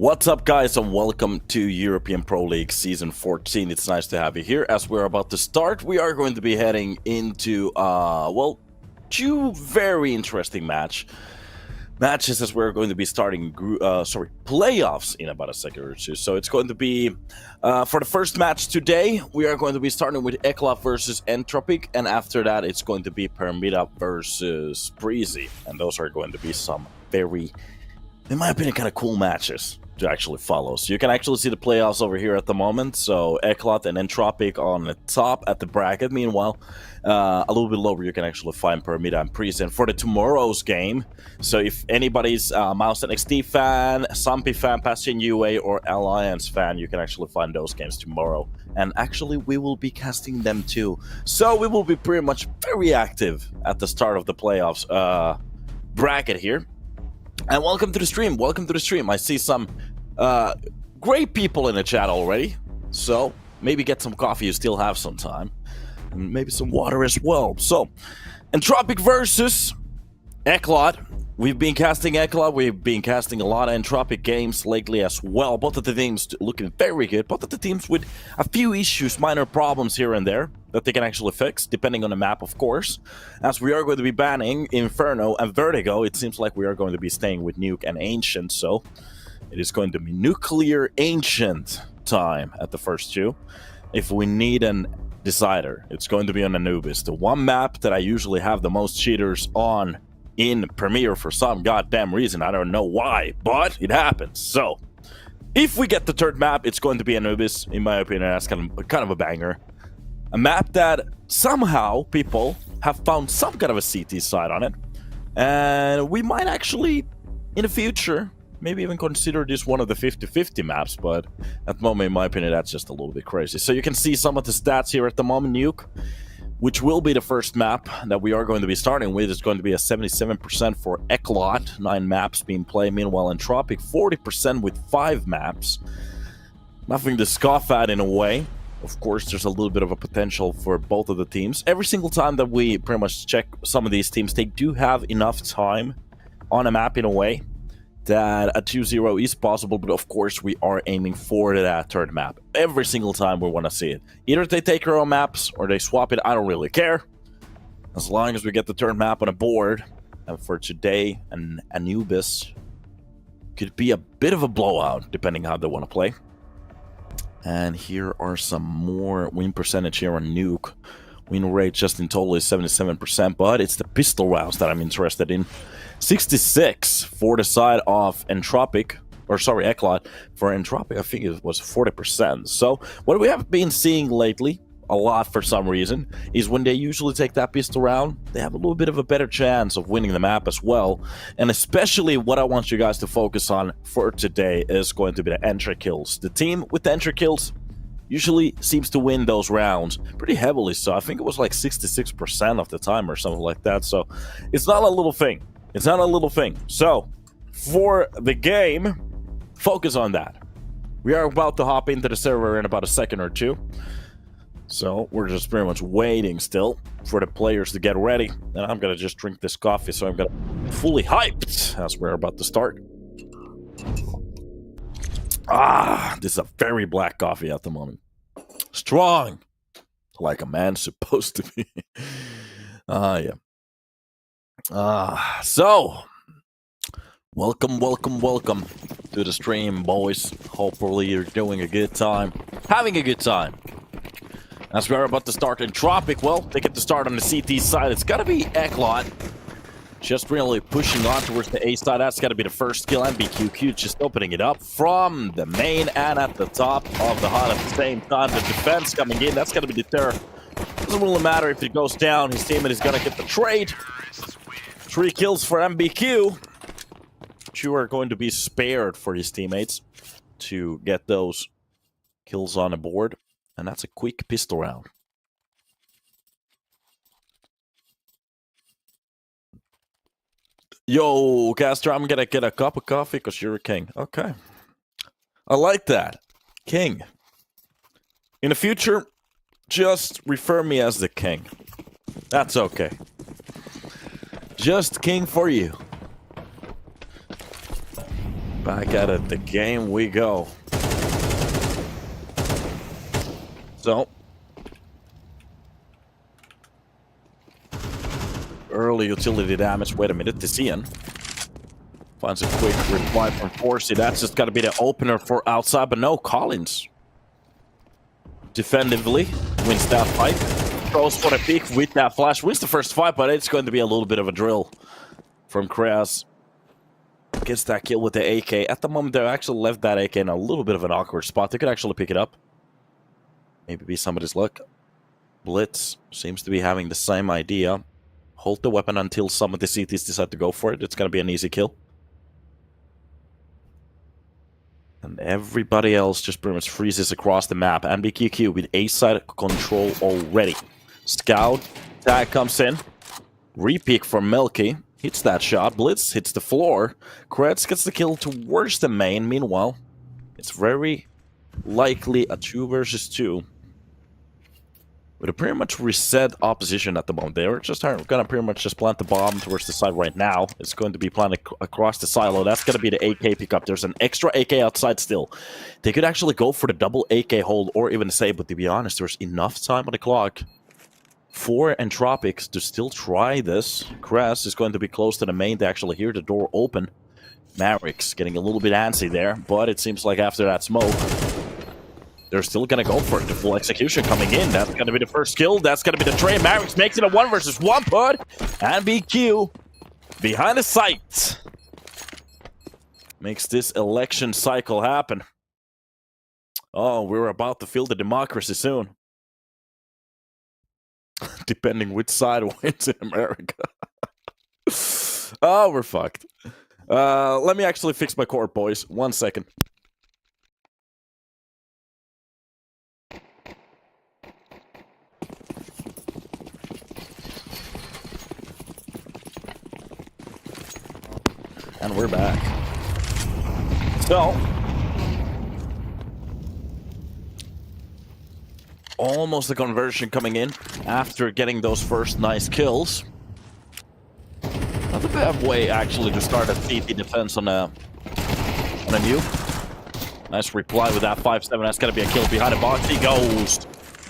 What's up, guys, and welcome to European Pro League Season 14. It's nice to have you here. As we're about to start, we are going to be heading into, two very interesting matches as we're going to be starting, playoffs in about a second or two. So it's going to be, for the first match today, we are going to be starting with ECLOT versus Entropiq, and after that, it's going to be Permitta versus Preasy. And those are going to be some very, in my opinion, kind of cool matches to actually follow. So you can actually see the playoffs over here at the moment. So ECLOT and Entropiq on the top at the bracket. Meanwhile, a little bit lower, you can actually find Permitta and Preasy. And for the tomorrow's game, so if anybody's Mouse NXT fan, Sampi fan, Passion UA, or Alliance fan, you can actually find those games tomorrow. And actually, we will be casting them too. So we will be pretty much very active at the start of the playoffs bracket here. And welcome to the stream. Welcome to the stream. I see some great people in the chat already. So maybe get some coffee. You still have some time. And maybe some water as well. So Entropiq versus ECLOT. We've been casting ECLOT. We've been casting a lot of Entropiq games lately as well. Both of the teams looking very good. Both of the teams with a few issues, minor problems here and there that they can actually fix, depending on the map, of course. As we are going to be banning Inferno and Vertigo, it seems like we are going to be staying with Nuke and Ancient. So it is going to be Nuclear Ancient time at the first two. If we need an decider, it's going to be on Anubis, the one map that I usually have the most cheaters on in Premiere for some goddamn reason. I don't know why, but it happens. So if we get the third map, it's going to be Anubis. In my opinion, that's kind of a banger. A map that somehow people have found some kind of a CT side on it. And we might actually, in the future, maybe even consider this one of the 50-50 maps. But at the moment, in my opinion, that's just a little bit crazy. So you can see some of the stats here at the moment. Nuke, which will be the first map that we are going to be starting with, is going to be a 77% for ECLOT, 9 maps being played. Meanwhile, Entropiq, 40% with 5 maps. Nothing to scoff at in a way. Of course, there's a little bit of a potential for both of the teams. Every single time that we pretty much check some of these teams, they do have enough time on a map in a way that a 2-0 is possible, but of course we are aiming for that third map. Every single time we want to see it. Either they take their own maps or they swap it, I don't really care. As long as we get the third map on a board. And for today, an Anubis could be a bit of a blowout, depending how they want to play. And here are some more win percentage here on Nuke. Win rate just in total is 77%, but it's the pistol rounds that I'm interested in. 66 for the side of Entropiq, or sorry, ECLOT. For Entropiq, I think it was 40%. So what we have been seeing lately, a lot for some reason, is when they usually take that pistol round, they have a little bit of a better chance of winning the map as well. And especially what I want you guys to focus on for today is going to be the entry kills. The team with the entry kills usually seems to win those rounds pretty heavily. So I think it was like 66% of the time or something like that. So it's not a little thing. It's not a little thing. So for the game, focus on that. We are about to hop into the server in about a second or two. So we're just pretty much waiting still for the players to get ready. And I'm going to just drink this coffee, so I'm going to fully hyped as we're about to start. This is a very black coffee at the moment. Strong. Like a man's supposed to be. Yeah. So welcome to the stream, boys. Hopefully you're doing a good time. Having a good time. As we are about to start Entropiq, well, they get to start on the CT side. It's got to be ECLOT. Just really pushing on towards the A side. That's got to be the first kill. MBQQ just opening it up from the main and at the top of the HUD at the same time. The defense coming in. That's got to be the terror. Doesn't really matter if it goes down. His teammate is going to get the trade. 3 kills for MBQ. 2 are going to be spared for his teammates to get those kills on the board. And that's a quick pistol round. Yo, Caster, I'm gonna get a cup of coffee because you're a king. Okay. I like that. King. In the future, just refer me as the king. That's okay. Just king for you. Back at it, the game we go. So, early utility damage. Wait a minute, the Cian finds a quick reply from Preasy. That's just got to be the opener for outside, but no, Collins defensively wins that fight. Goes for the peak with that flash. Wins the first fight, but it's going to be a little bit of a drill from Preasy. Gets that kill with the AK. At the moment, they actually left that AK in a little bit of an awkward spot. They could actually pick it up. Maybe be somebody's luck. Blitz seems to be having the same idea. Hold the weapon until some of the CTs decide to go for it. It's going to be an easy kill. And everybody else just pretty much freezes across the map. NBQQ with A-side control already. Scout tag comes in. Repeak from Milky. Hits that shot. Blitz hits the floor. Kretz gets the kill towards the main. Meanwhile, it's very likely a 2 versus 2. With a pretty much reset opposition at the moment. They're just going to pretty much just plant the bomb towards the side right now. It's going to be planted across the silo. That's going to be the AK pickup. There's an extra AK outside still. They could actually go for the double AK hold or even save, but to be honest, there's enough time on the clock for Entropiq to still try this. Kress is going to be close to the main to actually hear the door open. Mavericks getting a little bit antsy there, but it seems like after that smoke, they're still going to go for it. The full execution coming in. That's going to be the first kill. That's going to be the trade. Mavericks makes it a 1 versus 1 put. And BQ behind the sight makes this election cycle happen. Oh, we're about to feel the democracy soon. Depending which side wins in America. Oh, we're fucked. Let me actually fix my cord, boys. 1 second. And we're back. So, almost a conversion coming in after getting those first nice kills. Not a bad way, actually, to start a CT defense on a Nuke. Nice reply with that 5-7. That's going to be a kill behind the box. He goes.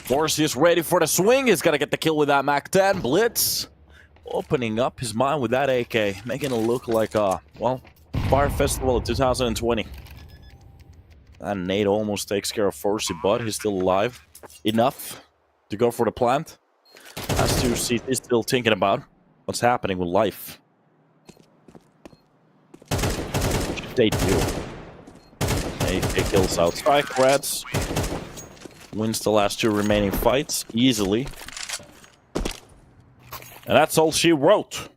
Preasy is ready for the swing. He's going to get the kill with that Mac-10. Blitz opening up his mind with that AK, making it look like well, Fire Festival of 2020. And Nate almost takes care of Preasy, but he's still alive enough to go for the plant. As to see, he's still thinking about what's happening with life. What should they do? AK kills outside. Kratz wins the last 2 remaining fights easily. And that's all she wrote.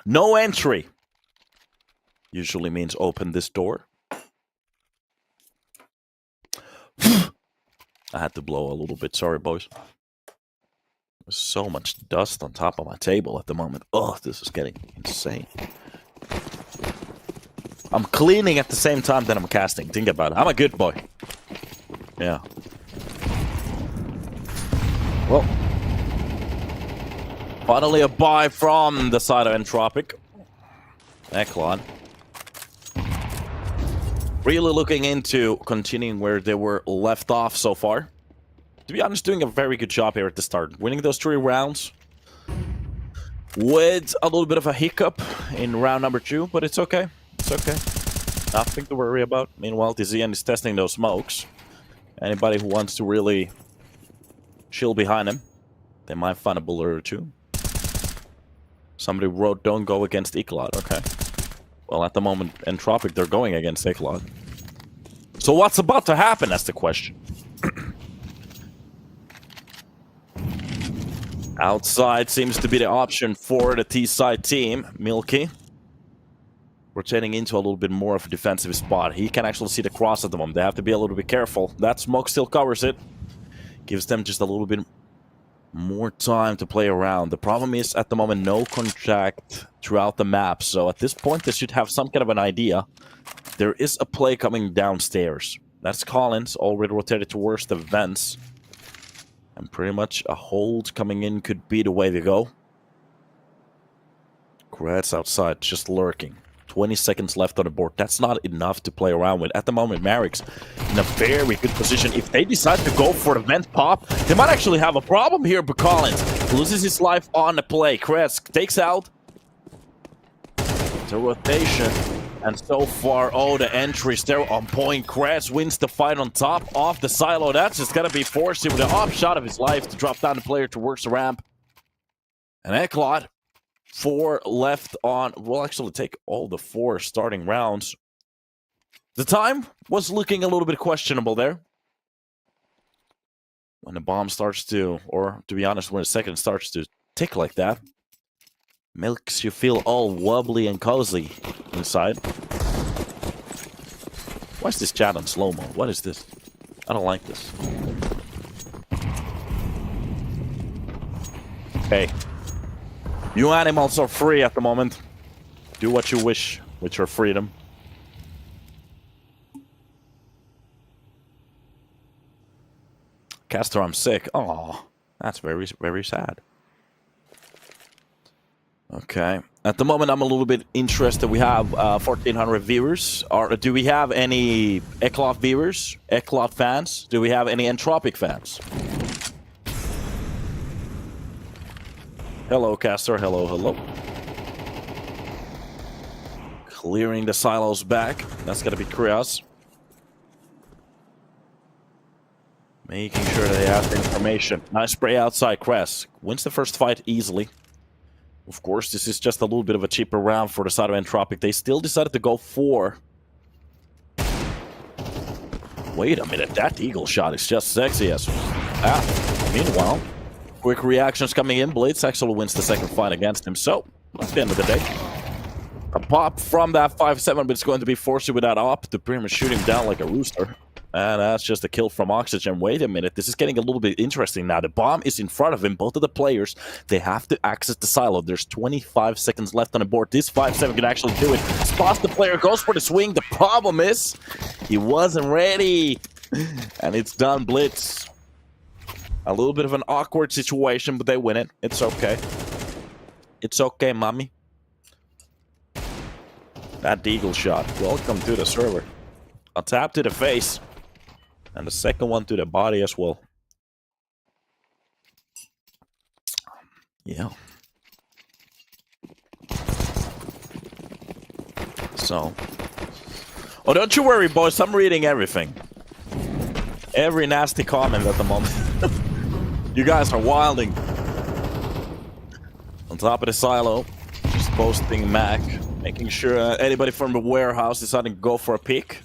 No entry. Usually means open this door. I had to blow a little bit. Sorry, boys. There's so much dust on top of my table at the moment. Oh, this is getting insane. I'm cleaning at the same time that I'm casting. Think about it. I'm a good boy. Yeah. Well, finally a buy from the side of Entropiq. ECLOT. Really looking into continuing where they were left off so far. To be honest, doing a very good job here at the start. Winning those 3 rounds. With a little bit of a hiccup in round number 2, but it's okay. It's okay. Nothing to worry about. Meanwhile, Tizian is testing those smokes. Anybody who wants to really chill behind him, they might find a bullet or 2. Somebody wrote, don't go against ECLOT. Okay. Well, at the moment, Entropiq, they're going against ECLOT. So what's about to happen? That's the question. Outside seems to be the option for the T-side team. Milky rotating into a little bit more of a defensive spot. He can actually see the cross at the moment. They have to be a little bit careful. That smoke still covers it. Gives them just a little bit more time to play around. The problem is, at the moment, no contact throughout the map. So at this point, they should have some kind of an idea. There is a play coming downstairs. That's Collins, already rotated towards the vents. And pretty much a hold coming in could be the way to go. Kretz outside, just lurking. 20 seconds left on the board. That's not enough to play around with. At the moment, Marik's in a very good position. If they decide to go for the vent pop, they might actually have a problem here, but Collins loses his life on the play. Kretz takes out the rotation. And so far, oh, the entries, they're on point. Kretz wins the fight on top of the silo. That's just going to be forced with the off shot of his life to drop down the player towards the ramp. And ECLOT, 4 left on. We'll actually take all the 4 starting rounds. The time was looking a little bit questionable there. When the bomb starts to, or to be honest, when the second starts to tick like that, makes you feel all wobbly and cozy inside. Why is this chat on slow-mo? What is this? I don't like this. Hey. You animals are free at the moment. Do what you wish with your freedom. Castor, I'm sick. Oh, that's very, very sad. Okay. At the moment, I'm a little bit interested. We have 1,400 viewers. Do we have any ECLOT viewers? ECLOT fans? Do we have any Entropiq fans? Hello, Castor. Hello, hello. Clearing the silos back. That's going to be Krios. Making sure they have the information. Nice spray outside. Kress wins the first fight easily. Of course, this is just a little bit of a cheaper round for the side of Entropiq. They still decided to go for... Wait a minute. That eagle shot is just sexy as... Meanwhile... Quick reactions coming in. Blitz actually wins the second fight against him. So, at the end of the day, a pop from that 5-7, but it's going to be forced with that op to pretty much shoot him down like a rooster. And that's just a kill from Oxygen. Wait a minute. This is getting a little bit interesting now. The bomb is in front of him. Both of the players, they have to access the silo. There's 25 seconds left on the board. This 5-7 can actually do it. Spots the player, goes for the swing. The problem is, he wasn't ready. And it's done. Blitz. A little bit of an awkward situation, but they win it. It's okay. It's okay, mommy. That deagle shot. Welcome to the server. A tap to the face. And the second one to the body as well. Yeah. So. Oh, don't you worry, boys. I'm reading everything. Every nasty comment at the moment. You guys are wilding. On top of the silo, just posting Mac, making sure anybody from the warehouse deciding to go for a peek.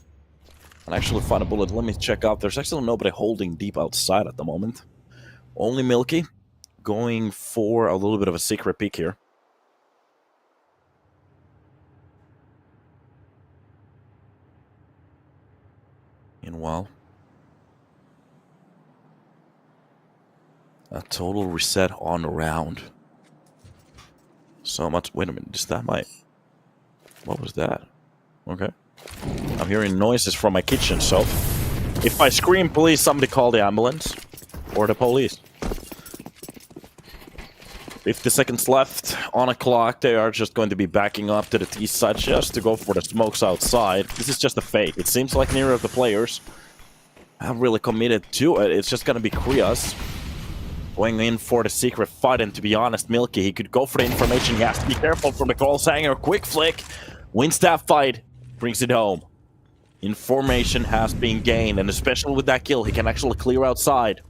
And actually find a bullet. Let me check out. There's actually nobody holding deep outside at the moment. Only Milky going for a little bit of a secret peek here. Meanwhile, a total reset on the round. So much. Wait a minute. Is that my... What was that? Okay. I'm hearing noises from my kitchen, so... If I scream, please somebody call the ambulance. Or the police. 50 seconds left on a clock. They are just going to be backing up to the T side just to go for the smokes outside. This is just a fake. It seems like neither of the players have really committed to it. It's just going to be Krios going in for the secret fight, and to be honest, Milky, he could go for the information. He has to be careful from the call hanger. Quick flick, wins that fight, brings it home. Information has been gained, and especially with that kill, he can actually clear outside.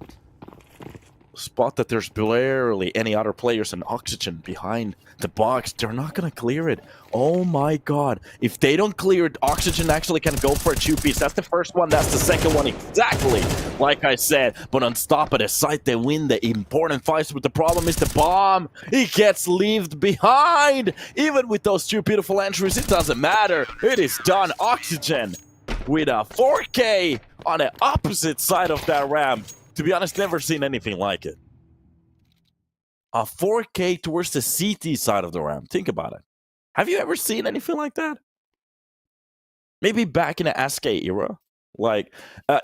Spot that there's barely any other players and Oxygen behind the box. They're not gonna clear it. Oh my god. If they don't clear it, Oxygen actually can go for a 2-piece. That's the first one, that's the second one, exactly like I said. But on top of the site, they win the important fights. But the problem is the bomb. He gets left behind. Even with those two beautiful entries, it doesn't matter. It is done. Oxygen with a 4K on the opposite side of that ramp. To be honest, never seen anything like it. A 4K towards the CT side of the ramp. Think about it. Have you ever seen anything like that? Maybe back in the SK era, Like,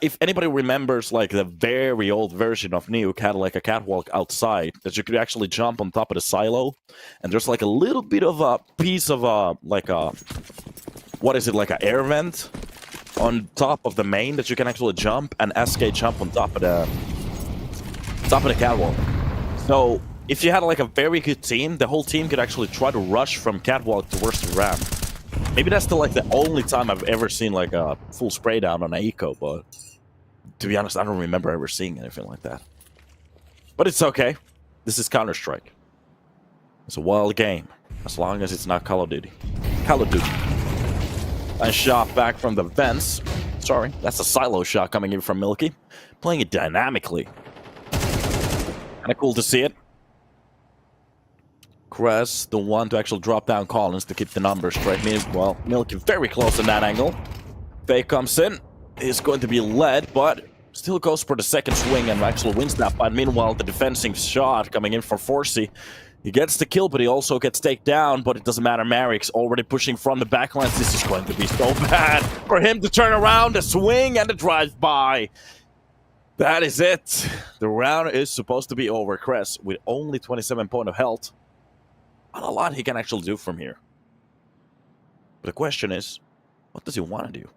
if anybody remembers, like, the very old version of Nuke had, like, a catwalk outside that you could actually jump on top of the silo. And there's, like, a little bit of a piece of, like, a... What is it, like, an air vent on top of the main that you can actually jump and SK jump on top of the catwalk. So, if you had, like, a very good team, the whole team could actually try to rush from catwalk towards the ramp. Maybe that's the, like, the only time I've ever seen, like, a full spray down on an eco, but to be honest, I don't remember ever seeing anything like that. But it's okay. This is Counter-Strike. It's a wild game, as long as it's not Call of Duty. Call of Duty. A shot back from the vents. Sorry, that's a silo shot coming in from Milky. Playing it dynamically. Kinda cool to see it. Kress, the one to actually drop down Collins to keep the numbers straight. Meanwhile, Milky very close in that angle. Fake comes in. Is going to be led, but still goes for the second swing and actually wins that fight. Meanwhile, the defending shot coming in for Forsey. He gets the kill, but he also gets taken down, but it doesn't matter. Marik's already pushing from the backlines. This is going to be so bad for him to turn around, the swing and the drive-by. That is it. The round is supposed to be over. Kress with only 27 points of health. Not a lot he can actually do from here. But the question is, what does he want to do?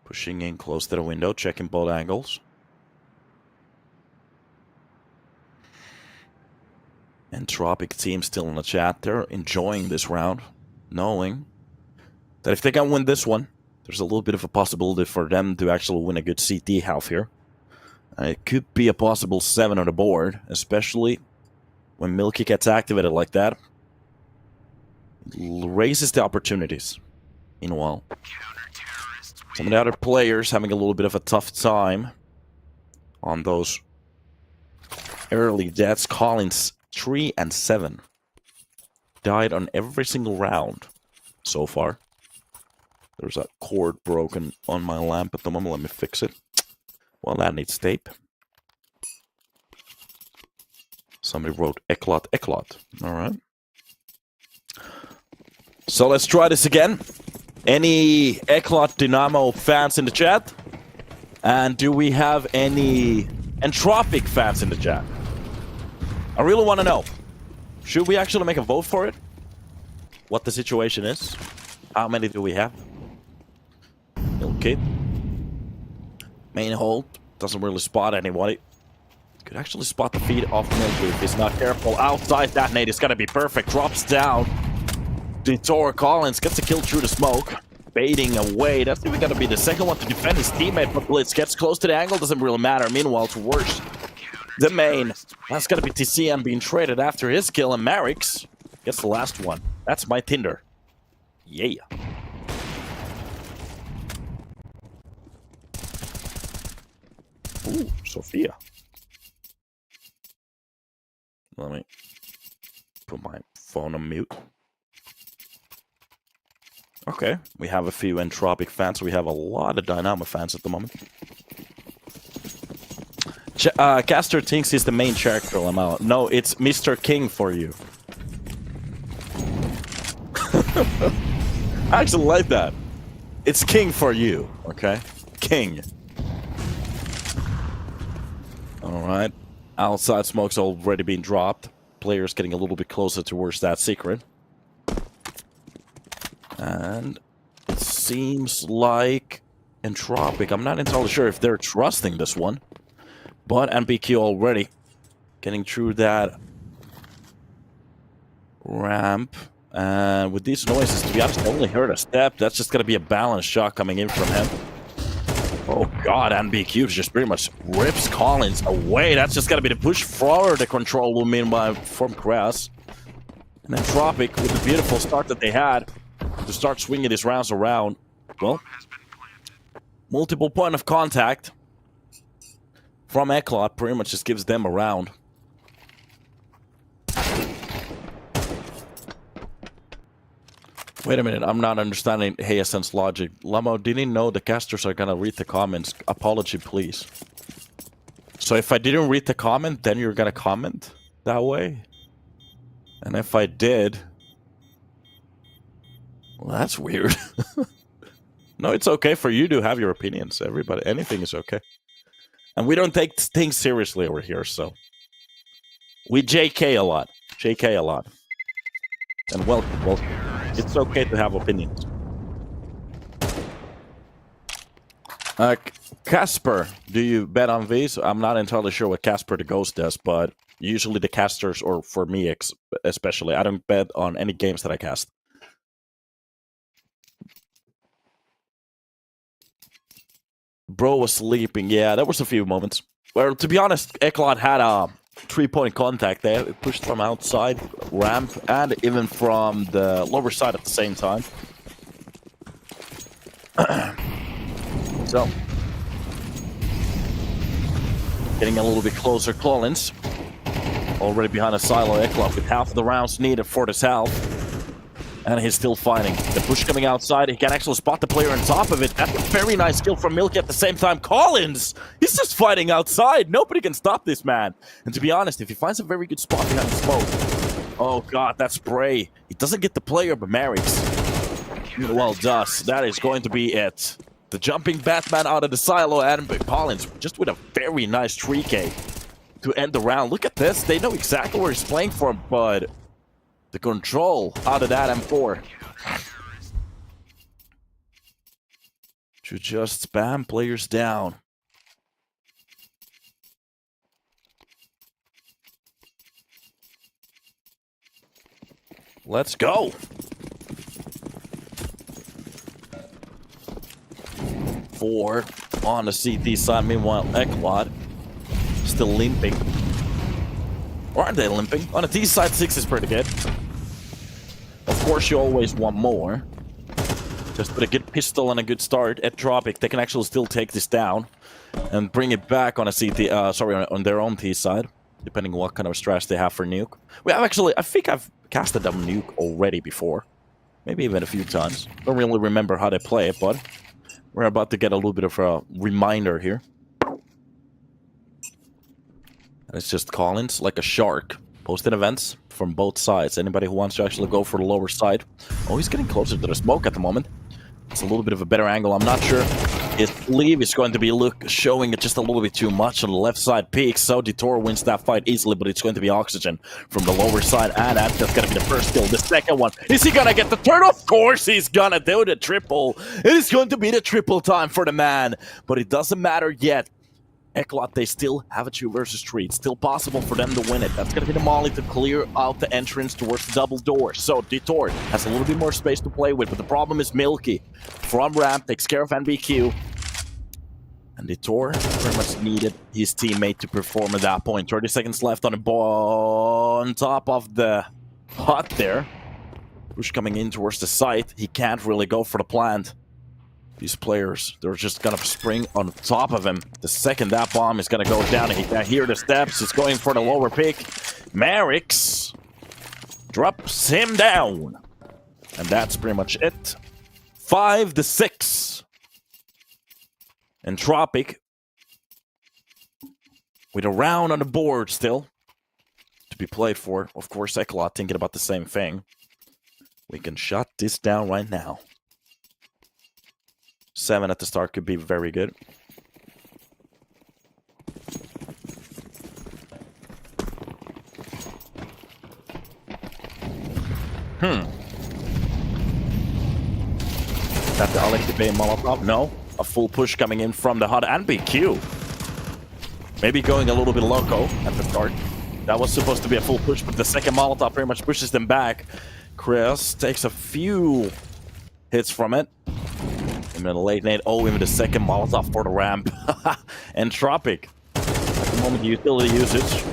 Pushing in close to the window, checking both angles. Entropiq team still in the chat. They're enjoying this round, knowing that if they can win this one, there's a little bit of a possibility for them to actually win a good CT half here. It could be a possible 7 on the board, especially when Milky gets activated like that. It raises the opportunities. Meanwhile, some of the other players having a little bit of a tough time on those early deaths. Collins 3 and 7. Died on every single round so far. There's a cord broken on my lamp at the moment. Let me fix it. Well, that needs tape. Somebody wrote ECLOT, ECLOT. All right. So let's try this again. Any ECLOT Dynamo fans in the chat? And do we have any Entropiq fans in the chat? I really want to know. Should we actually make a vote for it? What the situation is? How many do we have? Okay. Main hold. Doesn't really spot anybody. Could actually spot the feed off Milky if he's not careful. Outside that nade is going to be perfect. Drops down. Detour Collins gets a kill through the smoke. Baiting away. That's even going to be the second one to defend his teammate. But Blitz gets close to the angle. Doesn't really matter. Meanwhile, towards the main. That's going to be TCM being traded after his kill. And Marik's gets the last one. That's my Tinder. Yeah. Ooh, Sophia. Let me put my phone on mute. Okay, we have a few Entropiq fans. We have a lot of Dynamo fans at the moment. Caster thinks he's the main character. I'm out. No, it's Mr. King for you. I actually like that. It's King for you, okay? King. Alright. Outside smoke's already been dropped. Players getting a little bit closer towards that secret. And it seems like Entropiq, I'm not entirely sure if they're trusting this one. But NBQ already getting through that ramp. And with these noises, to be honest, I only heard a step. That's just going to be a balanced shot coming in from him. Oh god, NBQ just pretty much rips Collins away. That's just going to be the push forward the control room meanwhile from Kress. And Entropiq, with the beautiful start that they had, to start swinging these rounds around. Well, multiple point of contact from ECLOT pretty much just gives them a round. Wait a minute, I'm not understanding HSN's logic. Lamo, didn't know the casters are gonna read the comments. Apology, please. So if I didn't read the comment, then you're gonna comment that way? And if I did, Well, that's weird. No, it's okay for you to have your opinions. Everybody, anything is okay. And we don't take things seriously over here, so. We JK a lot. JK a lot. And welcome, welcome. It's okay to have opinions. Casper, do you bet on these? I'm not entirely sure what Casper the Ghost does, but usually the casters, or for me especially, I don't bet on any games that I cast. Bro was sleeping. Yeah, there was a few moments. Well, to be honest, ECLOT had a 3-point contact there. It pushed from outside, ramp, and even from the lower side at the same time. So, getting a little bit closer. Collins already behind a silo. ECLOT with half of the rounds needed for this health. And he's still fighting. The push coming outside. He can actually spot the player on top of it. That's a very nice skill from Milky at the same time. Collins! He's just fighting outside. Nobody can stop this man. And to be honest, if he finds a very good spot behind the smoke... Oh god, that spray. He doesn't get the player, but Marix well does. That is going to be it. The jumping Batman out of the silo, and Collins just with a very nice 3K to end the round. Look at this. They know exactly where he's playing from, but... the control out of that M4. To just spam players down. Let's go. 4 on the CT side. Meanwhile, ECLOT still limping. Or aren't they limping? On the T side, 6 is pretty good. Of course, you always want more. Just with a good pistol and a good start. Entropiq, they can actually still take this down and bring it back on a CT. On their own T side, depending on what kind of strat they have for Nuke. We have actually, I think I've casted them Nuke already before, maybe even a few times. Don't really remember how they play it, but we're about to get a little bit of a reminder here. And it's just Collins, like a shark. Posted events from both sides. Anybody who wants to actually go for the lower side. Oh, he's getting closer to the smoke at the moment. It's a little bit of a better angle. I'm not sure. His sleeve is going to be showing it just a little bit too much on the left side peaks. So Detour wins that fight easily, but it's going to be Oxygen from the lower side. And that's going to be the first kill. The second one. Is he going to get the turn? Of course he's going to do the triple. It is going to be the triple time for the man. But it doesn't matter yet. ECLOT, they still have a 2 versus 3. It's still possible for them to win it. That's going to be the molly to clear out the entrance towards the double door. So Detour has a little bit more space to play with, but the problem is Milky from ramp takes care of NBQ. And Detour pretty much needed his teammate to perform at that point. 30 seconds left on the ball, on top of the hut there. Push coming in towards the site. He can't really go for the plant. These players, they're just gonna spring on top of him. The second that bomb is gonna go down, and he can hear the steps. He's going for the lower pick. Marix drops him down. And that's pretty much it. 5-6. Entropiq with a round on the board still to be played for. Of course, ECLOT thinking about the same thing. We can shut this down right now. 7 at the start could be very good. That the Alex Bay Molotov? No. A full push coming in from the hut and BQ. Maybe going a little bit loco at the start. That was supposed to be a full push, but the second Molotov pretty much pushes them back. Chris takes a few hits from it. And then a late nade. Oh, even the second Molotov for the ramp. Entropiq. At the moment, the utility usage.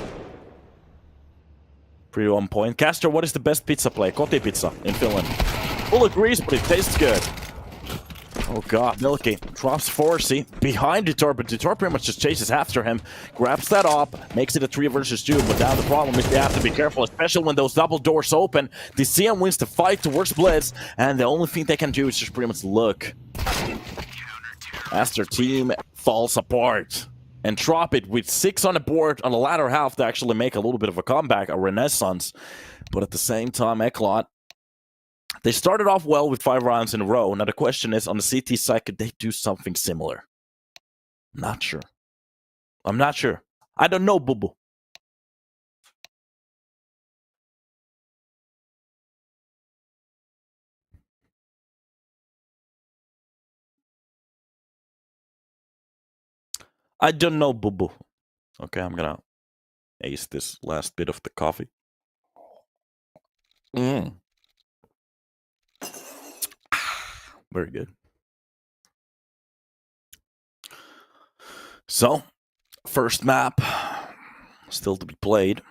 Pretty on point. Castor, what is the best pizza play? Kotti pizza in Finland. Full of grease, but it tastes good. Oh god, Milky drops Forcey behind Detour, but Detour pretty much just chases after him, grabs that up, makes it a 3 versus 2, but now the problem is they have to be careful, especially when those double doors open. The CM wins the fight towards Blitz, and the only thing they can do is just pretty much look as their team falls apart. Entropiq with 6 on the board on the latter half to actually make a little bit of a comeback, a renaissance, but at the same time, ECLOT They started off well with 5 rounds in a row. Now the question is, on the CT side, could they do something similar? Not sure. I'm not sure. I don't know, boo-boo. I don't know, boo-boo. Okay, I'm gonna ace this last bit of the coffee. Very good. So, first map still to be played.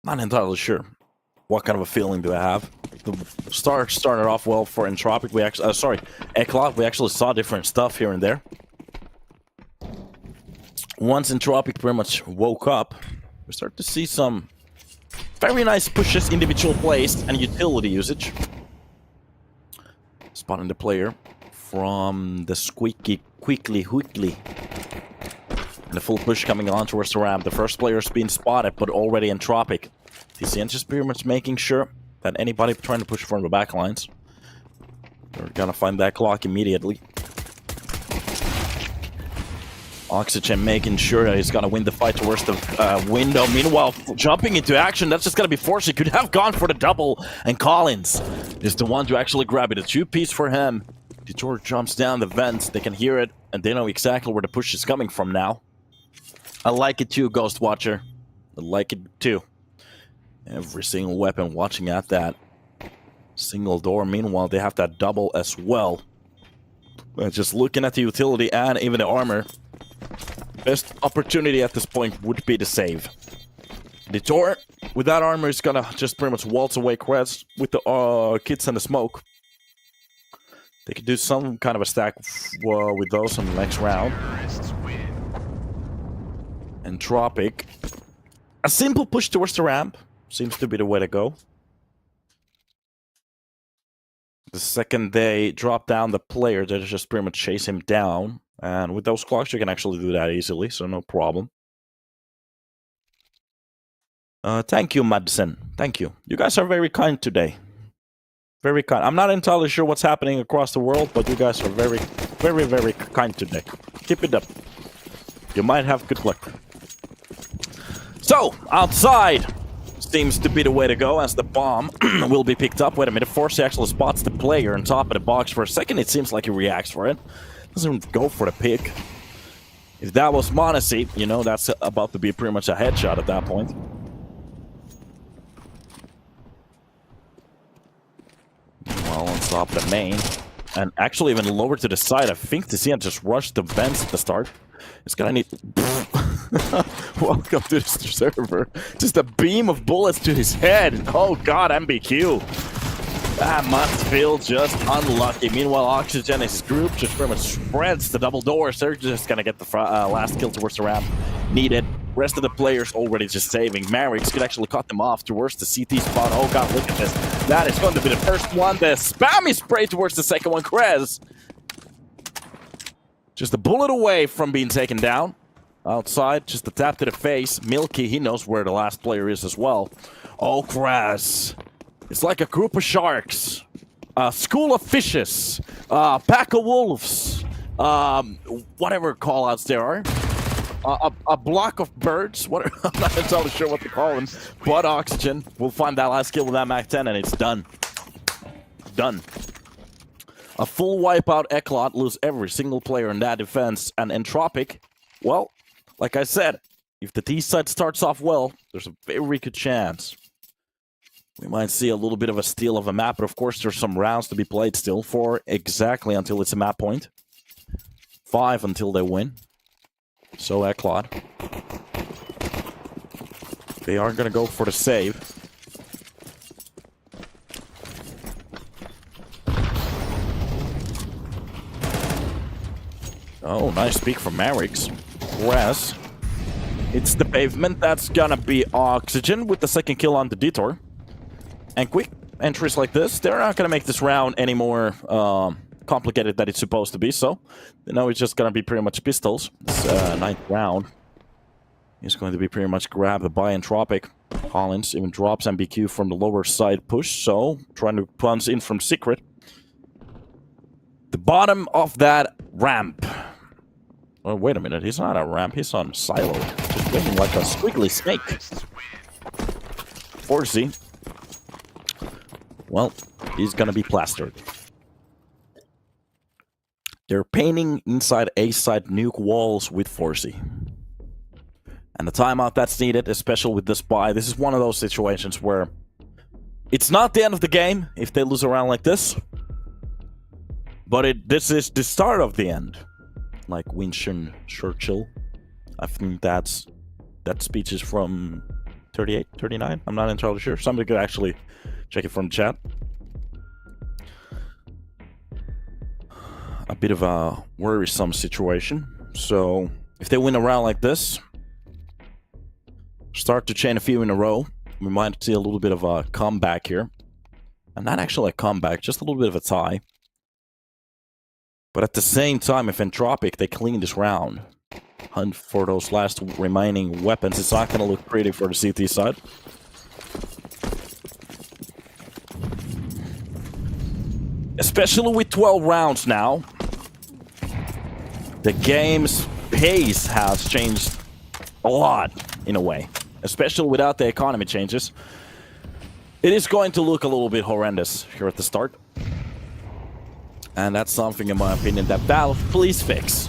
Not entirely sure what kind of a feeling do I have. The start started off well for Entropiq. We actually, ECLOT. We actually saw different stuff here and there. Once Entropiq pretty much woke up, we start to see some very nice pushes, individual plays, and utility usage. Spotting the player from the squeaky, quickly. And the full push coming on towards the ramp. The first player's been spotted, but already Entropiq. TCN just pretty much making sure that anybody trying to push from the back lines, they're gonna find that clock immediately. Oxygen making sure that he's gonna win the fight towards the window. Meanwhile, jumping into action, that's just gonna be forced. He could have gone for the double, and Collins is the one to actually grab it. A 2-piece for him. Detour jumps down the vents. They can hear it, and they know exactly where the push is coming from now. I like it too, Ghost Watcher. I like it too. Every single weapon watching at that single door. Meanwhile, they have that double as well. Just looking at the utility and even the armor, best opportunity at this point would be the save. Detour, with that armor, is gonna just pretty much waltz away Crest with the kits and the smoke. They could do some kind of a stack with those on the next round. Entropiq. A simple push towards the ramp seems to be the way to go. The second they drop down the player, they just pretty much chase him down. And with those clocks, you can actually do that easily, so no problem. Thank you, Madsen. Thank you. You guys are very kind today. Very kind. I'm not entirely sure what's happening across the world, but you guys are very, very kind today. Keep it up. You might have good luck. So, outside seems to be the way to go, as the bomb will be picked up. Wait a minute, Force actually spots the player on top of the box. For a second, it seems like he reacts for it. Doesn't go for the pick. If that was Monacy, you know, that's about to be pretty much a headshot at that point. Well, on top of the main. And actually even lower to the side. I think TCN just rushed the vents at the start. It's gonna need... Welcome to the server. Just a beam of bullets to his head. Oh god, MBQ. That must feel just unlucky. Meanwhile, Oxygen and his group just pretty much spreads the double doors. They're just gonna get the last kill towards the ramp needed. Rest of the players already just saving. Marix could actually cut them off towards the CT spot. Oh god, look at this. That is going to be the first one. The spammy spray towards the second one. Krez just a bullet away from being taken down. Outside, just a tap to the face. Milky, he knows where the last player is as well. Oh, Krez. It's like a group of sharks. A school of fishes. Pack of wolves. Whatever call-outs there are. A block of birds. What? I'm not entirely sure what to call them. But Oxygen will find that last kill with that Mac 10, and it's done. Done. A full wipeout ECLOT, lose every single player in that defense. And Entropiq, well, like I said, if the T side starts off well, there's a very good chance we might see a little bit of a steal of a map. But of course, there's some rounds to be played still for exactly until it's a map point. 5 until they win. So ECLOT, they are going to go for the save. Oh, nice peek from Marix. Whereas, it's the pavement. That's going to be Oxygen with the second kill on the detour. And quick entries like this, they're not going to make this round any more complicated than it's supposed to be. So, now it's just going to be pretty much pistols. This ninth round is going to be pretty much grabbed by Entropiq. Collins even drops MBQ from the lower side push, so trying to punch in from secret. The bottom of that ramp. Oh, wait a minute, he's not a ramp, he's on silo. Just waiting like a squiggly snake. Preasy. Well, he's gonna be plastered. They're painting inside A-side nuke walls with Preasy. And the timeout that's needed, especially with this buy, this is one of those situations where it's not the end of the game if they lose a round like this. But this is the start of the end. Like Winston Churchill. I think that speech is from 38, 39? I'm not entirely sure. Somebody could actually check it from chat. A bit of a worrisome situation. So, if they win a round like this, start to chain a few in a row, we might see a little bit of a comeback here. And not actually a comeback, just a little bit of a tie. But at the same time, if Entropiq, they clean this round, hunt for those last remaining weapons, it's not going to look pretty for the CT side. Especially with 12 rounds now, the game's pace has changed a lot, in a way. Especially without the economy changes. It is going to look a little bit horrendous here at the start. And that's something, in my opinion, that Valve, please fix.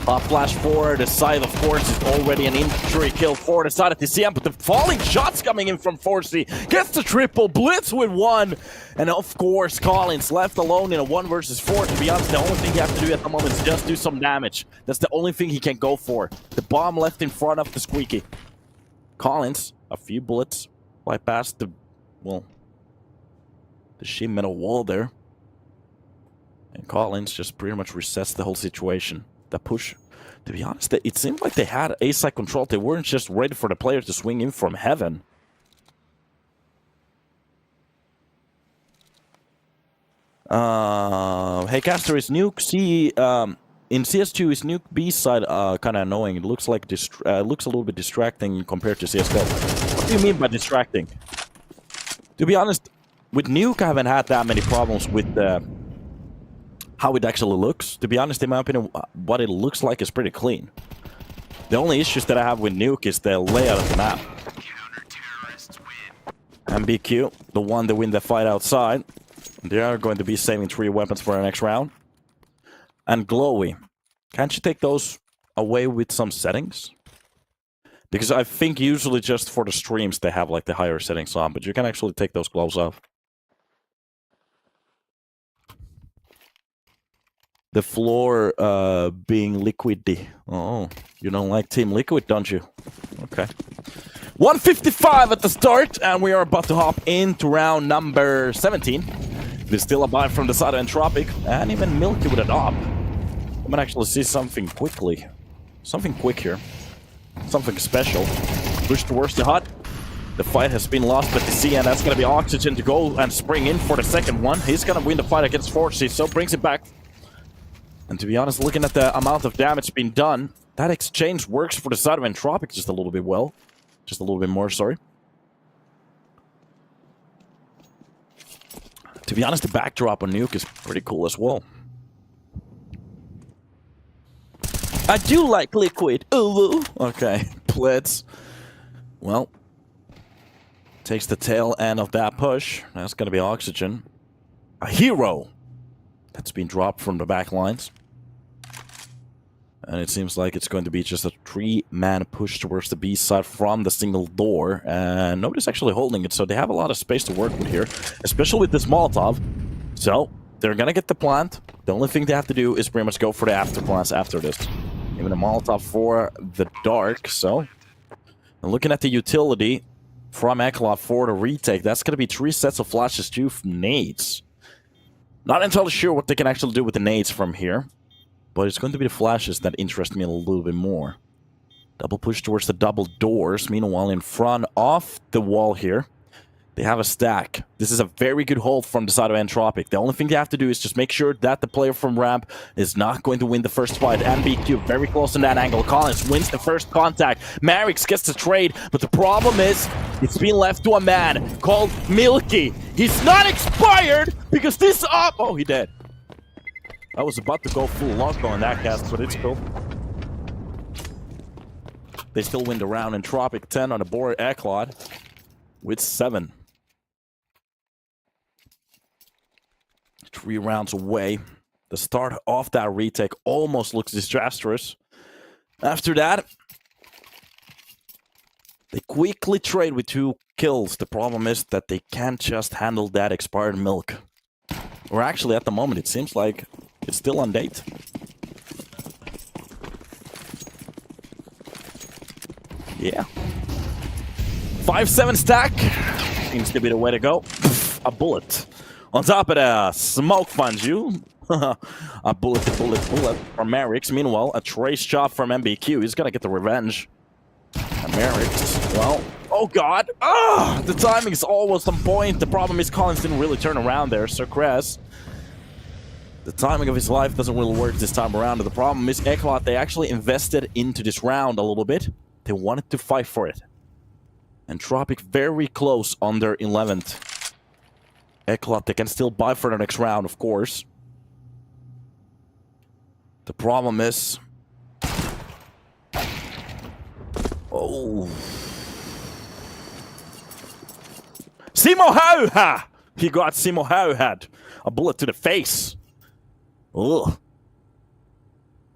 Flash forward, the side, of course, is already an injury kill for the side of TCM, but the falling shots coming in from Preasy gets the triple, blitz with one, and of course, Collins left alone in a 1 versus 4. To be honest, the only thing you have to do at the moment is just do some damage. That's the only thing he can go for. The bomb left in front of the Squeaky. Collins, a few bullets, fly past the, well, the sheet metal wall there. And Collins just pretty much resets the whole situation. That push, to be honest, it seemed like they had A-side control. They weren't just ready for the player to swing in from heaven. Hey, Caster, is Nuke in CS2 is Nuke B side kind of annoying? It looks like looks a little bit distracting compared to CS:GO. What do you mean by distracting? To be honest, with Nuke, I haven't had that many problems with how it actually looks. To be honest, in my opinion, what it looks like is pretty clean. The only issues that I have with Nuke is the layout of the map. MBQ, the one that win the fight outside. They are going to be saving 3 weapons for the next round. And Glowy. Can't you take those away with some settings? Because I think usually just for the streams they have like the higher settings on, but you can actually take those gloves off. The floor being liquidy. Oh, you don't like Team Liquid, don't you? Okay. 155 at the start, and we are about to hop into round number 17. There's still a buy from the side of Entropiq, and even Milky with an op. I might actually see something quickly. Something quick here. Something special. Push towards the hut. The fight has been lost by TC, and that's going to be Oxygen to go and spring in for the second one. He's going to win the fight against Preasy, so brings it back. And to be honest, looking at the amount of damage being done, that exchange works for the side of Entropiq just a little bit well. Just a little bit more, sorry. To be honest, the backdrop on Nuke is pretty cool as well. I do like Liquid. Ooh. Okay, Blitz. Well, takes the tail end of that push. That's going to be Oxygen. A hero that's been dropped from the back lines. And it seems like it's going to be just a 3-man push towards the B side from the single door. And nobody's actually holding it, so they have a lot of space to work with here. Especially with this Molotov. So, they're going to get the plant. The only thing they have to do is pretty much go for the after plants after this. Even a Molotov for the dark, so... And looking at the utility from ECLOT for the retake, that's going to be 3 sets of flashes, 2 nades. Not entirely sure what they can actually do with the nades from here. But it's going to be the flashes that interest me a little bit more. Double push towards the double doors. Meanwhile, in front of the wall here, They have a stack. This is a very good hold from the side of Entropiq. The only thing they have to do is just make sure that the player from ramp is not going to win the first fight. And BQ very close in that angle. Collins wins the first contact. Marix gets the trade, but the problem is it's been left to a man called Milky. He's not expired because this up. Oh, he dead. I was about to go full lock on that cast, but it's cool. They still win the round. Entropiq 10 on the board. ECLOT with 7. 3 rounds away. The start of that retake almost looks disastrous. After that, they quickly trade with 2 kills. The problem is that they can't just handle that expired milk. Or actually, at the moment, it seems like it's still on date. Yeah. 5-7 stack. Seems to be the way to go. A bullet. On top of the smoke funds you. A bullet from Marix. Meanwhile, a trace shot from MBQ. He's gonna get the revenge. And Marix, well, oh god! The timing is almost on point. The problem is Collins didn't really turn around there. So Kress, the timing of his life doesn't really work this time around. And the problem is ECLOT, they actually invested into this round a little bit. They wanted to fight for it. Entropiq very close on their 11th. ECLOT, they can still buy for the next round, of course. The problem is... Oh... Simo Hauha! He got Simo Hauha. A bullet to the face. Ugh.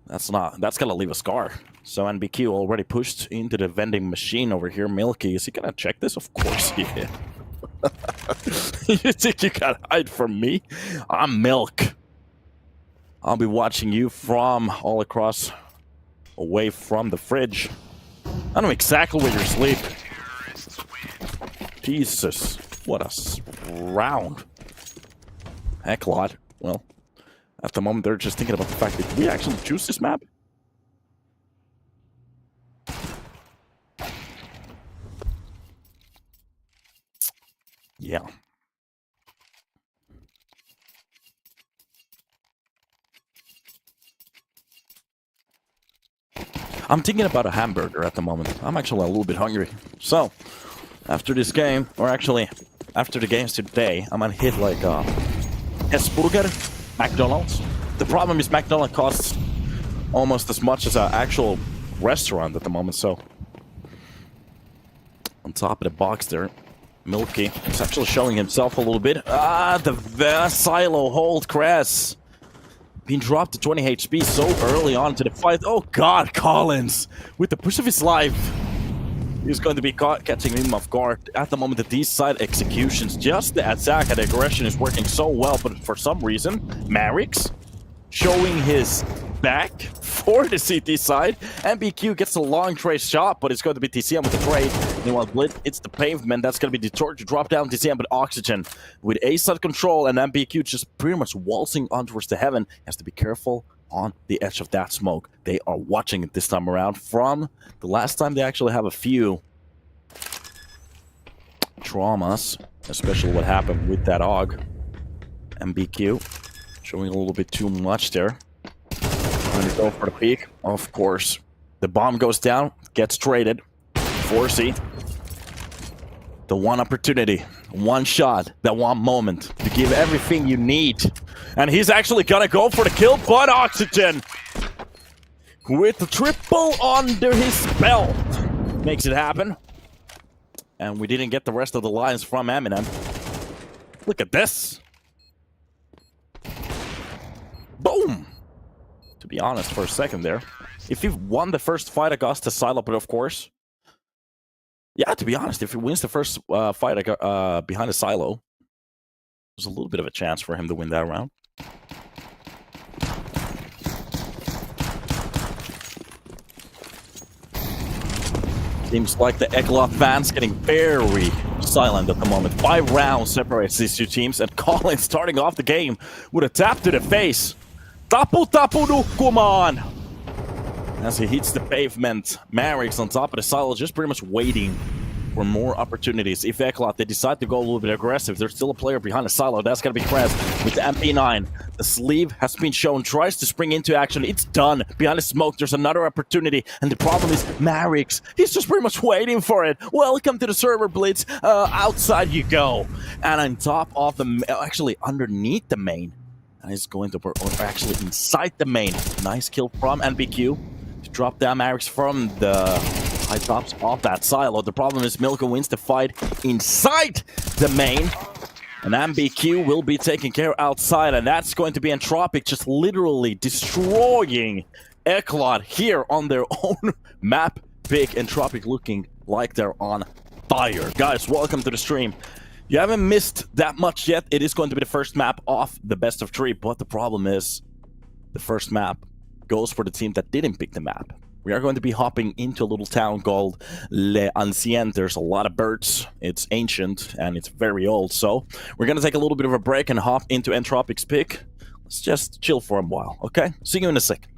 That's gonna leave a scar. So NBQ already pushed into the vending machine over here. Milky, is he gonna check this? Of course he is. You think you can hide from me? I'm Milk. I'll be watching you from all across, away from the fridge. I know exactly where you sleep. Jesus, what a round. ECLOT, well, at the moment they're just thinking about the fact that we actually choose this map. Yeah. I'm thinking about a hamburger at the moment. I'm actually a little bit hungry. So, after this game, or actually, after the games today, I'm gonna hit like Hesburger, McDonald's. The problem is McDonald's costs almost as much as an actual restaurant at the moment, so... On top of the box there, Milky is actually showing himself a little bit. The silo hold, Kress. Being dropped to 20 HP so early on to the fight. Oh god, Collins! With the push of his life. He's going to be catching him off guard. At the moment, the D-side executions, just the attack and aggression is working so well, but for some reason, Marix showing his back for the CT side. MBQ gets a long trace shot, but it's going to be TCM with the trade. Meanwhile, Blitz, it's the pavement. That's going to be Detroit to drop down TCM, but Oxygen with A-side control and MBQ just pretty much waltzing on towards the heaven. Has to be careful on the edge of that smoke. They are watching it this time around from the last time they actually have a few traumas, especially what happened with that AUG. MBQ showing a little bit too much there. Trying to go for the peak. Of course. The bomb goes down, gets traded. 4C. The one opportunity, one shot, that one moment to give everything you need. And he's actually gonna go for the kill, but Oxygen with the triple under his belt makes it happen. And we didn't get the rest of the lines from Eminem. Look at this. Boom! To be honest, for a second there, if he won the first fight against the silo, but of course, yeah, to be honest, if he wins the first fight behind the silo, there's a little bit of a chance for him to win that round. Seems like the ECLOT fans getting very silent at the moment. 5 rounds separates these two teams, and Collins starting off the game with a tap to the face. Tapu tapu nukkumaan! As he hits the pavement, Marix on top of the silo, just pretty much waiting for more opportunities. If ECLOT, they decide to go a little bit aggressive, there's still a player behind the silo. That's going to be Krez with the MP9. The sleeve has been shown, tries to spring into action. It's done. Behind the smoke, there's another opportunity. And the problem is Marix. He's just pretty much waiting for it. Welcome to the server blitz. Outside you go. And on top of the, actually underneath the main. And he's going to, or actually inside the main. Nice kill from NBQ to drop down Marix from the high tops of that silo. The problem is Milka wins the fight inside the main. And MBQ will be taken care of outside, and that's going to be Entropiq just literally destroying ECLOT here on their own map pick. Entropiq looking like they're on fire. Guys, welcome to the stream. You haven't missed that much yet. It is going to be the first map off the best of 3, but the problem is the first map goes for the team that didn't pick the map. We are going to be hopping into a little town called Les Anciens. There's a lot of birds. It's ancient and it's very old. So we're going to take a little bit of a break and hop into Entropiq's pick. Let's just chill for a while, okay? See you in a second.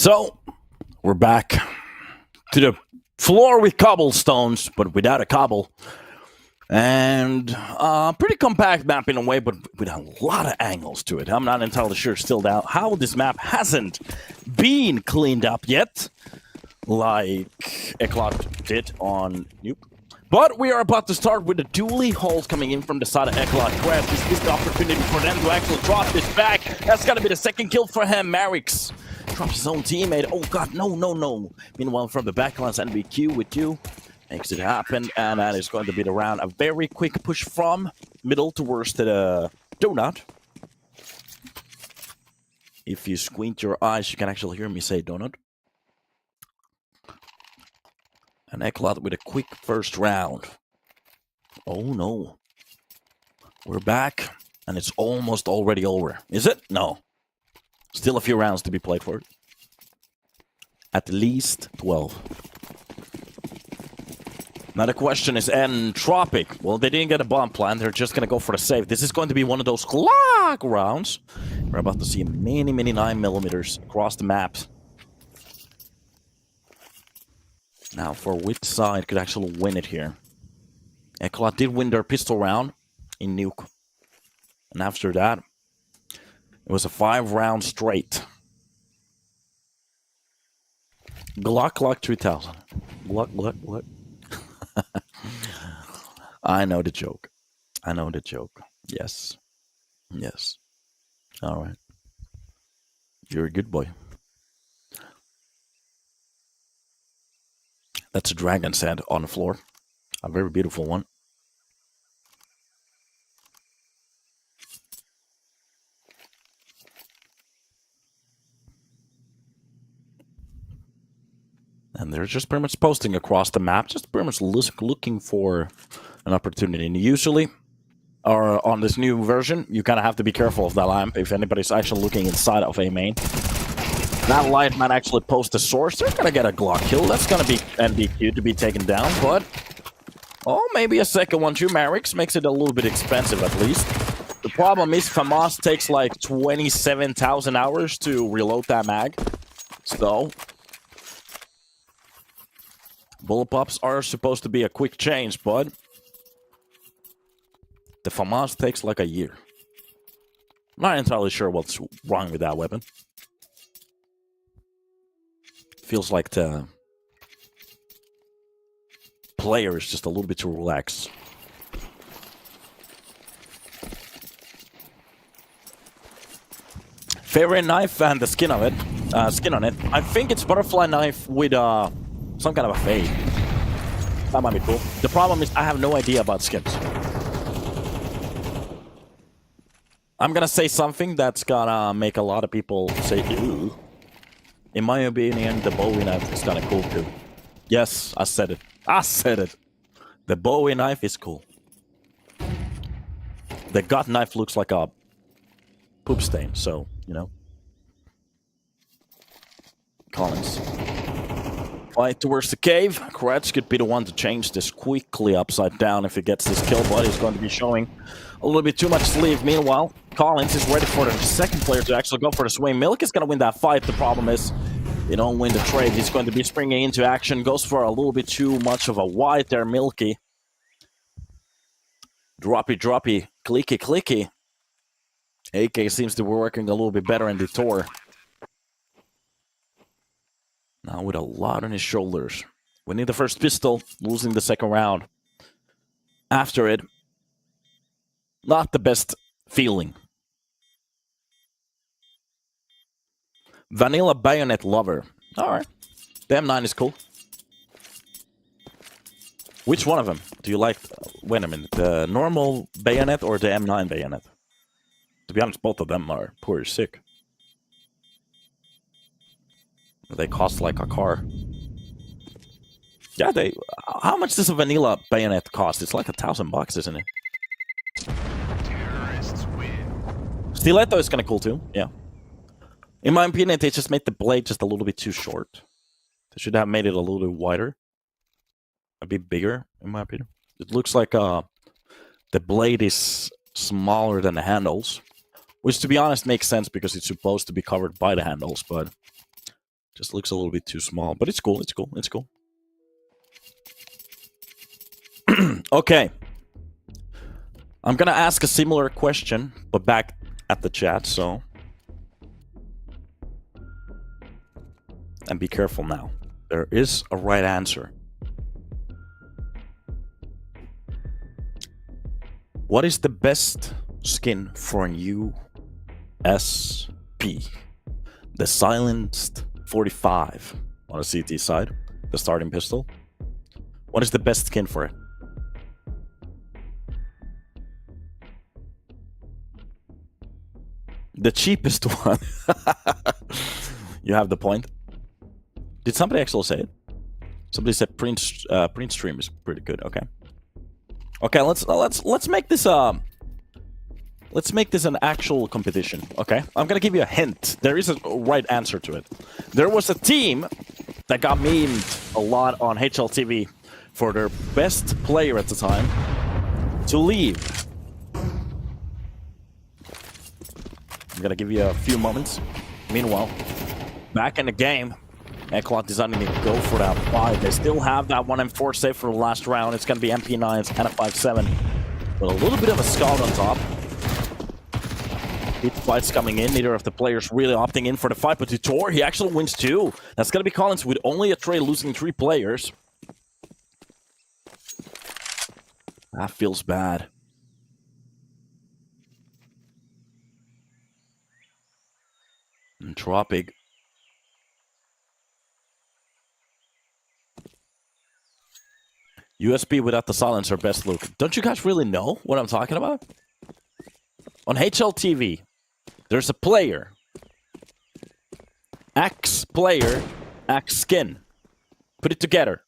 So, we're back to the floor with cobblestones, but without a cobble. And pretty compact map in a way, but with a lot of angles to it. I'm not entirely sure still now how this map hasn't been cleaned up yet, like ECLOT did on Nuke. But we are about to start with the dually holes coming in from the side of ECLOT. Grab this is the opportunity for them to actually drop this back. That's got to be the second kill for him. Marix drops his own teammate. Oh god, no. Meanwhile, from the backlines, NBQ with you. Makes it happen, and that is going to be the round. A very quick push from middle towards the donut. If you squint your eyes, you can actually hear me say donut. And ECLOT with a quick first round. Oh no. We're back, and it's almost already over. Is it? No. Still a few rounds to be played for it. At least 12. Now the question is Entropiq. Well, they didn't get a bomb plan. They're just going to go for the save. This is going to be one of those clock rounds. We're about to see many 9mm across the map. Now, for which side could actually win it here? ECLOT did win their pistol round in Nuke. And after that, it was a 5-round straight. Glock 3000. Glock. I know the joke. Yes. All right. You're a good boy. That's a dragon's head on the floor. A very beautiful one. And they're just pretty much posting across the map, just pretty much looking for an opportunity. And usually, or on this new version, you kind of have to be careful of that lamp if anybody's actually looking inside of a main. That light might actually post a source. They're going to get a Glock kill. That's going to be NBQ to be taken down, but... Oh, maybe a second one too. Marix makes it a little bit expensive at least. The problem is FAMAS takes like 27,000 hours to reload that mag. So... Bullet pops are supposed to be a quick change, but the FAMAS takes like a year. Not entirely sure what's wrong with that weapon. Feels like the player is just a little bit too relaxed. Favorite knife and the skin on it. I think it's butterfly knife with some kind of a fade. That might be cool. The problem is I have no idea about skins. I'm gonna say something that's gonna make a lot of people say, ew. In my opinion, the Bowie knife is kinda cool too. Yes, I said it. The Bowie knife is cool. The gut knife looks like a poop stain, so, you know. Collins. Fight towards the cave. Kretz could be the one to change this quickly upside down if he gets this kill, but he's going to be showing a little bit too much sleeve. Meanwhile, Collins is ready for the second player to actually go for the swing. Milk is going to win that fight. The problem is, you don't win the trade. He's going to be springing into action. Goes for a little bit too much of a wide there, Milky. Droppy. Clicky. AK seems to be working a little bit better in the tour. Now with a lot on his shoulders. Winning the first pistol, losing the second round. After it, not the best feeling. Vanilla Bayonet Lover. Alright. The M9 is cool. Which one of them do you like? Wait a minute. The normal bayonet or the M9 bayonet? To be honest, both of them are poor as sick. They cost like a car. Yeah, they... How much does a vanilla bayonet cost? It's like $1,000, isn't it? Terrorists win. Stiletto is kind of cool too, yeah. In my opinion, they just made the blade just a little bit too short. They should have made it a little bit wider. A bit bigger, in my opinion. It looks like the blade is smaller than the handles. Which, to be honest, makes sense because it's supposed to be covered by the handles, but... Just looks a little bit too small, but it's cool. It's cool. It's cool. Okay. I'm gonna ask a similar question, but back at the chat, so. And be careful now. There is a right answer. What is the best skin for an USP? The silenced 45 on a CT side, the starting pistol. What is the best skin for it? The cheapest one. You have the point. Did somebody actually say it? Somebody said print stream is pretty good. Okay. Okay, let's make this let's make this an actual competition. Okay, I'm gonna give you a hint. There is a right answer to it. There was a team that got memed a lot on HLTV for their best player at the time to leave. I'm gonna give you a few moments. Meanwhile, back in the game, ECLOT deciding to go for that 5. They still have that 1M4 save for the last round. It's going to be MP9s and a 5.7. But a little bit of a scout on top. Hit fights coming in. Neither of the players really opting in for the fight. But Tutor, he actually wins 2. That's going to be Collins with only a trade losing 3 players. That feels bad. Entropiq. USB without the silencer, best look. Don't you guys really know what I'm talking about? On HLTV, there's a player. Axe player, axe skin. Put it together.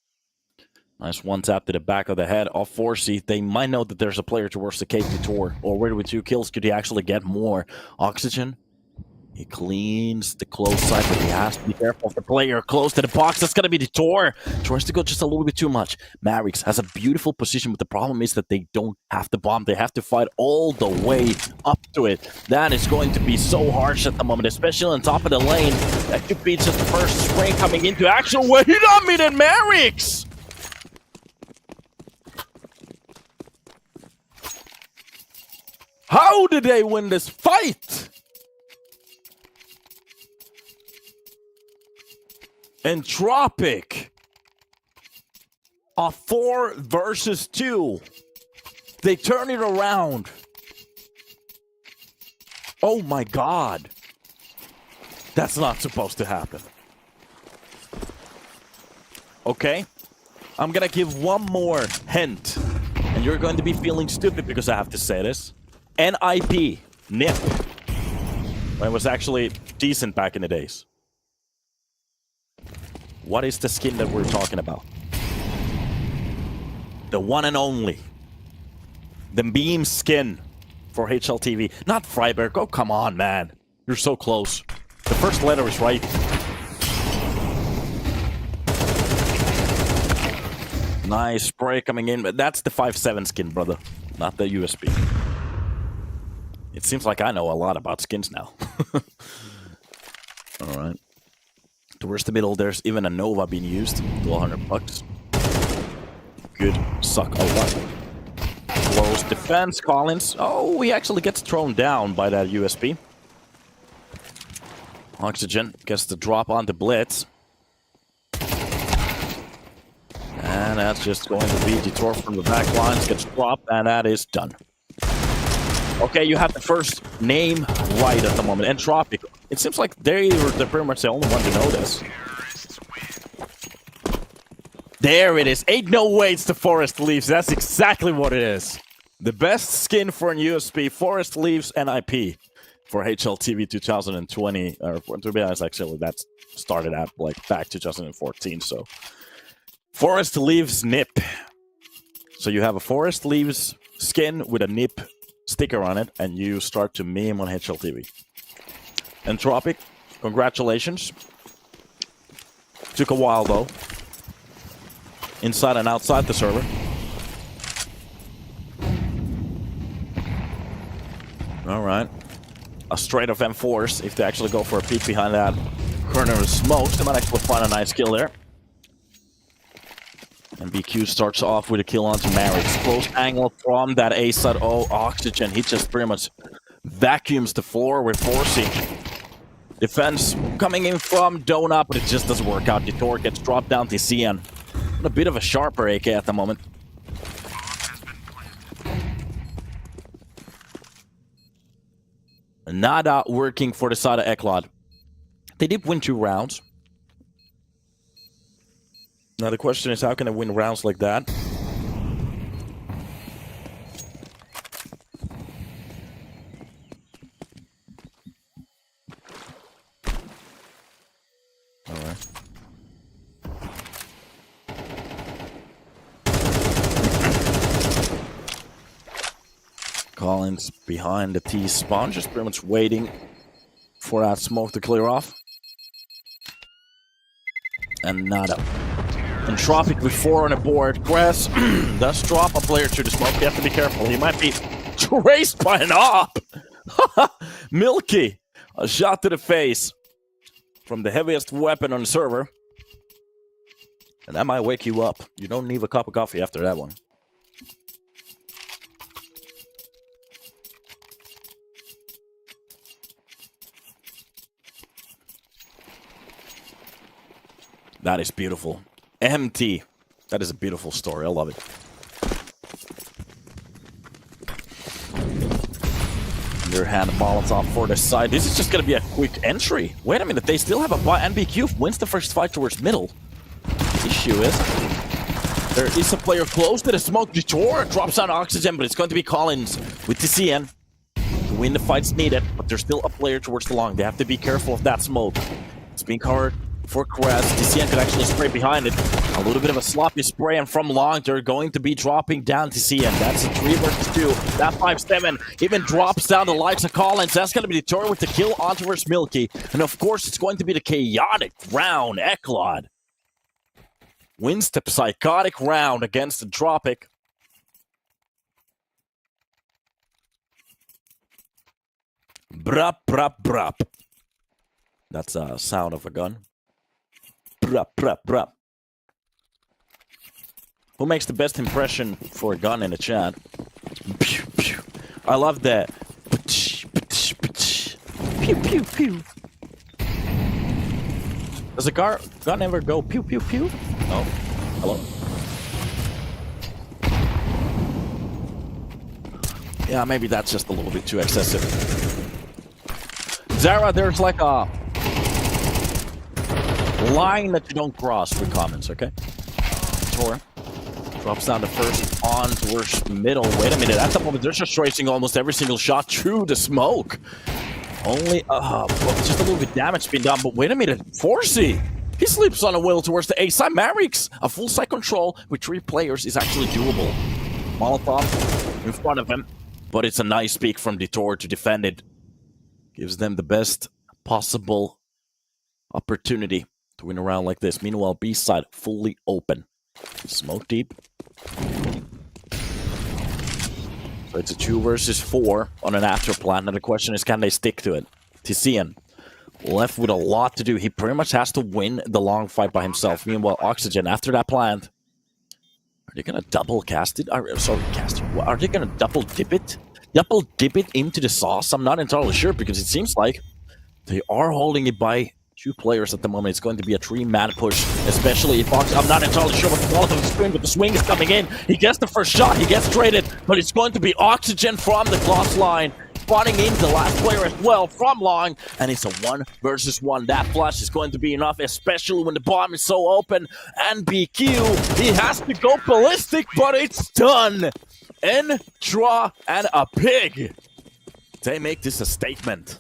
Nice one tap to the back of the head of Preasy. They might know that there's a player towards the KT Tour. Or where with 2 kills could he actually get more oxygen? He cleans the close side, but he has to be careful of the player close to the box. That's going to be the Tor. Tries to go just a little bit too much. Mavericks has a beautiful position, but the problem is that they don't have the bomb. They have to fight all the way up to it. That is going to be so harsh at the moment, especially on top of the lane. That could be just the first spray coming into action. Wait a minute, Mavericks! How did they win this fight? Entropiq. A 4 versus 2. They turn it around. Oh my god. That's not supposed to happen. Okay. I'm gonna give one more hint. And you're going to be feeling stupid because I have to say this. NIP. NIP. When it was actually decent back in the days. What is the skin that we're talking about? The one and only. The meme skin for HLTV. Not Freiberg. Oh, come on, man. You're so close. The first letter is right. Nice spray coming in. But that's the 5.7 skin, brother. Not the USB. It seems like I know a lot about skins now. All right. Towards the middle, there's even a Nova being used. $1,200. Good. Suck a lot. Close defense, Collins. Oh, he actually gets thrown down by that USB. Oxygen gets the drop on the Blitz. And that's just going to be Detour from the back lines. Gets dropped, and that is done. Okay, you have the first name right at the moment. Entropiq. It seems like they're pretty much the only one to know this. There it is. Ain't no way it's the Forest Leaves. That's exactly what it is. The best skin for an USP, Forest Leaves NIP for HLTV 2020. Or to be honest, actually, that started at like back 2014. So Forest Leaves NIP. So you have a Forest Leaves skin with a NIP sticker on it, and you start to meme on HLTV. Entropiq, congratulations. Took a while though. Inside and outside the server. All right. A straight of M4s if they actually go for a peek behind that. corner of smokes. They might actually find a nice kill there. And BQ starts off with a kill onto Marix. Close angle from that A side. Oh, Oxygen. He just pretty much vacuums the floor with Preasy. Defense coming in from Donut, but it just doesn't work out. Detour gets dropped down to CN. A bit of a sharper AK at the moment. Nada working for the side of ECLOT. They did win 2 rounds. Now the question is, how can I win rounds like that? Alright. Collins behind the T spawn, just pretty much waiting for that smoke to clear off. And nada. Entropiq with 4 on the board. Grass does drop a player to the smoke. You have to be careful. He might be traced by an op. Milky. A shot to the face from the heaviest weapon on the server. And that might wake you up. You don't need a cup of coffee after that one. That is beautiful. MT. That is a beautiful story. I love it. Underhand Molotov for the side. This is just going to be a quick entry. Wait a minute. They still have a buy. NBQ wins the first fight towards middle. The issue is there is a player close to the smoke. Detour drops on Oxygen, but it's going to be Collins with the CN to win the fights needed. But there's still a player towards the long. They have to be careful of that smoke. It's being covered for Krez. TCN could actually spray behind it. A little bit of a sloppy spray, and from long, they're going to be dropping down to CN. That's a 3 versus 2. That 5-7 even drops down the likes of Collins. That's going to be the Detour with the kill onto towards Milky. And of course, it's going to be the chaotic round. ECLOT wins the psychotic round against Entropiq. Brup, brup, brup. That's a sound of a gun. Brup, brup, brup. Who makes the best impression for a gun in the chat? Pew, pew. I love that. Pew, pew, pew. Does a gun ever go pew, pew, pew? Oh, hello. Yeah, maybe that's just a little bit too excessive. Zara, there's like a line that you don't cross with comments, okay? Tor drops down the first on towards middle. Wait a minute, at the moment they're just tracing almost every single shot through the smoke. Only well, just a little bit damage being done, but wait a minute, Preasy, he sleeps on a wheel towards the A side. Marix, a full side control with 3 players is actually doable. Molotov in front of him, but it's a nice peek from Detour to defend it. Gives them the best possible opportunity to win a round like this. Meanwhile, B side fully open. Smoke deep. So it's a 2 versus 4 on an after plan. And the question is, can they stick to it? TCN left with a lot to do. He pretty much has to win the long fight by himself. Meanwhile, Oxygen, after that plant, are they going to double cast it? Sorry, cast it. Are they going to double dip it? Double dip it into the sauce? I'm not entirely sure, because it seems like they are holding it by 2 players at the moment. It's going to be a 3-man push, especially if I'm not entirely sure what the Molotov is doing, but the swing is coming in. He gets the first shot, he gets traded, but it's going to be Oxygen from the glass line, spawning in the last player as well from long, and it's a 1 versus 1. That flash is going to be enough, especially when the bomb is so open. And BQ, he has to go ballistic, but it's done. Entra and a pig. They make this a statement.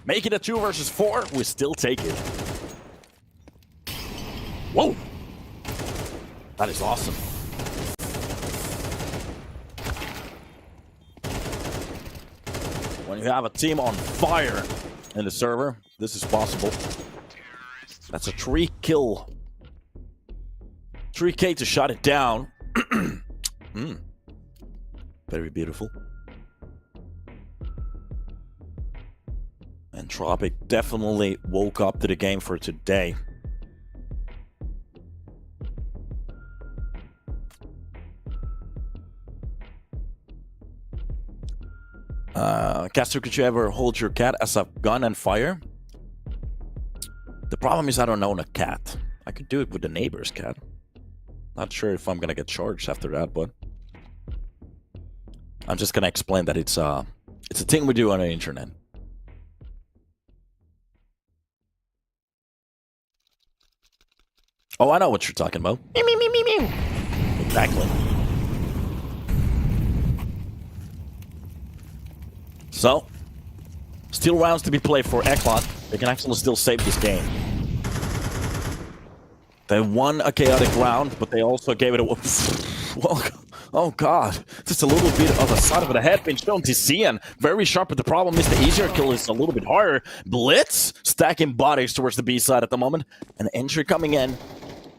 Make it a 2 versus 4, we still take it. Whoa! That is awesome. When you have a team on fire in the server, this is possible. That's a 3 kill. 3K to shut it down. Very beautiful. Entropiq definitely woke up to the game for today. Caster, could you ever hold your cat as a gun and fire? The problem is I don't own a cat. I could do it with the neighbor's cat. Not sure if I'm gonna get charged after that, but I'm just gonna explain that it's a thing we do on the internet. Oh, I know what you're talking about. Exactly. So, still rounds to be played for ECLOT. They can actually still save this game. They won a chaotic round, but they also gave it a... Well, oh god, just a little bit of a side of the head being shown to Cian. Very sharp, but the problem is the easier kill is a little bit harder. Blitz stacking bodies towards the B side at the moment. An entry coming in.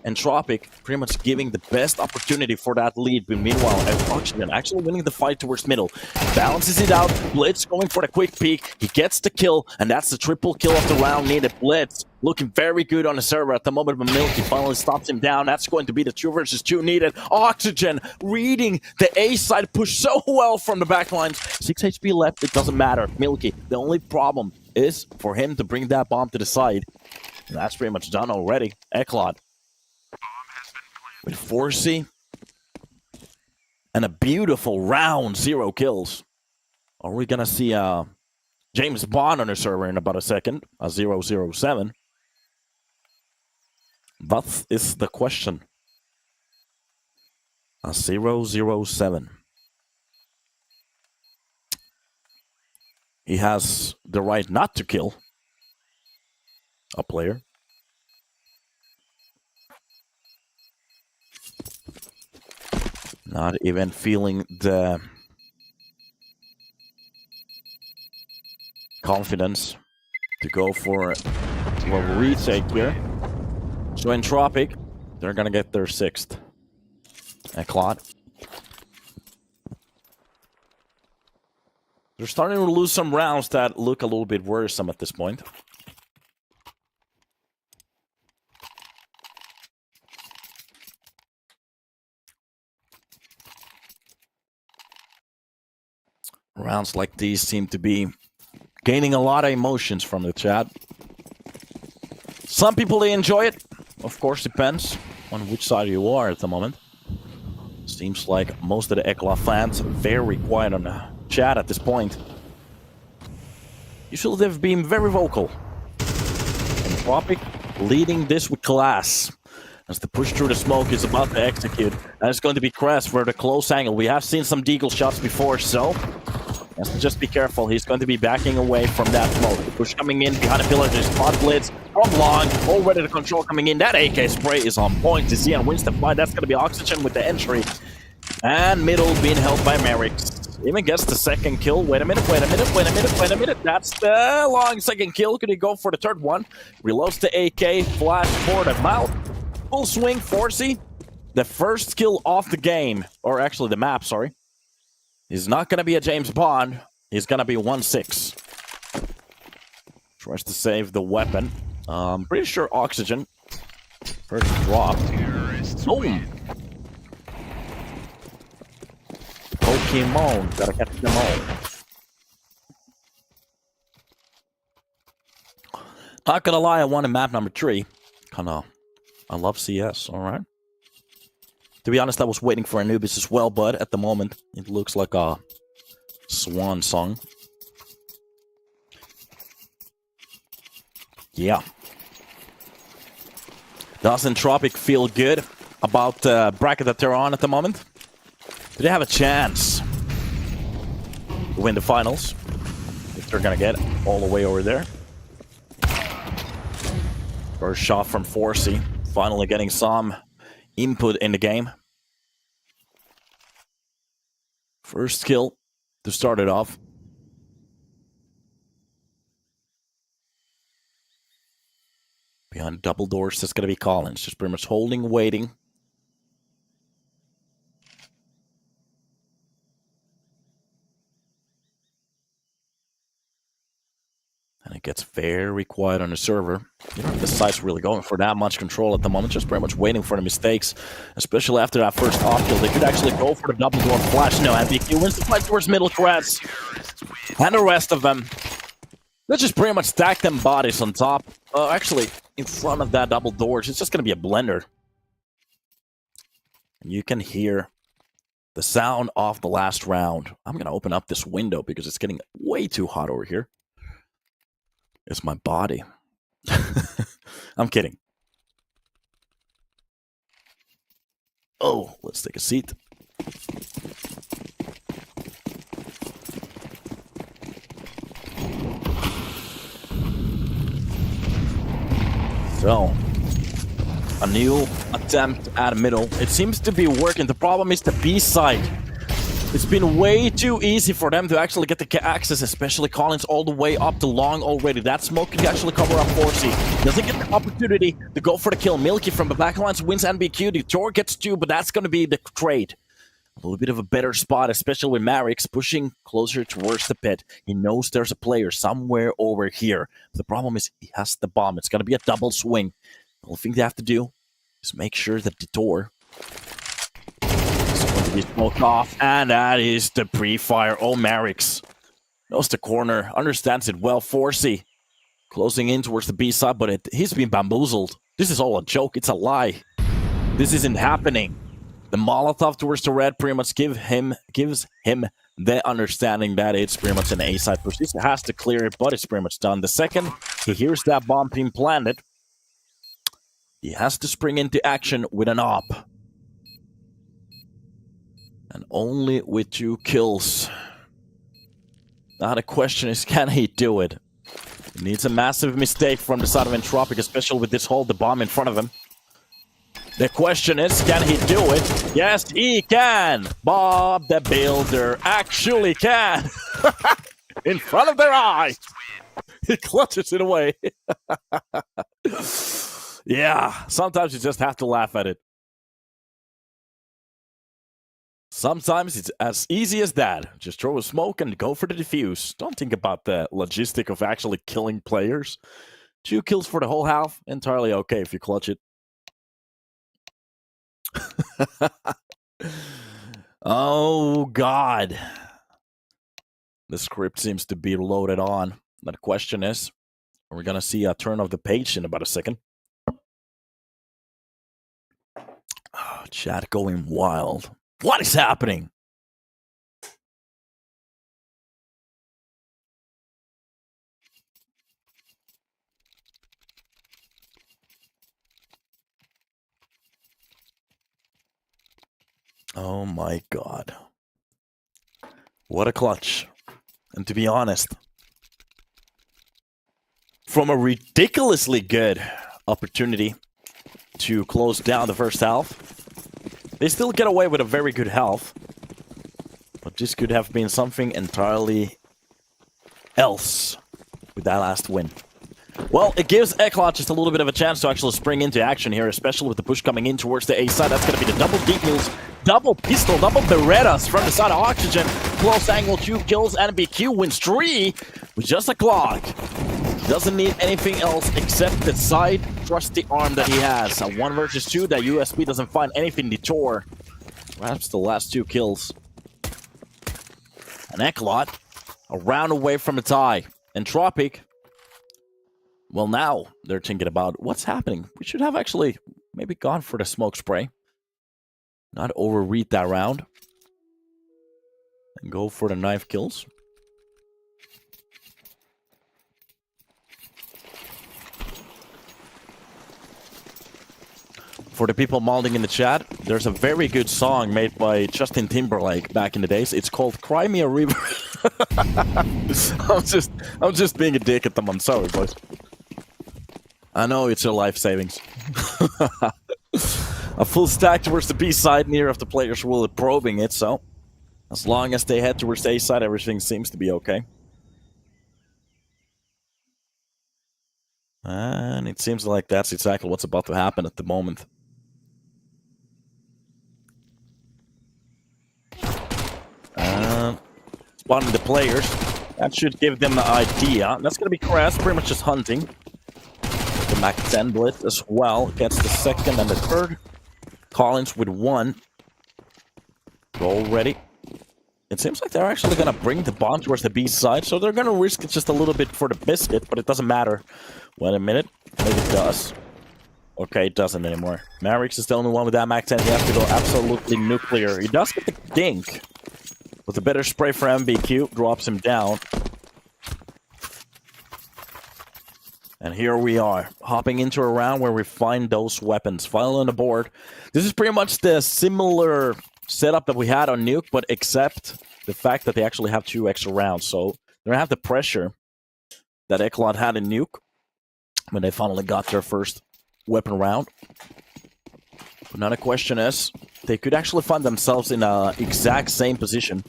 Entropiq pretty much giving the best opportunity for that lead, but meanwhile, Oxygen actually winning the fight towards middle. Balances it out, Blitz going for the quick peek, he gets the kill, and that's the triple kill of the round needed. Blitz looking very good on the server at the moment, but Milky finally stops him down. That's going to be the 2 versus 2 needed. Oxygen reading the A side push so well from the back lines. 6 HP left, it doesn't matter. Milky, the only problem is for him to bring that bomb to the side. And that's pretty much done already. ECLOT with Preasy and a beautiful round, 0 kills. Are we gonna see James Bond on the server in about a second? A 007. That is the question. A 007. He has the right not to kill a player. Not even feeling the confidence to go for a retake here. So Entropiq, they're gonna get their 6th. ECLOT. They're starting to lose some rounds that look a little bit worrisome at this point. Rounds like these seem to be gaining a lot of emotions from the chat. Some people, they enjoy it. Of course, depends on which side you are at the moment. Seems like most of the ECLOT fans are very quiet on the chat at this point. Usually they've been very vocal. Entropiq leading this with class. As the push through the smoke is about to execute. And it's going to be Crest for the close angle. We have seen some deagle shots before, so has to just be careful. He's going to be backing away from that smoke. The push coming in behind the pillar. There's spot blitz from long. Already the control coming in. That AK spray is on point. To see and wins the fight. That's going to be Oxygen with the entry. And middle being held by Merrick. Even gets the 2nd kill. Wait a minute. That's the long 2nd kill. Could he go for the 3rd one? Reloads the AK. Flash for the mouth. Full swing, Preasy. The 1st kill off the game. Or actually the map, sorry. He's not going to be a James Bond. He's going to be 1-6. Tries to save the weapon. Pretty sure Oxygen. First drop. Boom. Pokemon. Gotta catch them all. Not gonna lie, I wanted map number 3. Kinda, I love CS, alright. To be honest, I was waiting for Anubis as well, but at the moment, it looks like a swan song. Yeah. Does Entropiq feel good about the bracket that they're on at the moment? Do they have a chance to win the finals? If they're gonna get all the way over there. First shot from Preasy. Finally getting some input in the game. First kill to start it off. Behind double doors, that's going to be Collins. Just pretty much holding, waiting. And gets very quiet on the server. You know, the site's really going for that much control at the moment, just pretty much waiting for the mistakes, especially after that first off kill. They could actually go for the double door flash. No, NBQ wins the fight towards middle creds. And the rest of them, they just pretty much stack them bodies on top. Actually, in front of that double doors, it's just going to be a blender. And you can hear the sound of the last round. I'm going to open up this window because it's getting way too hot over here. It's my body. I'm kidding. Oh, let's take a seat. So, a new attempt at middle. It seems to be working. The problem is the B side. It's been way too easy for them to actually get the access, especially Collins all the way up to long already. That smoke can actually cover up Preasy. Doesn't get the opportunity to go for the kill. Milky from the backlines wins NBQ. The Tor gets 2, but that's going to be the trade. A little bit of a better spot, especially with Marix pushing closer towards the pit. He knows there's a player somewhere over here. But the problem is he has the bomb. It's going to be a double swing. The only thing they have to do is make sure that the Tor is going to be smoked off. And that is the pre-fire. Oh, Marix knows the corner, understands it well. Preasy closing in towards the B side, but he's been bamboozled. This is all a joke. It's a lie. This isn't happening. The Molotov towards the red pretty much gives him the understanding that it's pretty much an A side push. He has to clear it, but it's pretty much done. The second he hears that bomb being planted, he has to spring into action with an op. And only with 2 kills. Now the question is, can he do it? He needs a massive mistake from the side of Entropiq, especially with this hold the bomb in front of him. The question is, can he do it? Yes, he can! Bob the Builder actually can! In front of their eye! He clutches it away. Yeah, sometimes you just have to laugh at it. Sometimes it's as easy as that. Just throw a smoke and go for the defuse. Don't think about the logistic of actually killing players. 2 kills for the whole half, entirely okay if you clutch it. Oh, God. The script seems to be loaded on. But the question is, are we going to see a turn of the page in about a second? Oh, chat going wild. What is happening? Oh my God. What a clutch. And to be honest, from a ridiculously good opportunity to close down the first half, they still get away with a very good health. But this could have been something entirely else with that last win. Well, it gives ECLOT just a little bit of a chance to actually spring into action here, especially with the push coming in towards the A side. That's going to be the double deep mules, double pistol, double Berettas from the side of Oxygen. Close angle, 2 kills, NBQ wins 3 with just a clock. Doesn't need anything else except the side trusty arm that he has. A 1 versus 2, that USB doesn't find anything detour. Perhaps the last 2 kills. And ECLOT, a round away from a tie. Entropiq, well, now they're thinking about what's happening. We should have actually maybe gone for the smoke spray. Not overread that round. And go for the knife kills. For the people molding in the chat, there's a very good song made by Justin Timberlake back in the days. It's called Cry Me a River. I'm just being a dick at them. I'm sorry, boys. I know it's your life savings. A full stack towards the B side, near of the players will be probing it, so as long as they head towards the A side, everything seems to be okay. And it seems like that's exactly what's about to happen at the moment. Spotting the players. That should give them an idea. That's going to be Crass, pretty much just hunting. The Mac 10 blitz as well. Gets the second and the third. Collins with one. Goal ready. It seems like they're actually going to bring the bomb towards the B side, so they're going to risk it just a little bit for the biscuit, but it doesn't matter. Wait a minute. Maybe it does. Okay, it doesn't anymore. Mavericks is the only one with that Mac 10. He has to go absolutely nuclear. He does get the dink. With a better spray for MBQ, drops him down. And here we are, hopping into a round where we find those weapons. Finally on the board. This is pretty much the similar setup that we had on Nuke, but except the fact that they actually have 2 extra rounds. So they don't have the pressure that ECLOT had in Nuke when they finally got their first weapon round. But now the question is, they could actually find themselves in a exact same position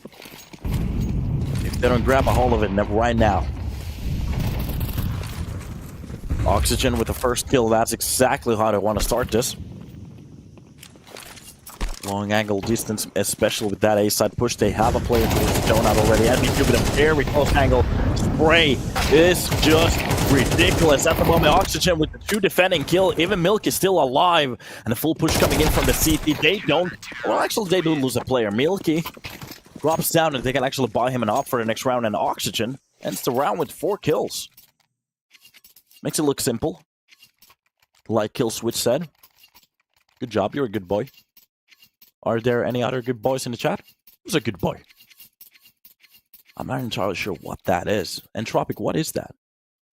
if they don't grab a hold of it right now. Oxygen with the first kill, that's exactly how they want to start this. Long angle distance, especially with that A-side push. They have a player towards the donut already. MBQ with a very close angle. Spray is just ridiculous at the moment. Oxygen with the 2 defending kill. Even Milk is still alive. And a full push coming in from the CT. They don't... Well, actually, they do lose a player. Milky drops down and they can actually buy him an op for the next round. And Oxygen ends the round with 4 kills. Makes it look simple. Like Kill Switch said. Good job, you're a good boy. Are there any other good boys in the chat? Who's a good boy? I'm not entirely sure what that is. Entropiq, what is that?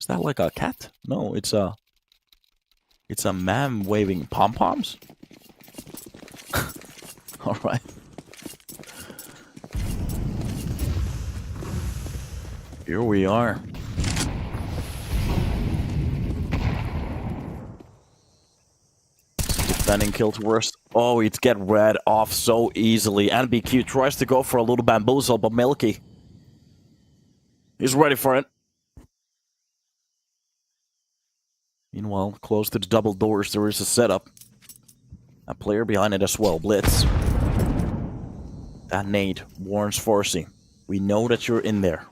Is that like a cat? No, it's a man waving pom-poms. Alright. Here we are. Defending kill to worst. Oh, he'd get red off so easily. NBQ tries to go for a little bamboozle, but Milky, he's ready for it. Meanwhile, close to the double doors, there is a setup. A player behind it as well, Blitz. That nade warns Forsey. We know that you're in there.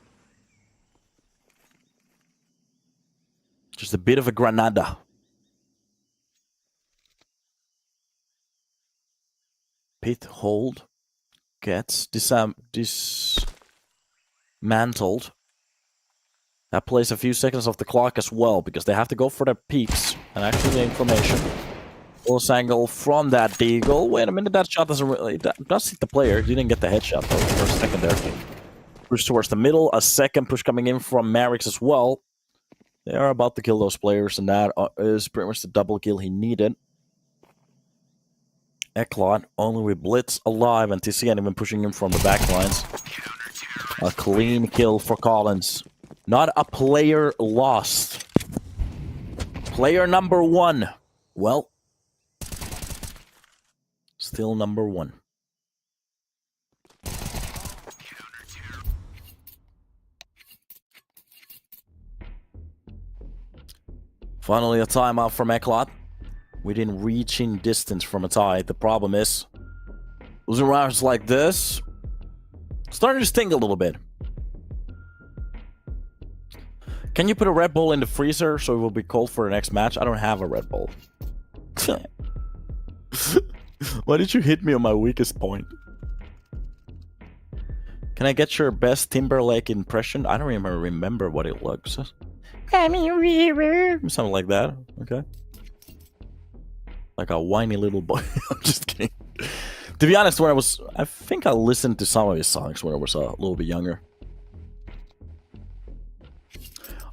Just a bit of a granada. Pit hold gets dismantled. That plays a few seconds off the clock as well, because they have to go for the peaks and actually the information. Close angle from that deagle. Wait a minute, that shot doesn't really... That does hit the player. You didn't get the headshot though for a second there. Push towards the middle. A second push coming in from Marix as well. They are about to kill those players, and that is pretty much the double kill he needed. ECLOT only with Blitz alive and TCN even pushing him from the back lines. A clean kill for Collins. Not a player lost. Player number 1. Well, still number 1. Finally a timeout from ECLOT. Within reaching distance from a tie. The problem is, losing rounds like this, starting to sting a little bit. Can you put a Red Bull in the freezer so it will be cold for the next match? I don't have a Red Bull. Why did you hit me on my weakest point? Can I get your best Timberlake impression? I don't even remember what it looks. Something like that. Okay. Like a whiny little boy. I'm just kidding. To be honest, I think I listened to some of his songs when I was a little bit younger.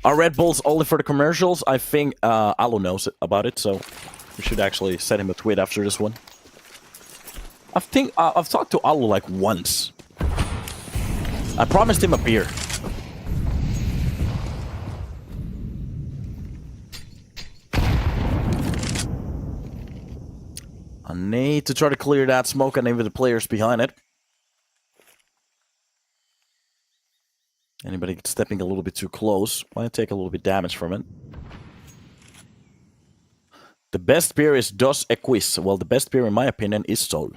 Are Red Bulls only for the commercials? I think Alu knows about it, so we should actually send him a tweet after this one. I think I've talked to Alu like once. I promised him a beer. I need to try to clear that smoke and even the players behind it. Anybody stepping a little bit too close might take a little bit damage from it. The best beer is Dos Equis. Well, the best beer in my opinion is Sol,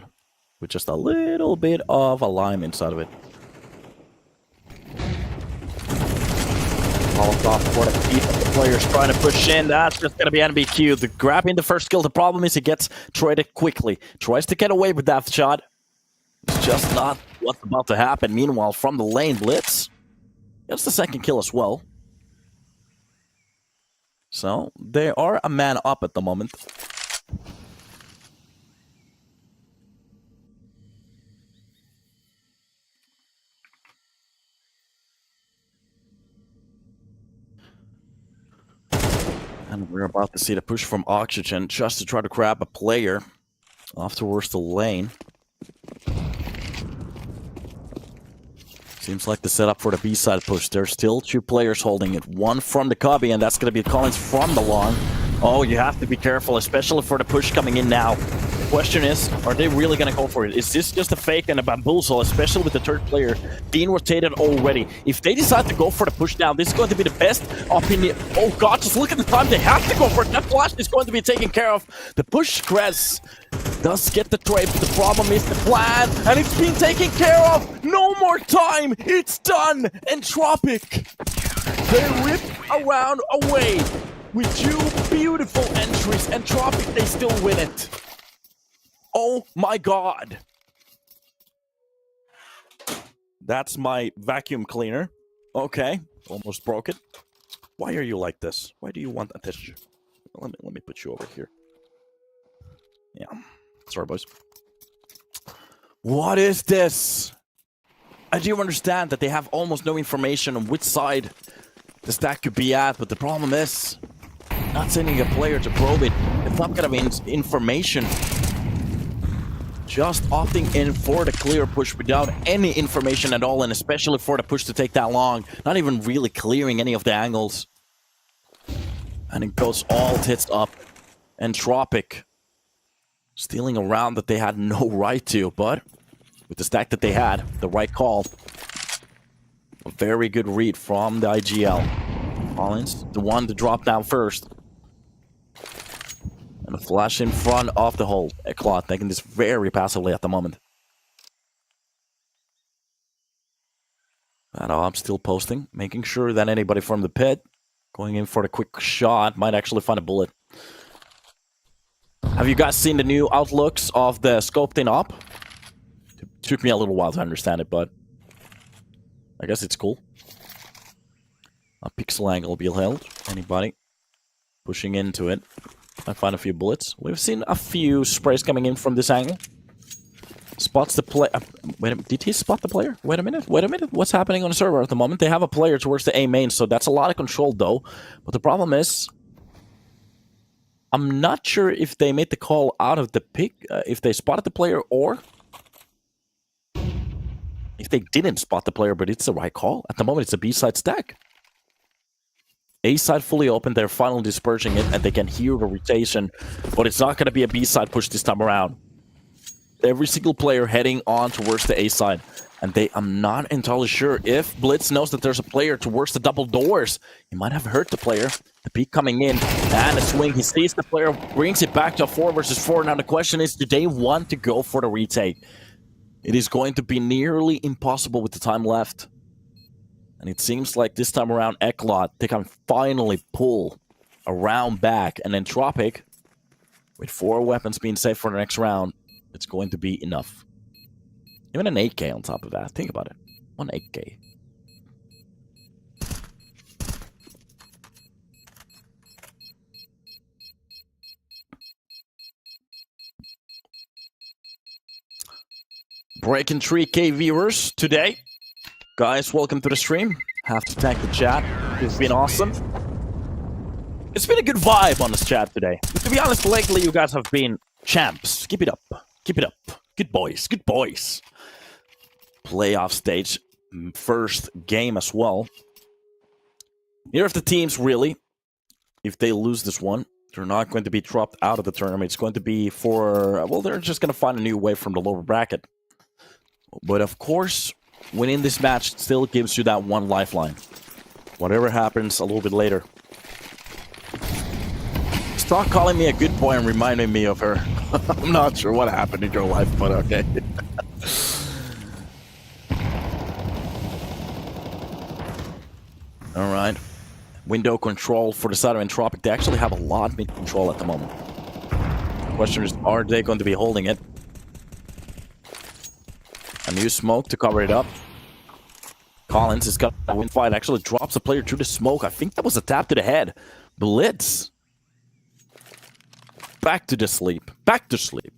with just a little bit of a lime inside of it. Molotov for the feet of the players trying to push in. That's just going to be NBQ. The grabbing the first kill. The problem is he gets traded quickly. Tries to get away with that shot. It's just not what's about to happen. Meanwhile, from the lane, Blitz gets the second kill as well. So they are a man up at the moment. And we're about to see the push from Oxygen just to try to grab a player off towards the lane. Seems like the setup for the B-side push. There's still two players holding it. One from the cubby, and that's going to be Collins from the long. Oh, you have to be careful, especially for the push coming in now. The question is, are they really going to go for it? Is this just a fake and a bamboozle, especially with the third player being rotated already? If they decide to go for the push now, this is going to be the best opinion. Oh god, just look at the time. They have to go for it. That flash is going to be taken care of. The push Krez does get the trade, but the problem is the plan, and it's been taken care of. No more time. It's done. Entropiq. They rip around away with two beautiful entries. Entropiq, they still win it. Oh my god. That's my vacuum cleaner. Okay, almost broke it. Why are you like this? Why do you want attention? Let me put you over here. Yeah. Sorry, boys. What is this? I do understand that they have almost no information on which side the stack could be at, but the problem is not sending a player to probe it. It's not gonna be information. Just opting in for the clear push without any information at all, and especially for the push to take that long. Not even really clearing any of the angles. And it goes all tits up. Entropiq stealing a round that they had no right to, but with the stack that they had, the right call. A very good read from the IGL. Collins, the one to drop down first. And a flash in front of the hole. ECLOT taking this very passively at the moment. And I'm still posting, making sure that anybody from the pit going in for the quick shot might actually find a bullet. Have you guys seen the new outlooks of the scope thing up? It took me a little while to understand it, but I guess it's cool. A pixel angle be held. Anybody pushing into it. I find a few bullets. We've seen a few sprays coming in from this angle. Spots the player. Wait a minute. Did he spot the player? Wait a minute. Wait a minute. What's happening on the server at the moment? They have a player towards the A main, so that's a lot of control, though. But the problem is, I'm not sure if they made the call out of the pick, if they spotted the player, or if they didn't spot the player, but it's the right call. At the moment, it's a B-side stack. A-side fully open, they're finally dispersing it, and they can hear the rotation, but it's not going to be a B-side push this time around. Every single player heading on towards the A-side, and I'm not entirely sure if Blitz knows that there's a player towards the double doors. He might have hurt the player. The peek coming in, and a swing. He sees the player, brings it back to a 4 versus 4. Now the question is, do they want to go for the retake? It is going to be nearly impossible with the time left. And it seems like this time around, ECLOT, they can finally pull a round back. And Entropiq, with 4 weapons being saved for the next round, it's going to be enough. Even an 8K on top of that. Think about it. 1 8K. Breaking 3K viewers today. Guys, welcome to the stream. Have to thank the chat. It's been awesome. It's been a good vibe on this chat today. But to be honest, lately you guys have been champs. Keep it up. Keep it up. Good boys. Good boys. Playoff stage. First game as well. Here are the teams, really. If they lose this one, they're not going to be dropped out of the tournament. It's going to be for... Well, they're just going to find a new way from the lower bracket. But of course, winning this match still gives you that one lifeline. Whatever happens a little bit later. Stop calling me a good boy and reminding me of her. I'm not sure what happened in your life, but okay. Alright. window control for the side of Entropiq. They actually have a lot of mid control at the moment. The question is, are they going to be holding it? A new smoke to cover it up. Collins has got a win fight. Actually drops a player through the smoke. I think that was a tap to the head. Blitz. Back to the sleep. Back to sleep.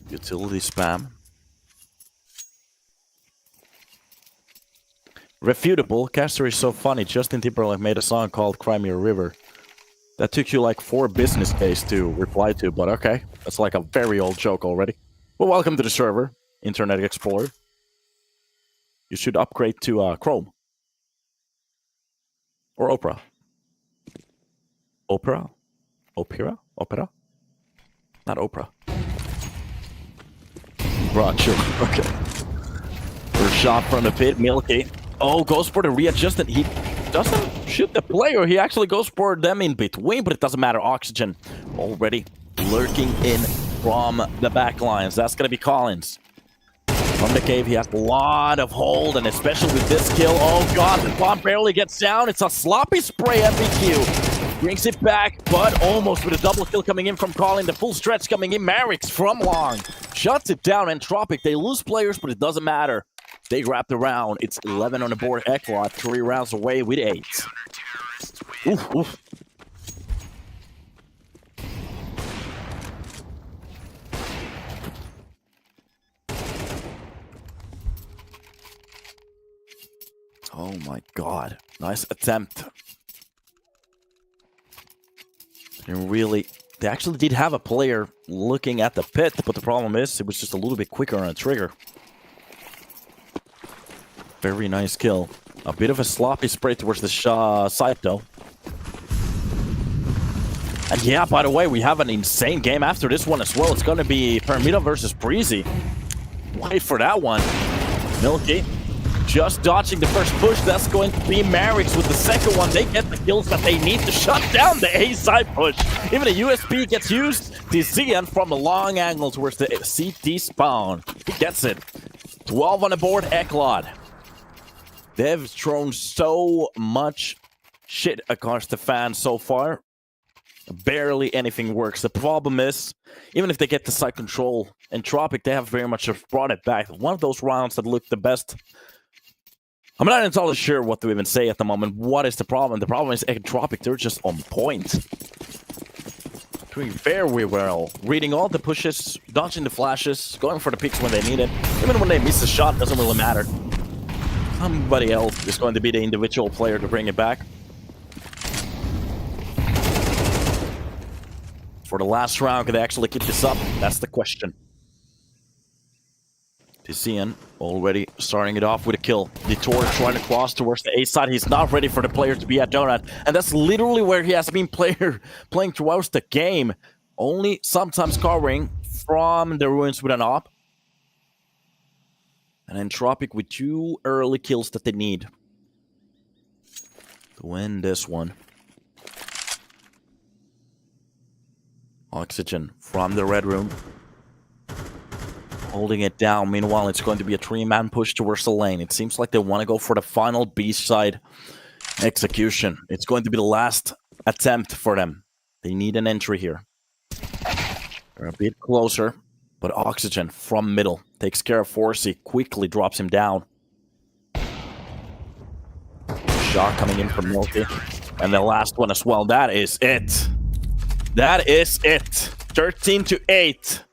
Utility spam. Refutable. Caster is so funny. Justin Timberlake made a song called Cry Me a River. That took you like 4 business days to reply to, but okay. That's like a very old joke already. Well, welcome to the server, Internet Explorer. You should upgrade to Chrome. Or Opera. Opera? Opera? Opera? Not Oprah. Gotcha. Okay. First shot from the pit, Milky. Oh, goes for the readjustment. He doesn't shoot the player. He actually goes for them in between, but it doesn't matter. Oxygen already lurking in from the back lines. That's going to be Collins. From the cave, he has a lot of hold, and especially with this kill. Oh, God, the bomb barely gets down. It's a sloppy spray FBQ. Brings it back, but almost with a double kill coming in from Colin. The full stretch coming in. Marix from long. Shuts it down. Entropiq, they lose players, but it doesn't matter. They grab the round. It's 11 on the board. ECLOT 3 rounds away with 8. Oof, oof. Oh my God. Nice attempt. They actually did have a player looking at the pit, but the problem is it was just a little bit quicker on the trigger. Very nice kill. A bit of a sloppy spray towards the side though. And yeah, by the way, we have an insane game after this one as well. It's going to be Permitta versus Preasy. Wait for that one. Milky just dodging the first push. That's going to be Marix with the second one. They get the kills that they need to shut down the A side push. Even a USP gets used. TCN from a long angle towards the CT spawn. He gets it. 12 on the board, ECLOT. They've thrown so much shit across the fans so far. Barely anything works. The problem is, even if they get the side control, Entropiq, they have very much brought it back. One of those rounds that looked the best. I'm not entirely sure what to even say at the moment. What is the problem? The problem is Entropiq, they're just on point. Doing very well. Reading all the pushes, dodging the flashes, going for the picks when they need it. Even when they miss the shot, doesn't really matter. Somebody else is going to be the individual player to bring it back. For the last round, can they actually keep this up? That's the question. TCN already starting it off with a kill. Detour trying to cross towards the A side. He's not ready for the player to be at Donut. And that's literally where he has been playing throughout the game. Only sometimes covering from the ruins with an op. And Entropiq with 2 early kills that they need to win this one. Oxygen from the red room. Holding it down. Meanwhile, it's going to be a 3-man push towards the lane. It seems like they want to go for the final B side execution. It's going to be the last attempt for them. They need an entry here. They're a bit closer, but Oxygen from middle takes care of Forsey, quickly drops him down. Shot coming in from Milky. And the last one as well. That is it. That is it. 13-8.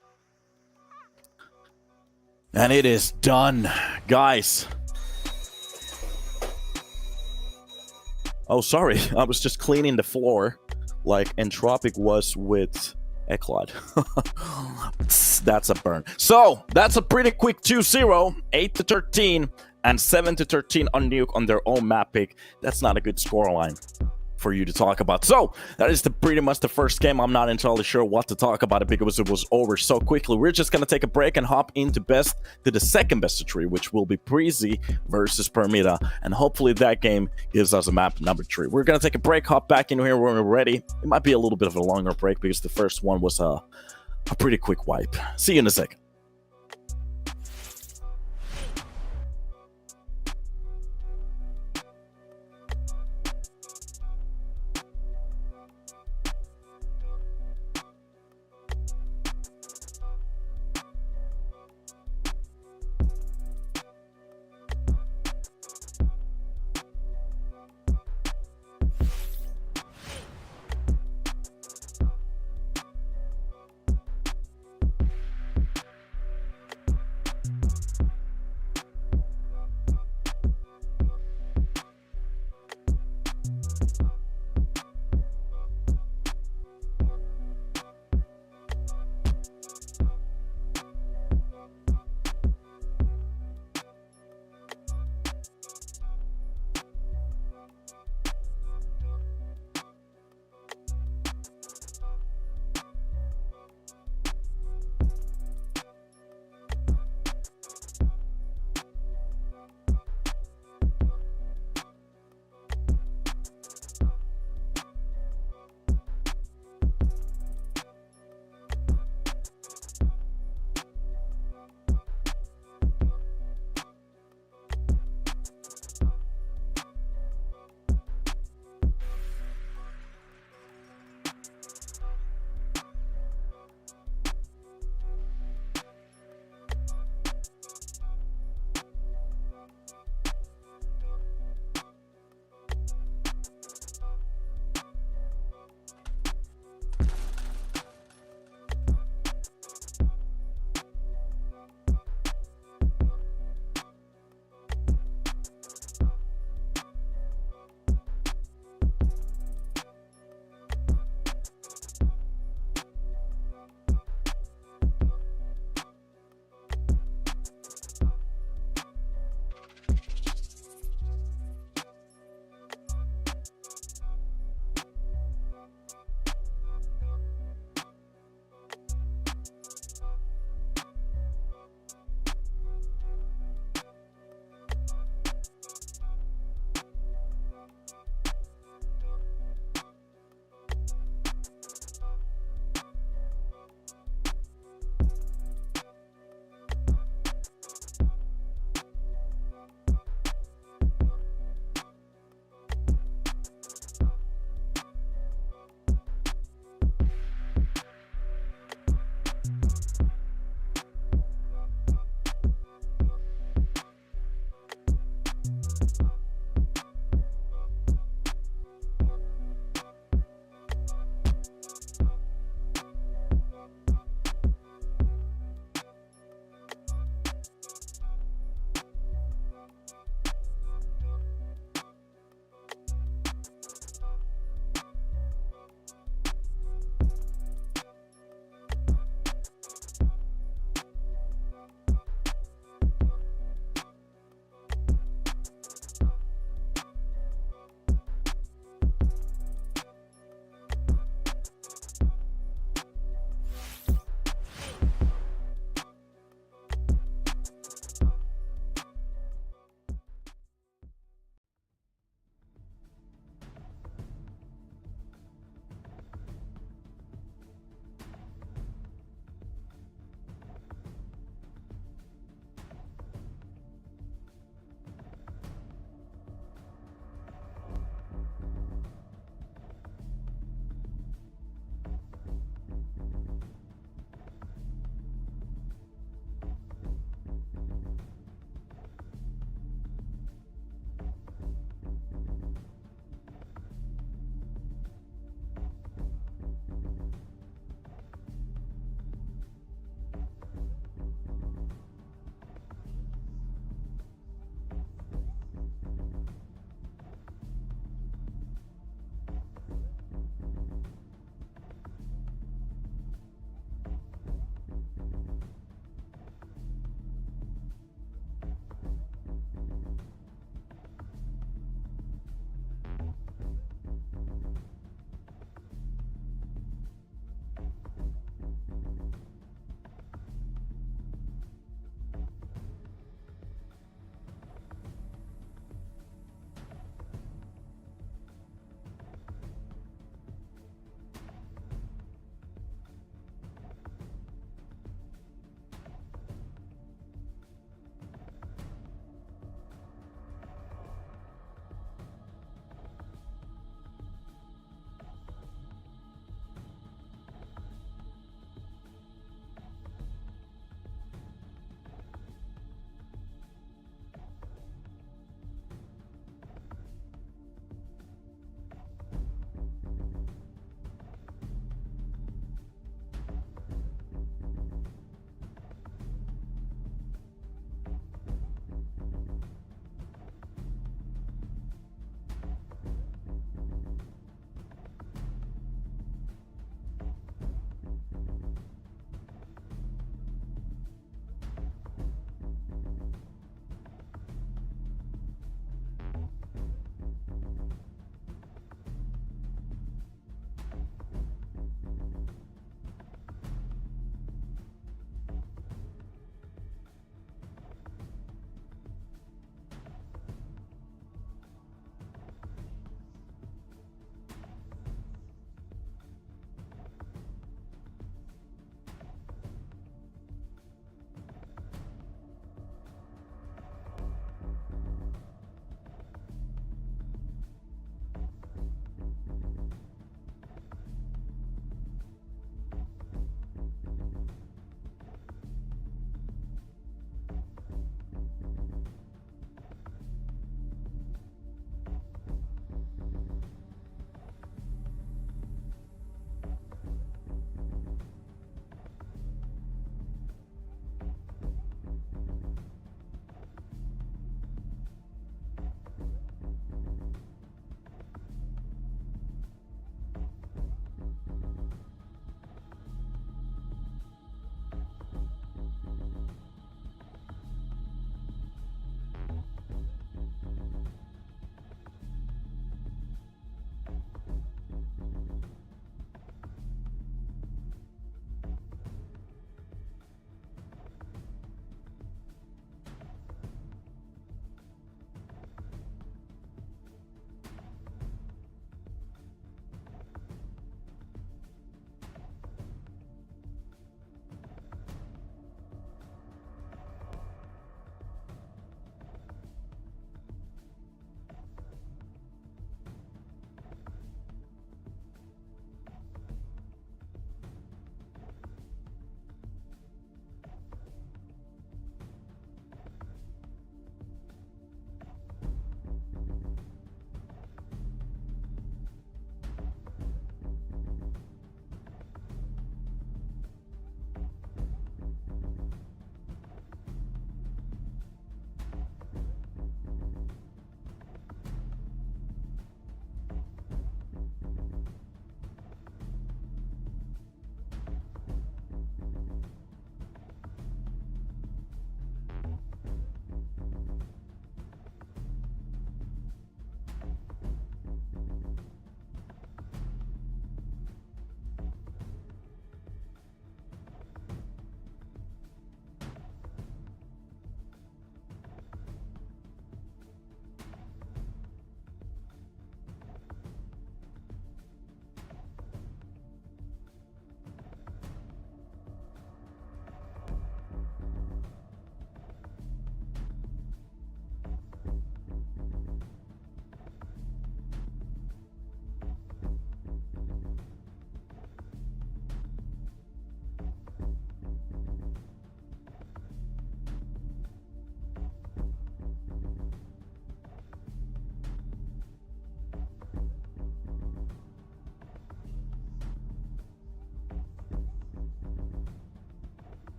And it is done, guys. Oh, sorry. I was just cleaning the floor like Entropiq was with ECLOT. That's a burn. So, that's a pretty quick 2-0. 8-13 and 7-13 on Nuke on their own map pick. That's not a good scoreline for you to talk about. So that is pretty much the first game. I'm not entirely sure what to talk about it because it was over so quickly. We're just gonna take a break and hop into the second best of 3, which will be Preasy versus Permitta, and hopefully that game gives us a map number 3. We're gonna take a break, hop back in here when we're ready. It might be a little bit of a longer break because the first one was a pretty quick wipe. See you in a second.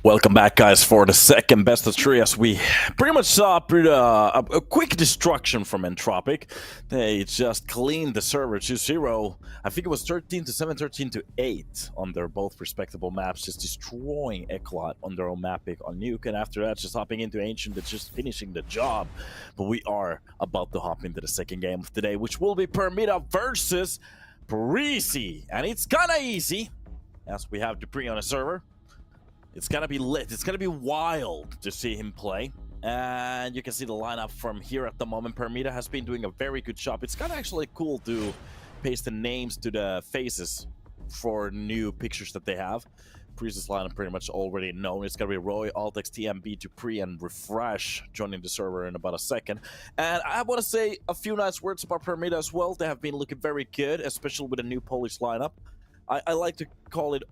Welcome back, guys, for the second best of three, as we pretty much saw a quick destruction from Entropiq. They just cleaned the server 2-0. I think it was 13-7, 13-8 on their both respectable maps, just destroying ECLOT on their own map pick on Nuke, and after that, just hopping into Ancient and just finishing the job. But we are about to hop into the second game of today, which will be Permitta versus Preasy. And it's kinda easy, as we have Dupree on a server. It's gonna be lit. It's gonna be wild to see him play. And you can see the lineup from here at the moment. Permitta has been doing a very good job. It's kind of actually cool to paste the names to the faces for new pictures that they have. Preasy's lineup pretty much already known. It's gonna be Roy, Altex, TMB, Dupree, and Refresh joining the server in about a second. And I want to say a few nice words about Permitta as well. They have been looking very good, especially with a new Polish lineup. I like to call it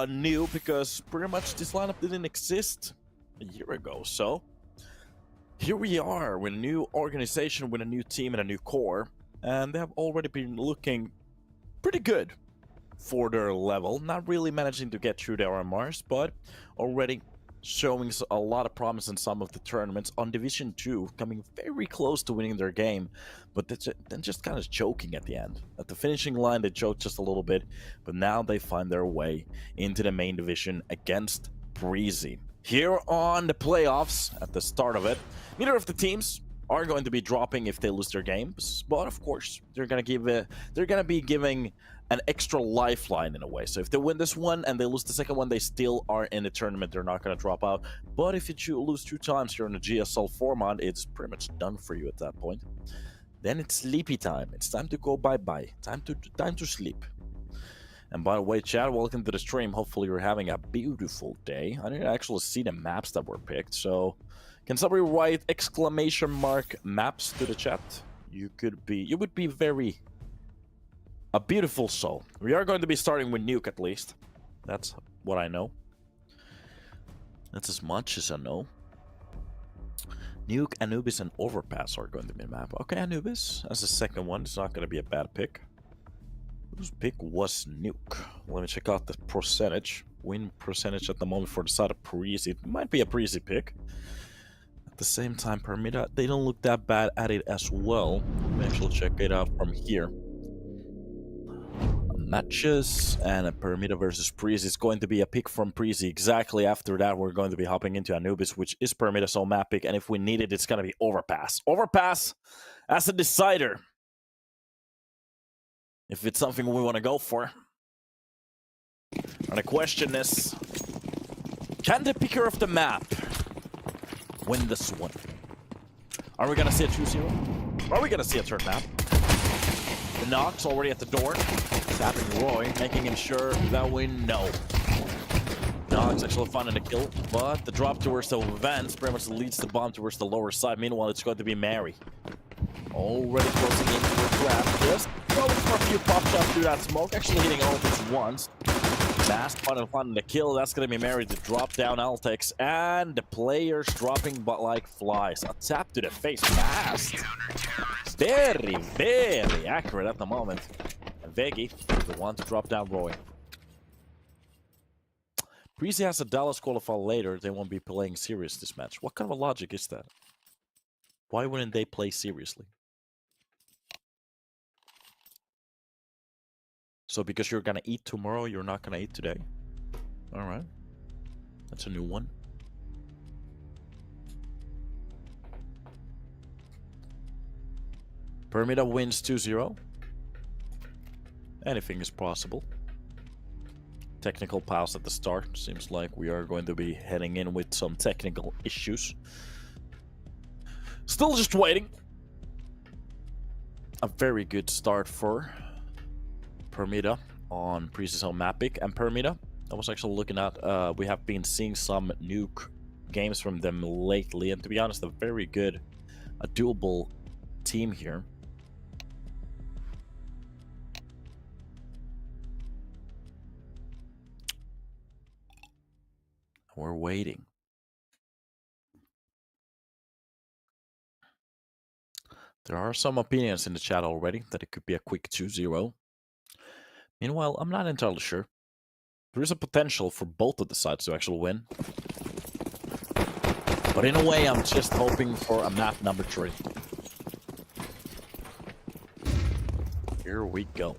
new because pretty much this lineup didn't exist a year ago. So here we are with a new organization, with a new team and a new core. And they have already been looking pretty good for their level. Not really managing to get through their RMRs, but already showing a lot of promise in some of the tournaments on Division 2, coming very close to winning their game, but then just kind of choking at the end. At the finishing line, they choked just a little bit, but now they find their way into the main division against Preasy. Here on the playoffs, at the start of it, neither of the teams are going to be dropping if they lose their games, but of course, they're gonna be giving an extra lifeline in a way. So if they win this one and they lose the second one, they still are in the tournament. They're not going to drop out. But if you lose 2 times here in the GSL format, it's pretty much done for you at that point. Then it's sleepy time. It's time to go bye-bye. Time to sleep. And by the way, chat, welcome to the stream. Hopefully you're having a beautiful day. I didn't actually see the maps that were picked, so can somebody write !maps to the chat? You would be very a beautiful soul. We are going to be starting with Nuke, at least. That's what I know. That's as much as I know. Nuke, Anubis, and Overpass are going to be the map. Okay, Anubis as the second one. It's not going to be a bad pick. Whose pick was Nuke? Let me check out the percentage. Win percentage at the moment for the side of Preasy. It might be a Preasy pick. At the same time, Permitta, they don't look that bad at it as well. Let me actually check it out from here. Matches and a Permitta versus Preasy is going to be a pick from Preasy. Exactly after that, we're going to be hopping into Anubis, which is Permitta's own map pick, and if we need it, it's going to be Overpass. Overpass as a decider. If it's something we want to go for. And the question is, can the picker of the map win this one? Are we going to see a 2-0? Are we going to see a third map? The knock's already at the door. Tapping Roy, making him sure that we know. Knock's actually finding a kill, but the drop towards the vents pretty much leads the bomb towards the lower side. Meanwhile, it's going to be Mary. Already closing in for a trap. Just going for a few pop shots through that smoke. Actually hitting all this once. Fast finding the kill. That's going to be Mary to drop down Altex. And the players dropping but like flies. A tap to the face. Fast. Very, very accurate at the moment. Veggie, the one to drop down Roy. Preasy has a Dallas qualifier later. They won't be playing serious this match. What kind of a logic is that? Why wouldn't they play seriously? So because you're gonna eat tomorrow, you're not gonna eat today? Alright. That's a new one. Permitta wins 2-0. Anything is possible. Technical pause at the start. Seems like we are going to be heading in with some technical issues. Still just waiting. A very good start for Permitta on Preasy's own map pick. And Permitta, I was actually looking at, we have been seeing some Nuke games from them lately. And to be honest, a very good, a doable team here. We're waiting. There are some opinions in the chat already that it could be a quick 2-0. Meanwhile, I'm not entirely sure. There is a potential for both of the sides to actually win. But in a way, I'm just hoping for a map number 3. Here we go.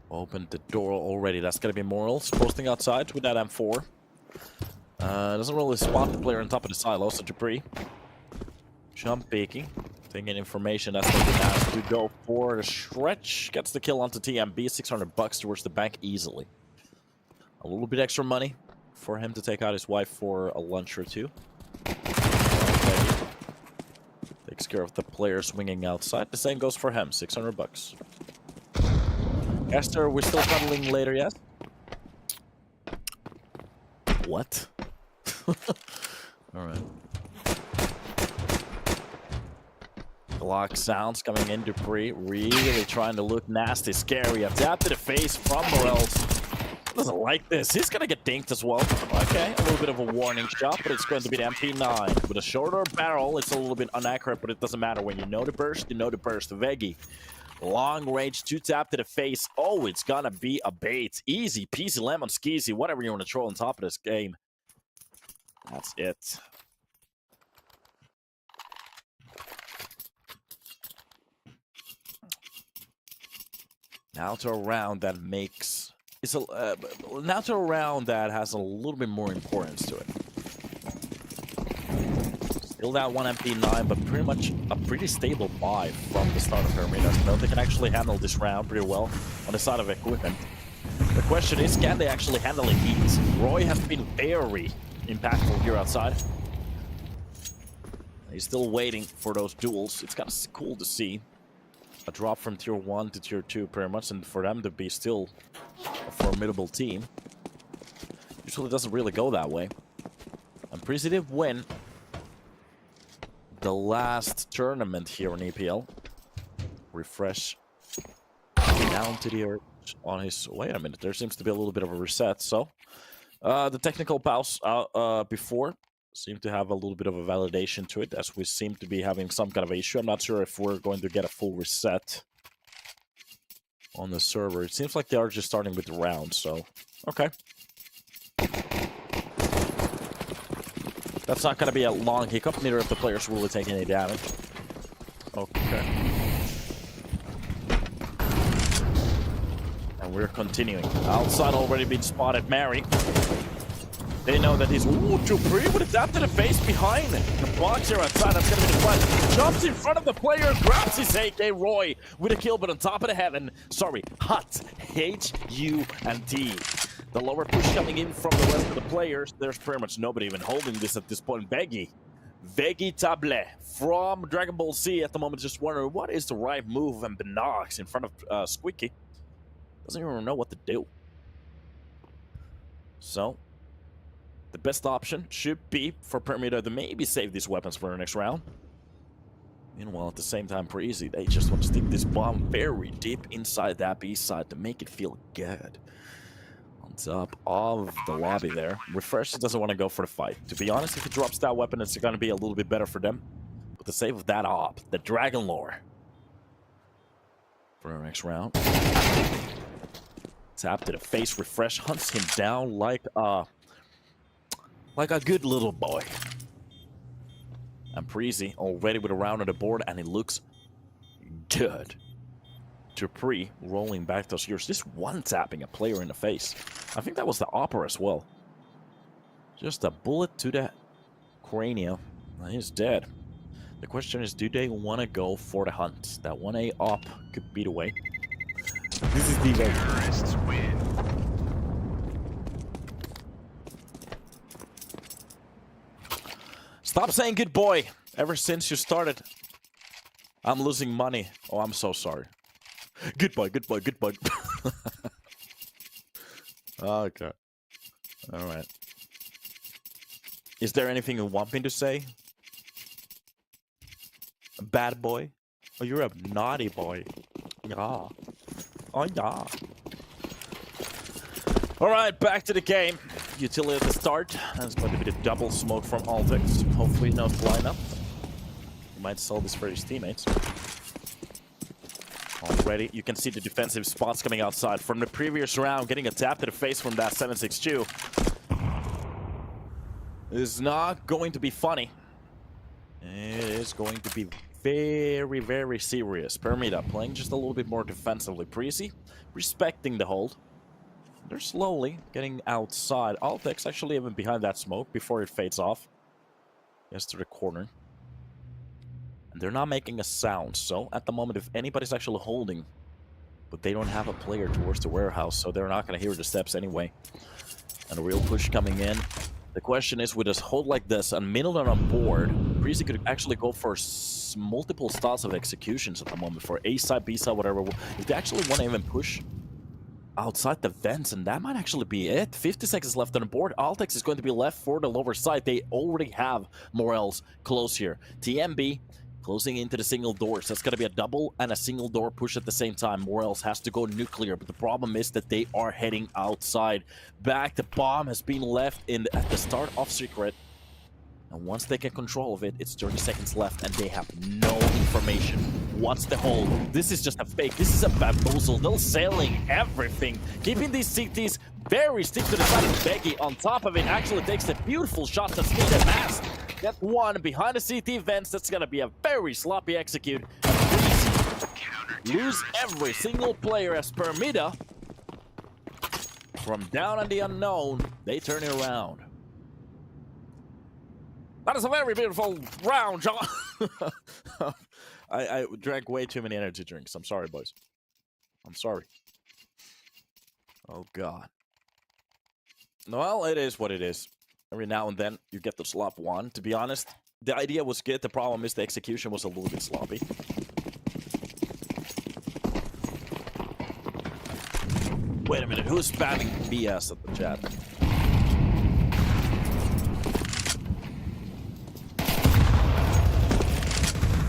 Opened the door already. That's gonna be Morals posting outside with that M4. Doesn't really spot the player on top of the silo, so Dupree. Jump peeking. Taking information. That's what he has to go for the stretch. Gets the kill onto TMB. $600 towards the bank easily. A little bit extra money for him to take out his wife for a lunch or two. Okay. Takes care of the player swinging outside. The same goes for him. $600. Esther, we're still cuddling later, yes? What? Alright. Glock sounds coming in. Dupree really trying to look nasty, scary. A tap to the face from Morels. Doesn't like this. He's gonna get dinked as well. Okay, a little bit of a warning shot, but it's going to be the MP9. With a shorter barrel, it's a little bit inaccurate, but it doesn't matter. When you know the burst, you know the burst. Veggie. Long range, 2-tap to the face. Oh, it's gonna be a bait. Easy peasy, lemon skeezy, whatever you want to throw on top of this game. That's it. Now to a round that makes... now to a round that has a little bit more importance to it. Still that one MP9, but pretty much a pretty stable buy from the start of Permitta. So they can actually handle this round pretty well on the side of equipment. The question is, can they actually handle it heat? Roy has been very impactful here outside. He's still waiting for those duels. It's kind of cool to see. A drop from tier 1 to tier 2 pretty much, and for them to be still a formidable team. Usually it doesn't really go that way. And Preasy did win the last tournament here on EPL. Refresh down to the earth on his... Wait a minute, there seems to be a little bit of a reset. So the technical pause before seemed to have a little bit of a validation to it, as we seem to be having some kind of issue. I'm not sure if we're going to get a full reset on the server. It seems like they are just starting with the round, so okay. That's not going to be a long hiccup. Neither of the players will take any damage. Okay. And we're continuing. Outside already been spotted. Mary. They know that he's... Ooh, Dupree with a tap to the face behind. The box here outside. That's going to be the flash. Jumps in front of the player. Grabs his AK. Roy with a kill, but on top of the head. And, sorry, Hut. H-U-N-T. The lower push coming in from the rest of the players. There's pretty much nobody even holding this at this point. Veggie Table from Dragon Ball Z at the moment, just wondering what is the right move, and Benox in front of Squeaky. Doesn't even know what to do. So, the best option should be for Permitta to maybe save these weapons for the next round. Meanwhile, at the same time, Preasy, they just want to stick this bomb very deep inside that B side to make it feel good. On top of the lobby there. Refresh doesn't want to go for the fight. To be honest, if he drops that weapon, it's going to be a little bit better for them. But the save of that op, the Dragon Lore. For our next round. Tap to the face, Refresh hunts him down like a good little boy. And Preasy already with a round on the board, and it looks good. Dupree rolling back those years. Just one-tapping a player in the face. I think that was the Opera as well. Just a bullet to the cranium. He's dead. The question is, do they want to go for the hunt? That 1A op could be the way. This is the terrorists win. Stop saying good boy. Ever since you started, I'm losing money. Oh, I'm so sorry. Goodbye, goodbye, goodbye. Okay. Alright. Is there anything you want me to say? A bad boy? Oh, you're a naughty boy. Yeah. Oh, yeah. Alright, back to the game. Utility at the start. That's going to be the double smoke from Altix. Hopefully no lineup. He might sell this for his teammates. already. You can see the defensive spots coming outside from the previous round, getting a tap to the face from that 762. It's not going to be funny. It is going to be very, very serious. Permitta playing just a little bit more defensively. Preasy respecting the hold. They're slowly getting outside. Altex actually even behind that smoke before it fades off. Gets to the corner. And they're not making a sound. So at the moment, if anybody's actually holding, but they don't have a player towards the warehouse, so they're not going to hear the steps anyway. And a real push coming in. The question is, with this hold like this, and middle and on board, Preasy could actually go for multiple styles of executions at the moment, for A side, B side, whatever. If they actually want to even push outside the vents, and that might actually be it. 50 seconds left on the board. Altex is going to be left for the lower side. They already have Morels close here. TMB closing into the single doors. That's going to be a double and a single door push at the same time. Morels has to go nuclear, but the problem is that they are heading outside. Back, the bomb has been left at the start of Secret. And once they get control of it, it's 30 seconds left, and they have no information. What's the hold? This is just a fake. This is a bamboozle. They're selling everything. Keeping these CTs very stick to the side of Becky. On top of it, actually takes a beautiful shot to speed and mask. Get one behind the CT vents. That's going to be a very sloppy execute. Lose every single player as Permitta. From down on the unknown, they turn it around. That is a very beautiful round, John. I drank way too many energy drinks. I'm sorry, boys. I'm sorry. Oh, God. Well, it is what it is. Every now and then, you get the slop one. To be honest, the idea was good. The problem is the execution was a little bit sloppy. Wait a minute. Who's spamming BS at the chat?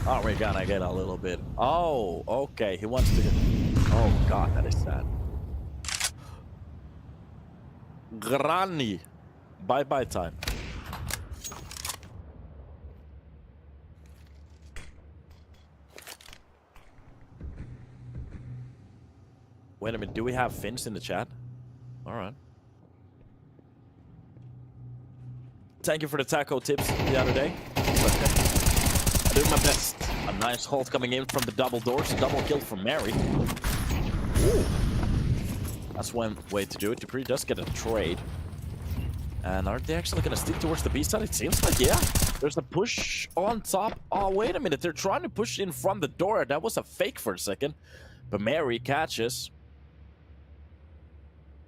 Oh, we're gonna get a little bit. Oh, okay. He wants to get... Oh, God, that is sad. Granny. Bye-bye time. Wait a minute. Do we have Finns in the chat? All right. Thank you for the taco tips the other day. I do my best. A nice hold coming in from the double doors. A double kill from Mary. Ooh. That's one way to do it. Dupree does get a trade. And are they actually going to stick towards the B side? It seems like, yeah. There's a push on top. Oh, wait a minute. They're trying to push in from the door. That was a fake for a second. But Mary catches.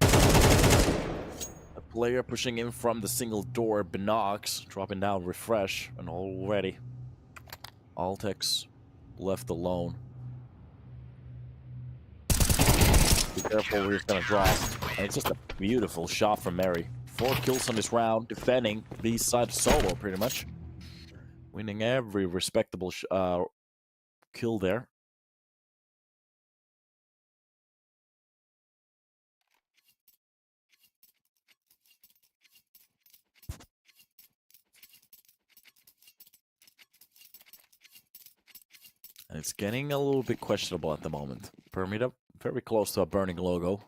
A player pushing in from the single door. Binox dropping down refresh. And already Altex left alone. Be careful where he's going to drop. And it's just a beautiful shot from Mary. 4 kills on this round, defending B side solo pretty much. Winning every respectable kill there. And it's getting a little bit questionable at the moment. Permitta very close to a burning logo.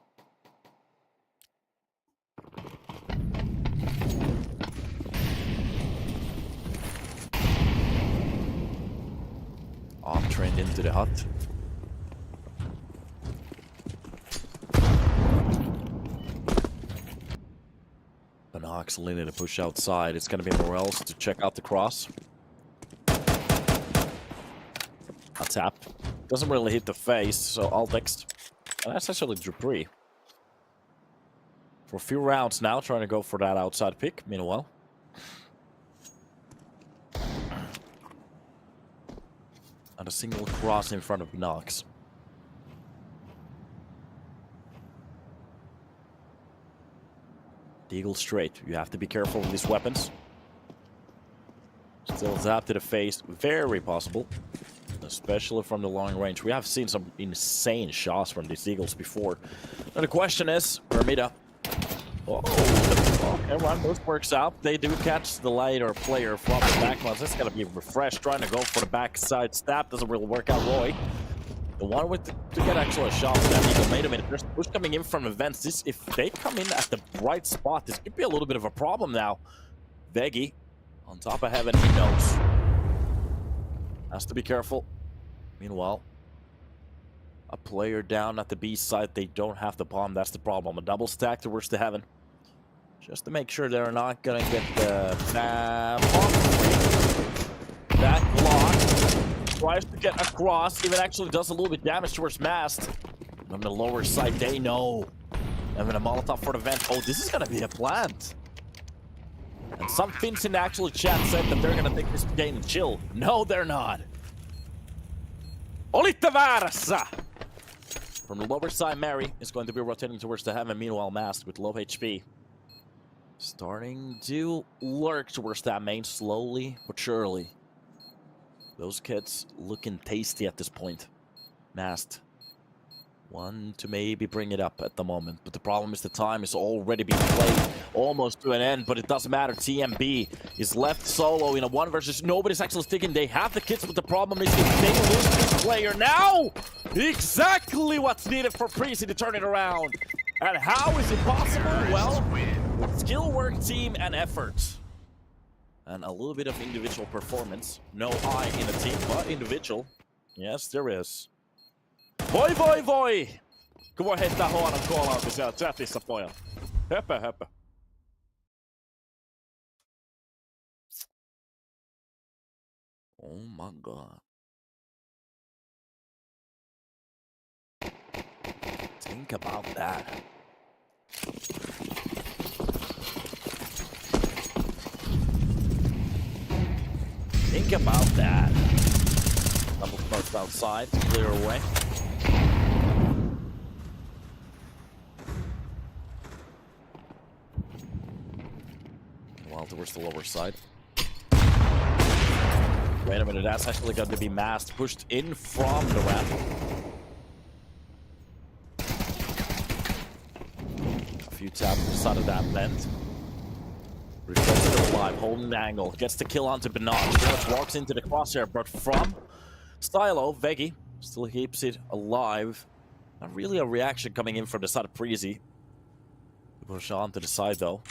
Off-trained into the hut. Binox leaning to push outside. It's going to be Morels to check out the cross. A tap. Doesn't really hit the face, so Altex. And that's actually Dupree. For a few rounds now, trying to go for that outside pick, meanwhile. And a single cross in front of Nox. Deagle straight. You have to be careful with these weapons. Still zap to the face. Very possible. Especially from the long range. We have seen some insane shots from these Eagles before. Now the question is, Permitta. Oh, okay, run. Those works out. They do catch the later player from the back ones. That's going to be refreshed. Trying to go for the backside stab. Doesn't really work out, Roy. The one with to get actually a shot with that eagle. Wait a minute, there's push coming in from events. This, if they come in at the right spot, this could be a little bit of a problem now. Veggie on top of heaven, he knows. Has to be careful. Meanwhile, a player down at the B side, they don't have the bomb. That's the problem. A double stack towards the heaven. Just to make sure they're not gonna get the bomb. That block tries to get across. Even actually does a little bit damage towards mast. On the lower side, they know. Having a Molotov for the vent. Oh, this is gonna be a plant. And some Finns in the actual chat said that they're gonna take this game and chill. No, they're not. Olitte väärässä! From the lower side, Mary is going to be rotating towards the heaven. Meanwhile, Mast with low HP. Starting to lurk towards that main slowly but surely. Those kids looking tasty at this point. Mast. One to maybe bring it up at the moment. But the problem is the time is already being played almost to an end. But it doesn't matter. TMB is left solo in a 1 versus. Nobody's actually sticking. They have the kits, but the problem is if they lose this player now, exactly what's needed for Preasy to turn it around. And how is it possible? Well, skill work, team, and effort. And a little bit of individual performance. No I in a team, but individual. Yes, there is. Voi voi voi! Kun voi heittää huonon call-outin siellä chatissa, pojat. Höpö höpö. Oh my god. Think about that. Think about that. Double smokes outside to clear away. Well, towards the lower side. Wait a minute, that's actually going to be masked, pushed in from the ramp. A few taps to the side of that vent. Reflects it alive, holding the angle, gets the kill onto Benage. George walks into the crosshair, but from Stylo, Veggie still keeps it alive. Not really a reaction coming in from the side of Preasy. Push on to the side though.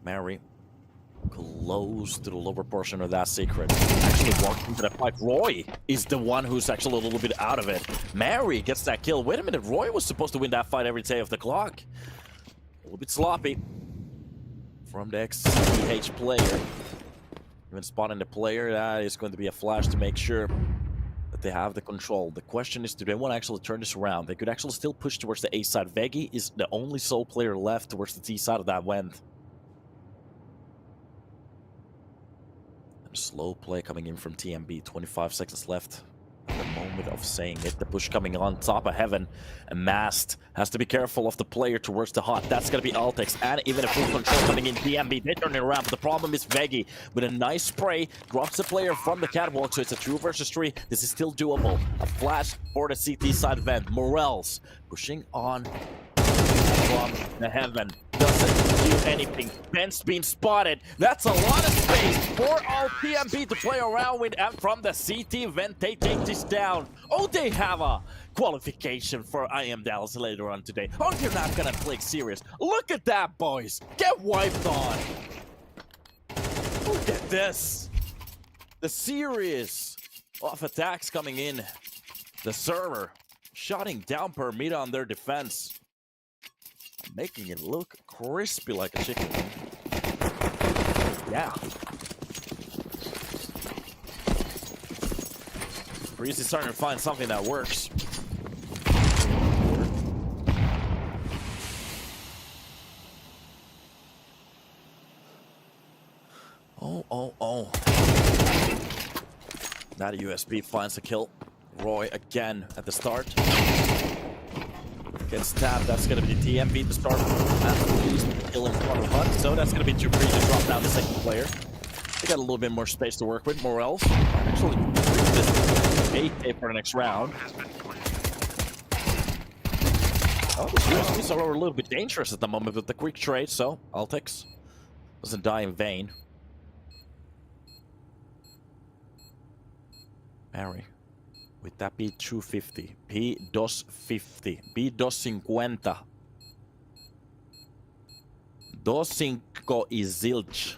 Mary close to the lower portion of that secret. Actually walked into the fight. Roy is the one who's actually a little bit out of it. Mary gets that kill. Wait a minute, Roy was supposed to win that fight every day of the clock. A little bit sloppy from the XCH player. Even spotting the player, that is going to be a flash to make sure that they have the control. The question is, do they want to actually turn this around? They could actually still push towards the A side. Veggie is the only sole player left towards the T side of that vent. Slow play coming in from TMB. 25 seconds left at the moment of saying it. The push coming on top of heaven. And Mast has to be careful of the player towards the hot. That's going to be Altex. And even a full control coming in. TMB, they turn it around. But the problem is Veggie with a nice spray. Drops the player from the catwalk. So it's a 2 versus 3. This is still doable. A flash for the CT side vent. Morels pushing on from the heaven. Doesn't do anything. Ben's being spotted. That's a lot of space for our TMB to play around with. And from the CT vent, they take this down. Oh, they have a qualification for I Am Dallas later on today. Oh, you're not gonna play serious. Look at that, boys. Get wiped on. Look at this. The series of attacks coming in. The server shutting down Permitta on their defense. Making it look crispy like a chicken. Yeah. Preasy's starting to find something that works. Oh. That USB finds a kill. Roy again at the start. Gets tapped. That's going to be the TMB to start. At least kill in front of Hunt. So that's going to be too free to drop down the second player. They got a little bit more space to work with. Morels actually this 8K for the next round. Oh, the USBs are a little bit dangerous at the moment with the quick trade. So Altex doesn't die in vain. Mary Would that be 250? P250. P250. 250 zilch.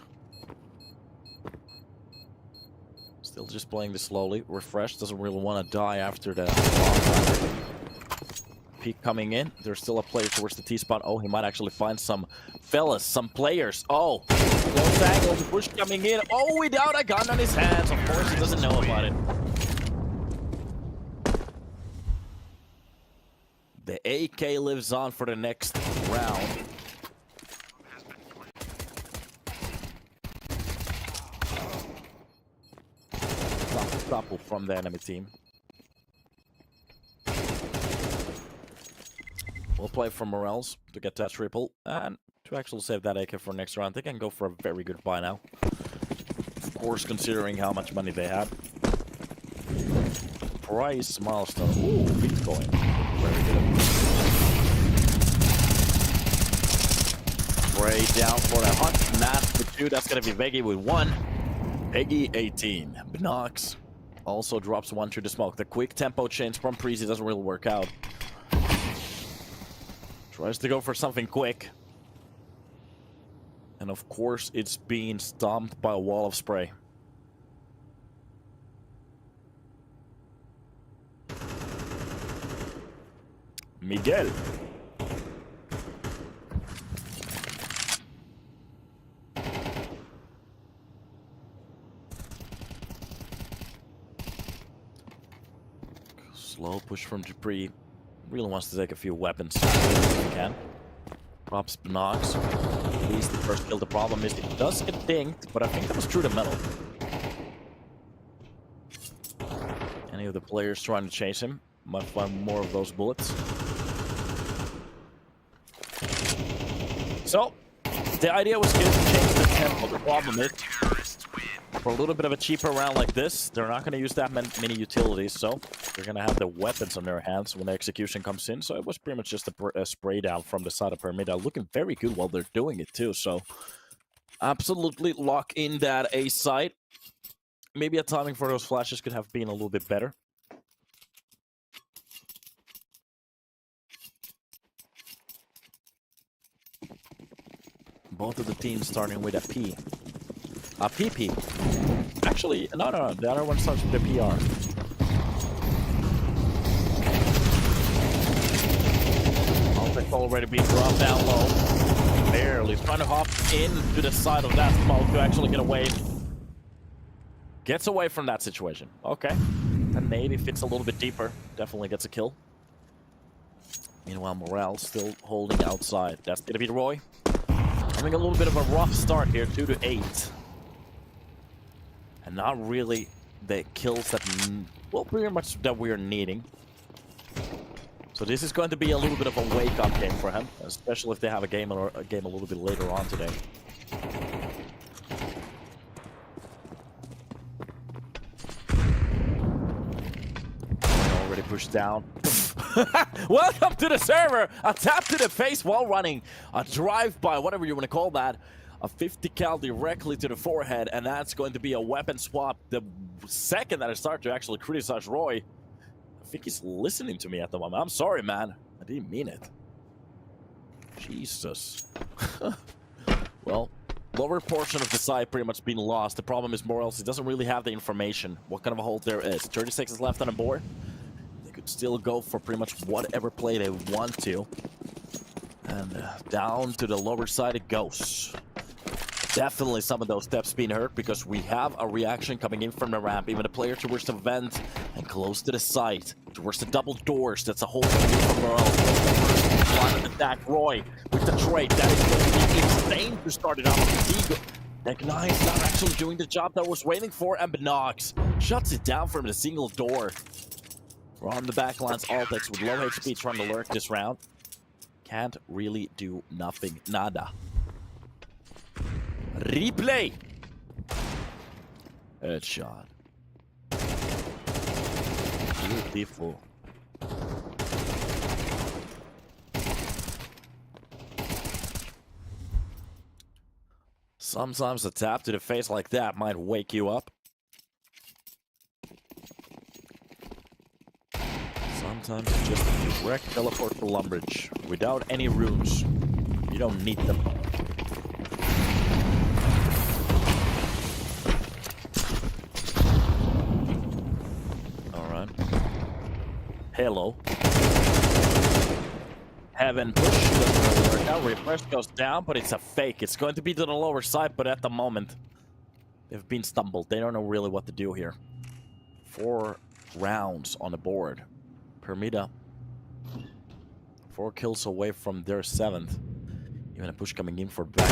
Still just playing this slowly. Refresh, doesn't really want to die after the peak coming in. There's still a player towards the T-spot. Oh, he might actually find some fellas, some players. Oh, close angle, the push coming in. Oh, without a gun on his hands. Of course, he doesn't know about it. The AK lives on for the next round. Topple from the enemy team. We'll play for morels to get that triple and to actually save that AK for next round. They can go for a very good buy now. Of course, considering how much money they have. Price milestone. Ooh, Bitcoin. Very good. Spray down for a hunt. Math with 2. That's going to be Veggie with 1. Peggy 18. Binox also drops 1 through the smoke. The quick tempo change from Preasy doesn't really work out. Tries to go for something quick. And of course, it's being stomped by a wall of spray. Miguel. Slow push from Dupree. Really wants to take a few weapons if he can. Drops Binox. At least the first kill. The problem is it does get dinged, but I think that was through the metal. Any of the players trying to chase him might find more of those bullets. So, the idea was good to change the tempo. The problem is, for a little bit of a cheaper round like this, they're not going to use that many utilities, so they're going to have the weapons on their hands when the execution comes in. So it was pretty much just a spray down from the side of Permitta, looking very good while they're doing it too. So absolutely lock in that A site. Maybe a timing for those flashes could have been a little bit better. Both of the teams starting with a P. A PP. Actually, no. The other one starts with a PR. It's already being dropped down low. Barely. Trying to hop into the side of that smoke to actually get away. Gets away from that situation. Okay. And maybe fits a little bit deeper. Definitely gets a kill. Meanwhile, Morale still holding outside. That's gonna be Roy. Having a little bit of a rough start here, 2-8. And not really the kills that, well, pretty much that we are needing. So this is going to be a little bit of a wake-up game for him, especially if they have a game a little bit later on today. Already pushed down. Welcome to the server! A tap to the face while running. A drive-by, whatever you want to call that. A 50 cal directly to the forehead, and that's going to be a weapon swap. The second that I start to actually criticize Roy, I think he's listening to me at the moment. I'm sorry, man. I didn't mean it. Jesus. Well, lower portion of the side pretty much been lost. The problem is Morales, he doesn't really have the information. What kind of a hold there is. 36 is left on the board. They could still go for pretty much whatever play they want to. And down to the lower side it goes. Definitely some of those steps being hurt because we have a reaction coming in from the ramp. Even a player towards the vent and close to the site. Towards the double doors. That's a whole thing from Morales. Line of attack. Roy with the trade. That is going to be insane to start it off. Neck9 is not actually doing the job that I was waiting for. And Binox shuts it down from the single door. We're on the backlines. Altex with low HP trying to lurk this round. Can't really do nothing. Nada. Replay! Headshot. Beautiful. Sometimes a tap to the face like that might wake you up. Sometimes it's just a direct teleport to Lumbridge without any runes. You don't need them. Alright. Hello. Heaven push doesn't really work out. Refresh goes down, but it's a fake. It's going to be to the lower side, but at the moment, they've been stumbled. They don't know really what to do here. 4 rounds on the board. Permitta. 4 kills away from their 7th. Even a push coming in for back.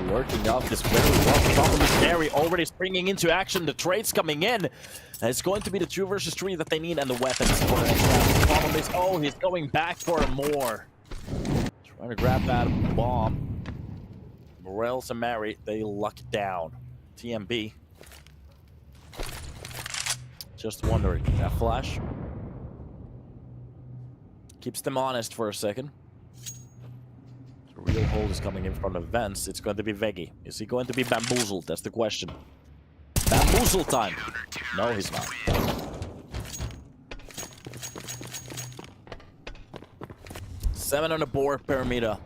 Working out this very well. Problem is Mary already springing into action. The trades coming in. And it's going to be the 2 versus 3 that they need and the weapons for the next round. The problem is, oh, he's going back for more. Trying to grab that bomb. Morels and Mary, they luck it down. TMB. Just wondering, that flash keeps them honest for a second. The real hold is coming in from the vents. It's going to be Veggie. Is he going to be bamboozled? That's the question. Bamboozle time. No, he's not. Seven on the board, Permitta.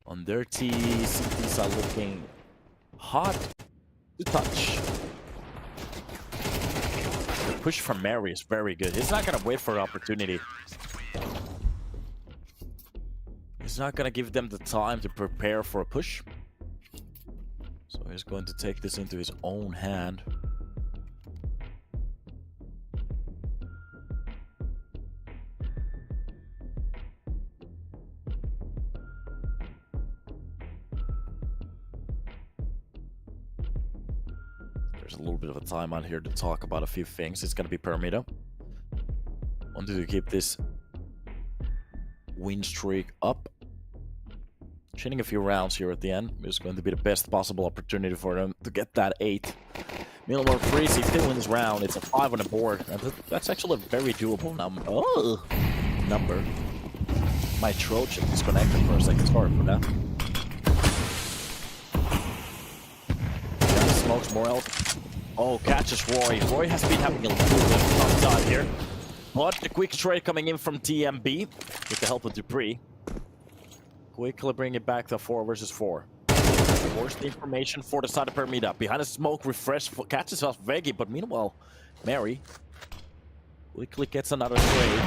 On their T, CTs are looking hot to touch. The push from Mary is very good. He's not going to wait for an opportunity. He's not going to give them the time to prepare for a push. So he's going to take this into his own hand. There's a little bit of a time on here to talk about a few things. It's going to be Permitta. Wanted to keep this win streak up. Chinning a few rounds here at the end is going to be the best possible opportunity for them to get that 8. Meanwhile, Preasy still in this round. It's a 5 on the board. And that's actually a very doable number. My Trojan disconnected for a second. Sorry for that. Smokes Morel. Oh, catches Roy. Roy has been having a little bit of a tough time here. But the quick trade coming in from TMB with the help of Dupree. Quickly bring it back to 4 versus 4. Force the information for the side of Permitta. Behind the smoke, refresh, catches off Veggie, but meanwhile, Mary quickly gets another trade.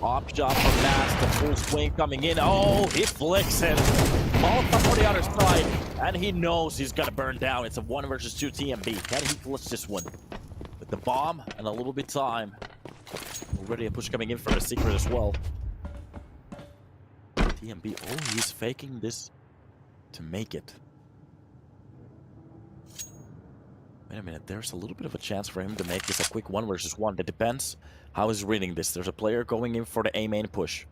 Pop shot from Mass, the full swing coming in. Oh, he flicks it. Ball for the other side, and he knows he's gonna burn down. It's a 1 versus 2 TMB. Can he clutch this one? With the bomb and a little bit of time. Already a push coming in for the secret as well. TMB, oh, he's faking this to make it. Wait a minute, there's a little bit of a chance for him to make this a quick 1 versus 1. That depends how he's reading this. There's a player going in for the A main push.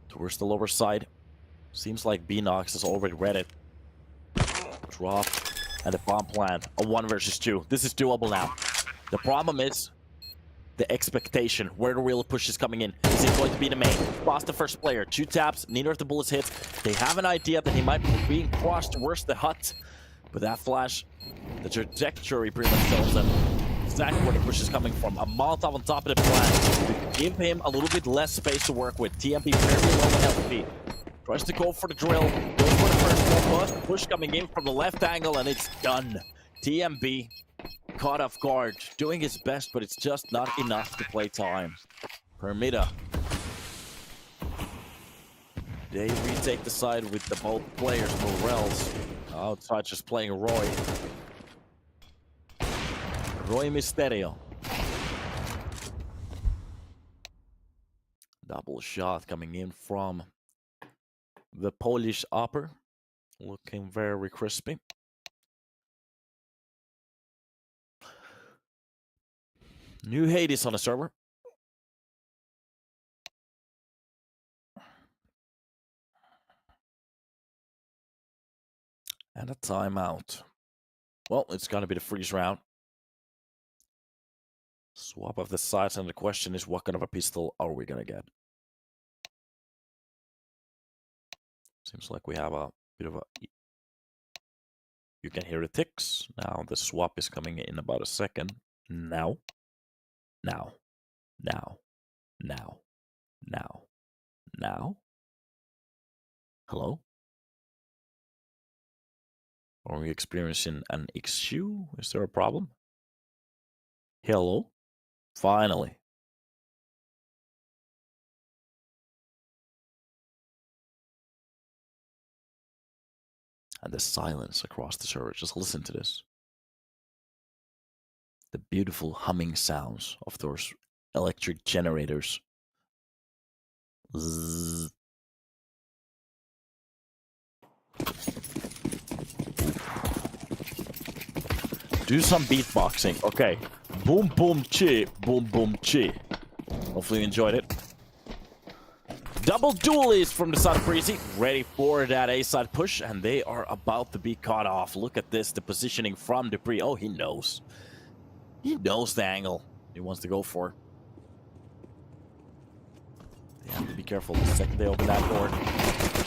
Towards the lower side. Seems like B-Nox has already read it. Drop, and the bomb plant. A 1 versus 2. This is doable now. The problem is the expectation, where the real push is coming in. Is it going to be the main? Lost the first player. 2 taps, neither of the bullets hits. They have an idea that he might be being crossed towards the hut. But that flash, the trajectory pretty much tells them exactly where the push is coming from. A Molotov on top of the plant to give him a little bit less space to work with. TMP very low on LP. Tries to go for the drill. Goes for the first one, but push coming in from the left angle, and it's done. TMB caught off guard, doing his best, but it's just not enough to play time. Permitta. They retake the side with the both players. Morels outside just playing Roy. Roy Mysterio. Double shot coming in from the Polish upper. Looking very crispy. New Hades on the server. And a timeout. Well, it's going to be the freeze round. Swap of the sides, and the question is, what kind of a pistol are we going to get? Seems like we have a bit of a... You can hear the ticks. Now the swap is coming in about a second. Now. Now. Now. Now. Now? Hello? Are we experiencing an issue? Is there a problem? Hello? Finally. And the silence across the server. Just listen to this. The beautiful humming sounds of those electric generators. Zzz. Do some beatboxing. Okay. Boom, boom, chi. Boom, boom, chi. Hopefully you enjoyed it. Double duelies from the side of Preasy. Ready for that A-side push. And they are about to be caught off. Look at this. The positioning from Dupree. Oh, he knows. He knows the angle he wants to go for. They have to be careful the second they open that door.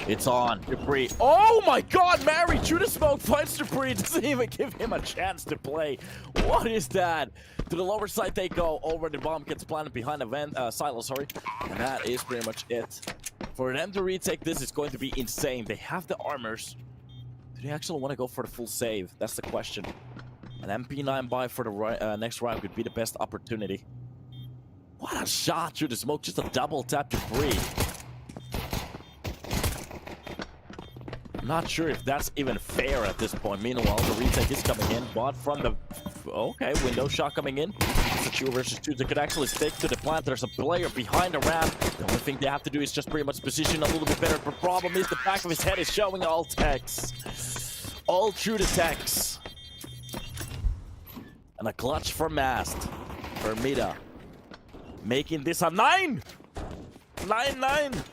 It's on. Dupree. Oh my god, Mary through the smoke finds Dupree. Doesn't even give him a chance to play. What is that? To the lower side they go. Over the bomb gets planted behind a silo, sorry. And that is pretty much it. For them to retake this, it's going to be insane. They have the armors. Do they actually want to go for the full save? That's the question. An MP9 buy for the next round could be the best opportunity. What a shot through the smoke. Just a double tap Dupree. I'm not sure if that's even fair at this point. Meanwhile, the retake is coming in. Bought from the... Okay, window shot coming in. It's a 2 versus 2. They could actually stick to the plant. There's a player behind the ramp. The only thing they have to do is just pretty much position a little bit better. The problem is the back of his head is showing all text. All through the text. And a clutch for Mast. Permitta. Making this a 9! 9-9!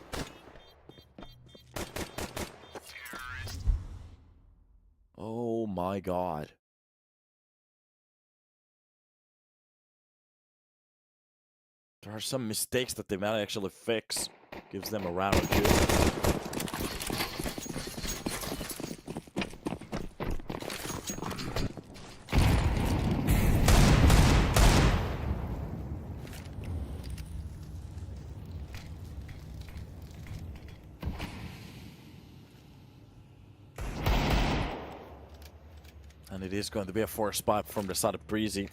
Oh my god. There are some mistakes that they might actually fix. Gives them a round or two. And it is going to be a 4 spot from the side of Preasy.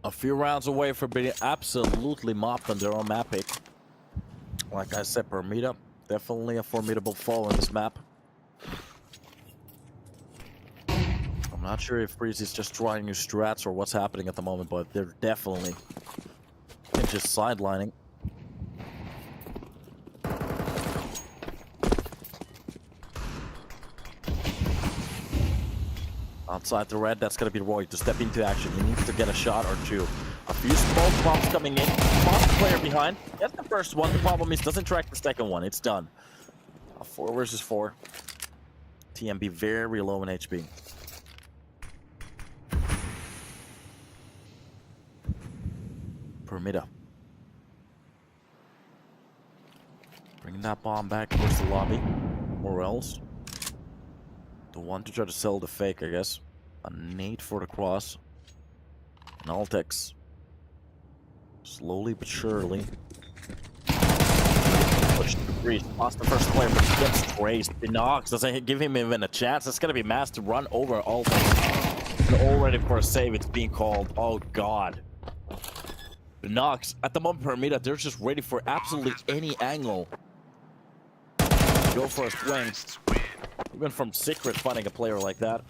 A few rounds away from being absolutely mopped on their own map pick. Like I said, Permitta, definitely a formidable foe on this map. I'm not sure if Preasy's just trying new strats or what's happening at the moment, but they're definitely just sidelining. Outside the red, that's gonna be Roy to step into action. He needs to get a shot or two. A few smoke bombs coming in. Bomb player behind. Gets the first one. The problem is doesn't track the second one. It's done. A 4 versus 4. TMB very low in HP. Permitta. Bringing that bomb back towards the lobby. Or else. The one to try to sell the fake, I guess. A nade for the cross. And Altex. Slowly but surely. Push the breeze. Lost the first player, but he gets traced. Binox doesn't give him even a chance. It's gonna be Mass to run over Altex. And already for a save, it's being called. Oh god. Binox, at the moment, Permitta, they're just ready for absolutely any angle. Go for a swing. Even from Secret finding a player like that.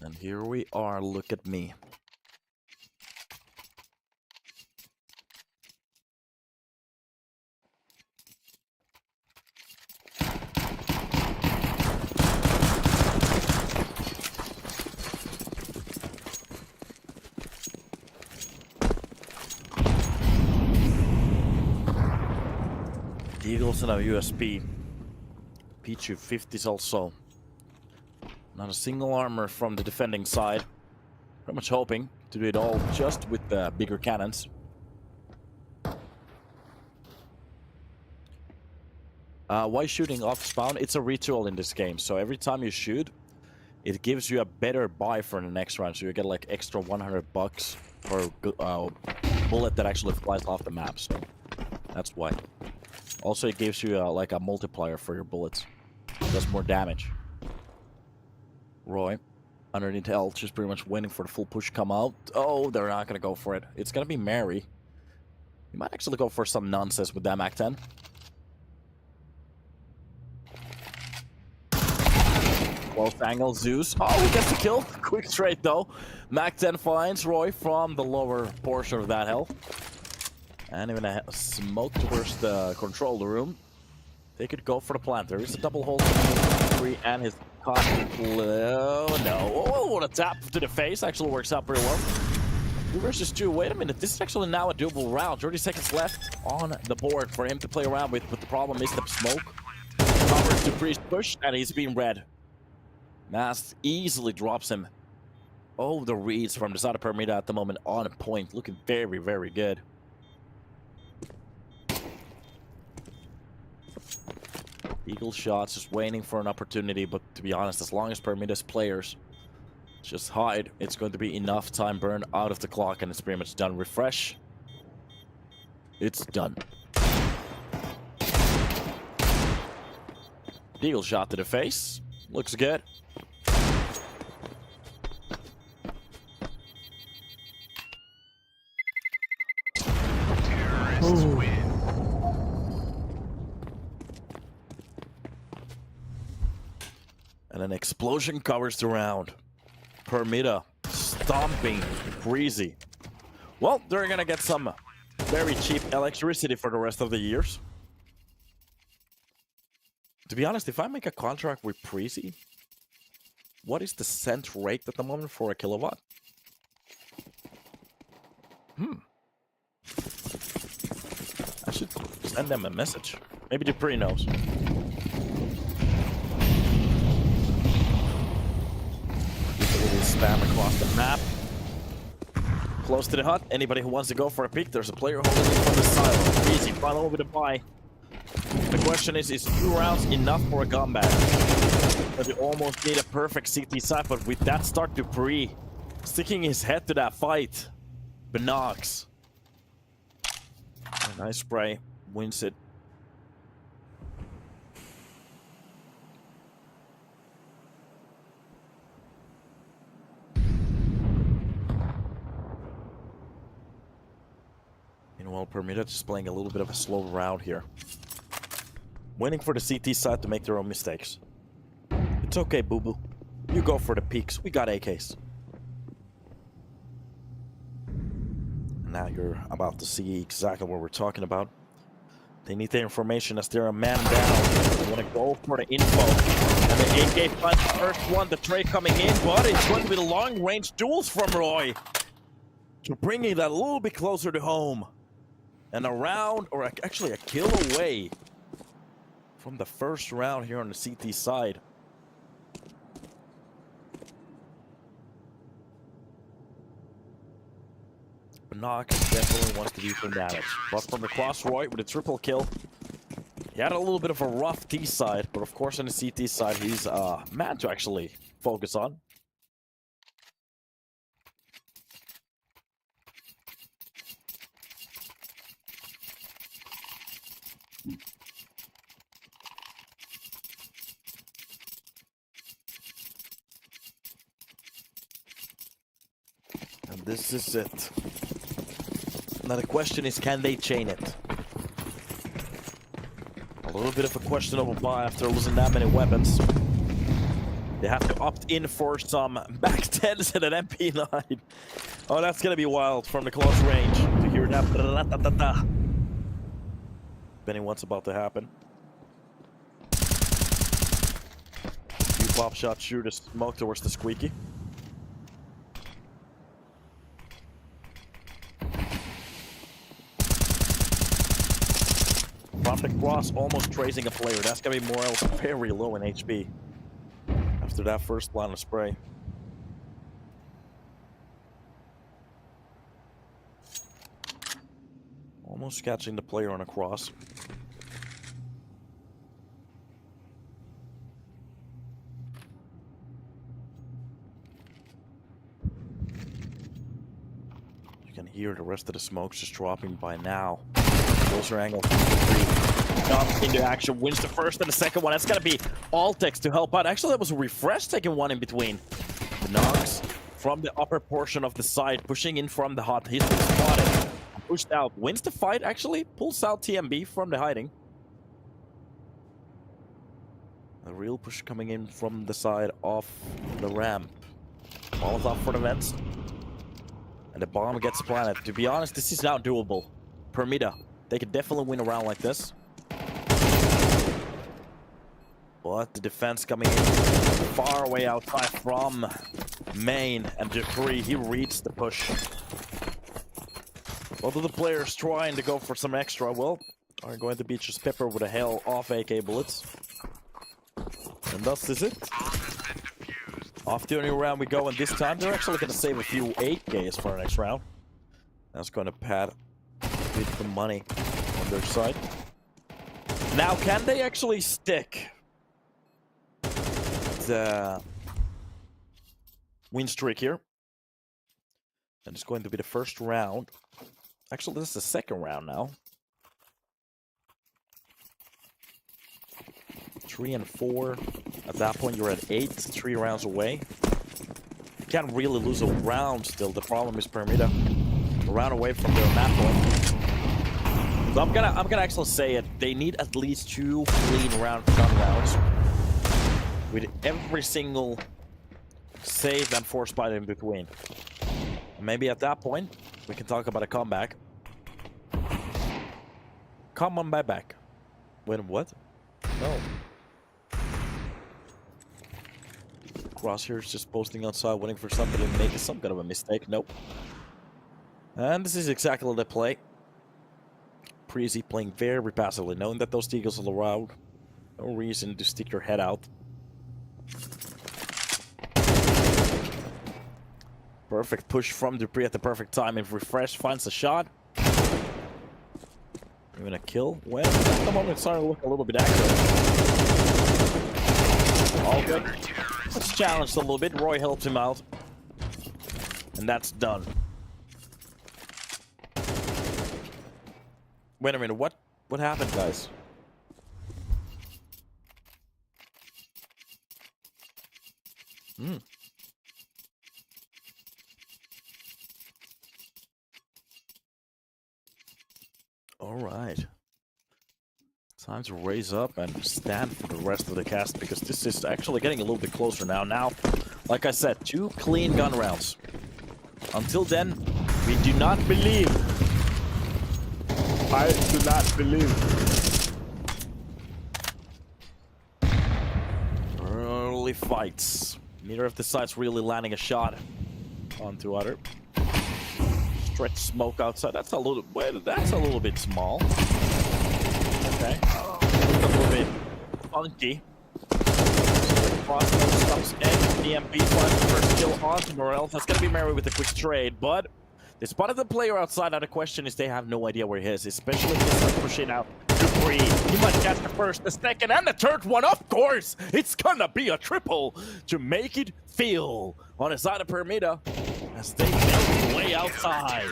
And here we are, look at me. Eagles and a USP. Pichu 50s also. Not a single armor from the defending side. Pretty much hoping to do it all just with the bigger cannons. Why shooting off spawn? It's a ritual in this game. So every time you shoot, it gives you a better buy for the next round. So you get like extra 100 bucks per bullet that actually flies off the map. So that's why. Also, it gives you like a multiplier for your bullets. It does more damage. Roy, underneath L, just pretty much waiting for the full push come out. Oh, they're not going to go for it. It's going to be Mary. You might actually go for some nonsense with that Mac-10. Close angle, Zeus. Oh, he gets the kill. Quick trade, though. Mac-10 finds Roy from the lower portion of that hill. And even a smoke towards the control room. They could go for the plant. There is a double hold three and his coffee. Oh, no. Oh, what a tap to the face. Actually works out pretty well. 2 versus 2. Wait a minute. This is actually now a doable round. 30 seconds left on the board for him to play around with. But the problem is the smoke covers the Preasy push, and he's being red. Mast easily drops him. Oh, the reads from the side of Permitta at the moment on point. Looking very, very good. Eagle shots, just waiting for an opportunity, but to be honest, as long as Permitta's players just hide, it's going to be enough time burn out of the clock, and it's pretty much done. Refresh. It's done. Eagle shot to the face. Looks good. Terrorists win. And an explosion covers the round. Permitta stomping Preasy. Well, they're gonna get some very cheap electricity for the rest of the years. To be honest, if I make a contract with Preasy, what is the cent rate at the moment for a kilowatt? I should send them a message. Maybe Dupree knows. Spam across the map. Close to the hut. Anybody who wants to go for a peek, there's a player holding it from the side. Easy, final with a buy. The question is 2 rounds enough for a comeback? But you almost need a perfect CT side, but with that start, Dupree sticking his head to that fight. Binox. A nice spray. Wins it. Meanwhile, Permitta just playing a little bit of a slow round here. Waiting for the CT side to make their own mistakes. It's okay, boo-boo. You go for the peaks. We got AKs. And now you're about to see exactly what we're talking about. They need the information as they're a man down. They want to go for the info. And the AK finds the first one. The trade coming in, but it's going to be the long-range duels from Roy. To bringing that a little bit closer to home. And a round, or actually a kill away from the first round here on the CT side. Knox definitely wants to do some damage. But from across Roy with a triple kill. He had a little bit of a rough T side, but of course on the CT side, he's a man to actually focus on. And this is it. Now the question is, can they chain it? A little bit of a questionable buy after losing that many weapons. They have to opt in for some back 10s and an MP9. Oh, that's gonna be wild from the close range to hear that. Depending what's about to happen. Few pop shots, shoot a smoke towards the squeaky. From the cross, almost tracing a player. That's gonna be Morel's very low in HP after that first line of spray. Almost catching the player on a cross. can hear the rest of the smokes just dropping by now. Closer angle. Comes into action, wins the first and the second one. That's gonna be Altex to help out. Actually, that was a refresh taking one in between. Knocks from the upper portion of the side, pushing in from the hot. He's been spotted. Pushed out. Wins the fight, actually. Pulls out TMB from the hiding. A real push coming in from the side of the ramp. Molotov for the vents. And the bomb gets planted. To be honest, this is now doable. Permitta. They could definitely win a round like this. But the defense coming in far away outside from main, and Dupree, he reads the push. Both of the players trying to go for some extra, well, are going to be just pepper with a hail of AK bullets. And thus is it. Off to a new round we go, and this time they're actually going to save a few 8Ks for our next round. That's going to pad a bit the money on their side. Now, can they actually stick the win streak here? And it's going to be the first round. Actually, this is the second round now. 3 and 4. At that point, you're at 8, 3 rounds away. You can't really lose a round still. The problem is Permitta. A round away from their map point. So I'm gonna actually say it. They need at least 2 clean gun rounds. With every single save and force fight in between. Maybe at that point, we can talk about a comeback. Come on back. Wait, what? No. Crosshair's just posting outside, waiting for somebody to make some kind of a mistake. Nope. And this is exactly the play. Preasy playing very passively, knowing that those Deagles are around. No reason to stick your head out. Perfect push from Dupree at the perfect time. If Refresh finds a shot. Even a kill. Well, at the moment it's starting to look a little bit accurate. All good. Let's challenge a little bit. Roy helps him out. And that's done. Wait a minute, what happened, guys? All right. Time to raise up and stand for the rest of the cast, because this is actually getting a little bit closer now. Now, like I said, 2 clean gun rounds. Until then, we do not believe. I do not believe. Early fights. Neither of the sides really landing a shot onto other. Stretch smoke outside. That's a little. Wait, that's a little bit small. Okay. A little bit funky. Crossbow stops and DMP finds the first kill onto Morel. That's gonna be Mary with a quick trade, but they spotted the player outside. Now the question is, they have no idea where he is, especially if they start pushing out Dupree. He might catch the first, the second, and the third one. Of course, it's gonna be a triple to make it feel on the side of Permitta as they make way outside.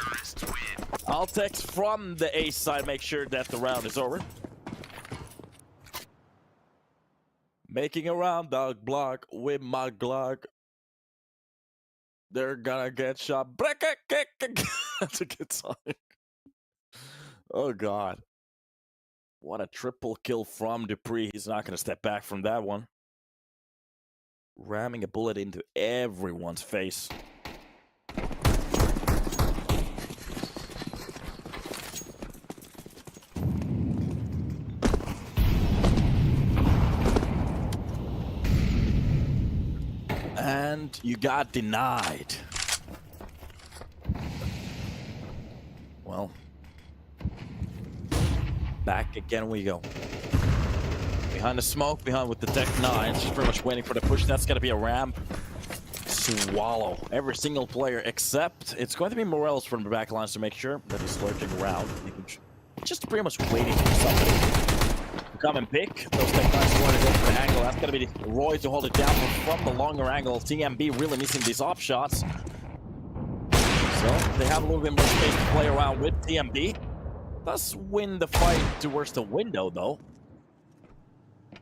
Altex from the A side, make sure that the round is over. Making a round dog block with my Glock. They're gonna get shot. That's a good song. Oh god. What a triple kill from Dupree. He's not gonna step back from that one. Ramming a bullet into everyone's face. And you got denied. Well, back again we go. Behind the smoke, behind with the Tech 9. She's pretty much waiting for the push. That's gonna be a ramp. Swallow every single player, except it's going to be Morales from the back lines to make sure that he's lurking around. Just pretty much waiting for somebody to come and pick. Those Tech 9s going to go for the angle. That's going to be Roy to hold it down from the longer angle. TMB really missing these off shots. So Well, they have a little bit more space to play around with. TMB does win the fight towards the window, though.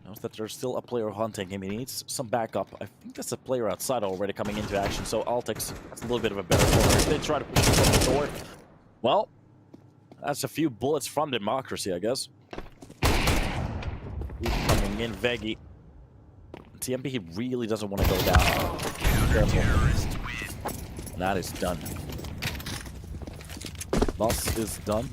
Knows that there's still a player hunting him. He needs some backup. I think that's a player outside already coming into action, so Altex has a little bit of a better corner. If they try to push him from the door, well, that's a few bullets from Democracy, I guess. He's coming in, Veggie. TMB, he really doesn't want to go down. That is done. Loss is done.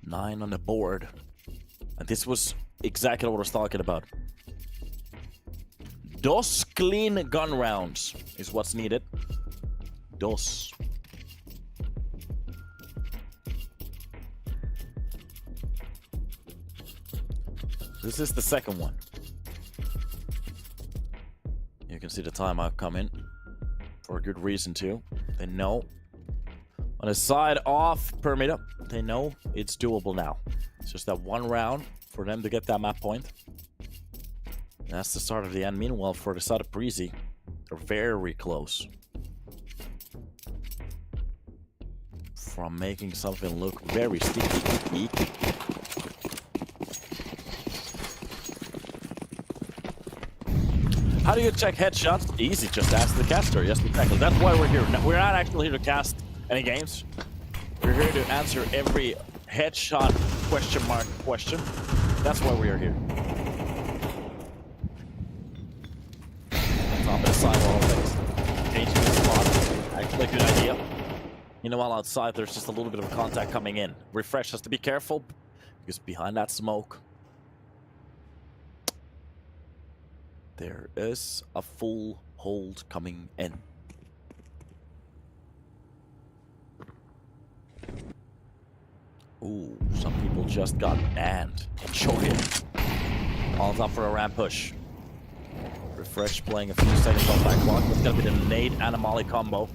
Nine on the board. And this was exactly what I was talking about. Dos clean gun rounds is what's needed. Dos. This is the second one. You can see the timeout coming. For a good reason too. They know. On the side off Permitta, they know it's doable now. It's just that one round for them to get that map point. That's the start of the end. Meanwhile, for the side of Preasy, they're very close from making something look very sticky. How do you check headshots? Easy, just ask the caster. Yes, exactly. That's why we're here. We're not actually here to cast any games. We're here to answer every headshot question. That's why we are here. Top of the sidewall things. Changing the spot. Actually a good idea. You know, while outside there's just a little bit of contact coming in. Refresh has to be careful because behind that smoke there is a full hold coming in. Ooh, some people just got banned. Enjoy it. All up for a ramp push. Refresh playing a few seconds on that clock. It's gonna be the nade Anomaly combo.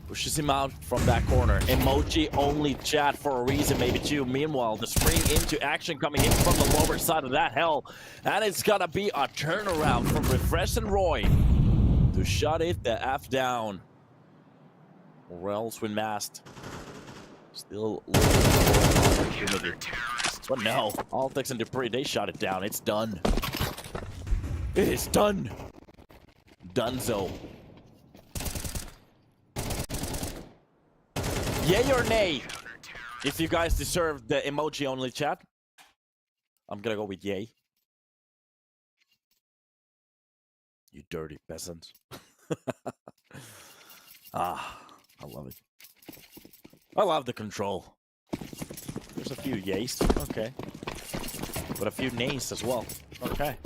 Pushes him out from that corner. Emoji only chat for a reason, maybe two. Meanwhile, the spring into action coming in from the lower side of that hell. And it's gonna be a turnaround from Refresh and Roy to shut it the F down. Or else when masked. Still looking for an opportunity. But no, Altex and Dupree, they shot it down. It's done. It is done. Dunzo. Yay or nay? If you guys deserve the emoji only chat, I'm gonna go with yay. You dirty peasant. Ah, I love it. I love the control. There's a few yays, okay. But a few nays as well, okay.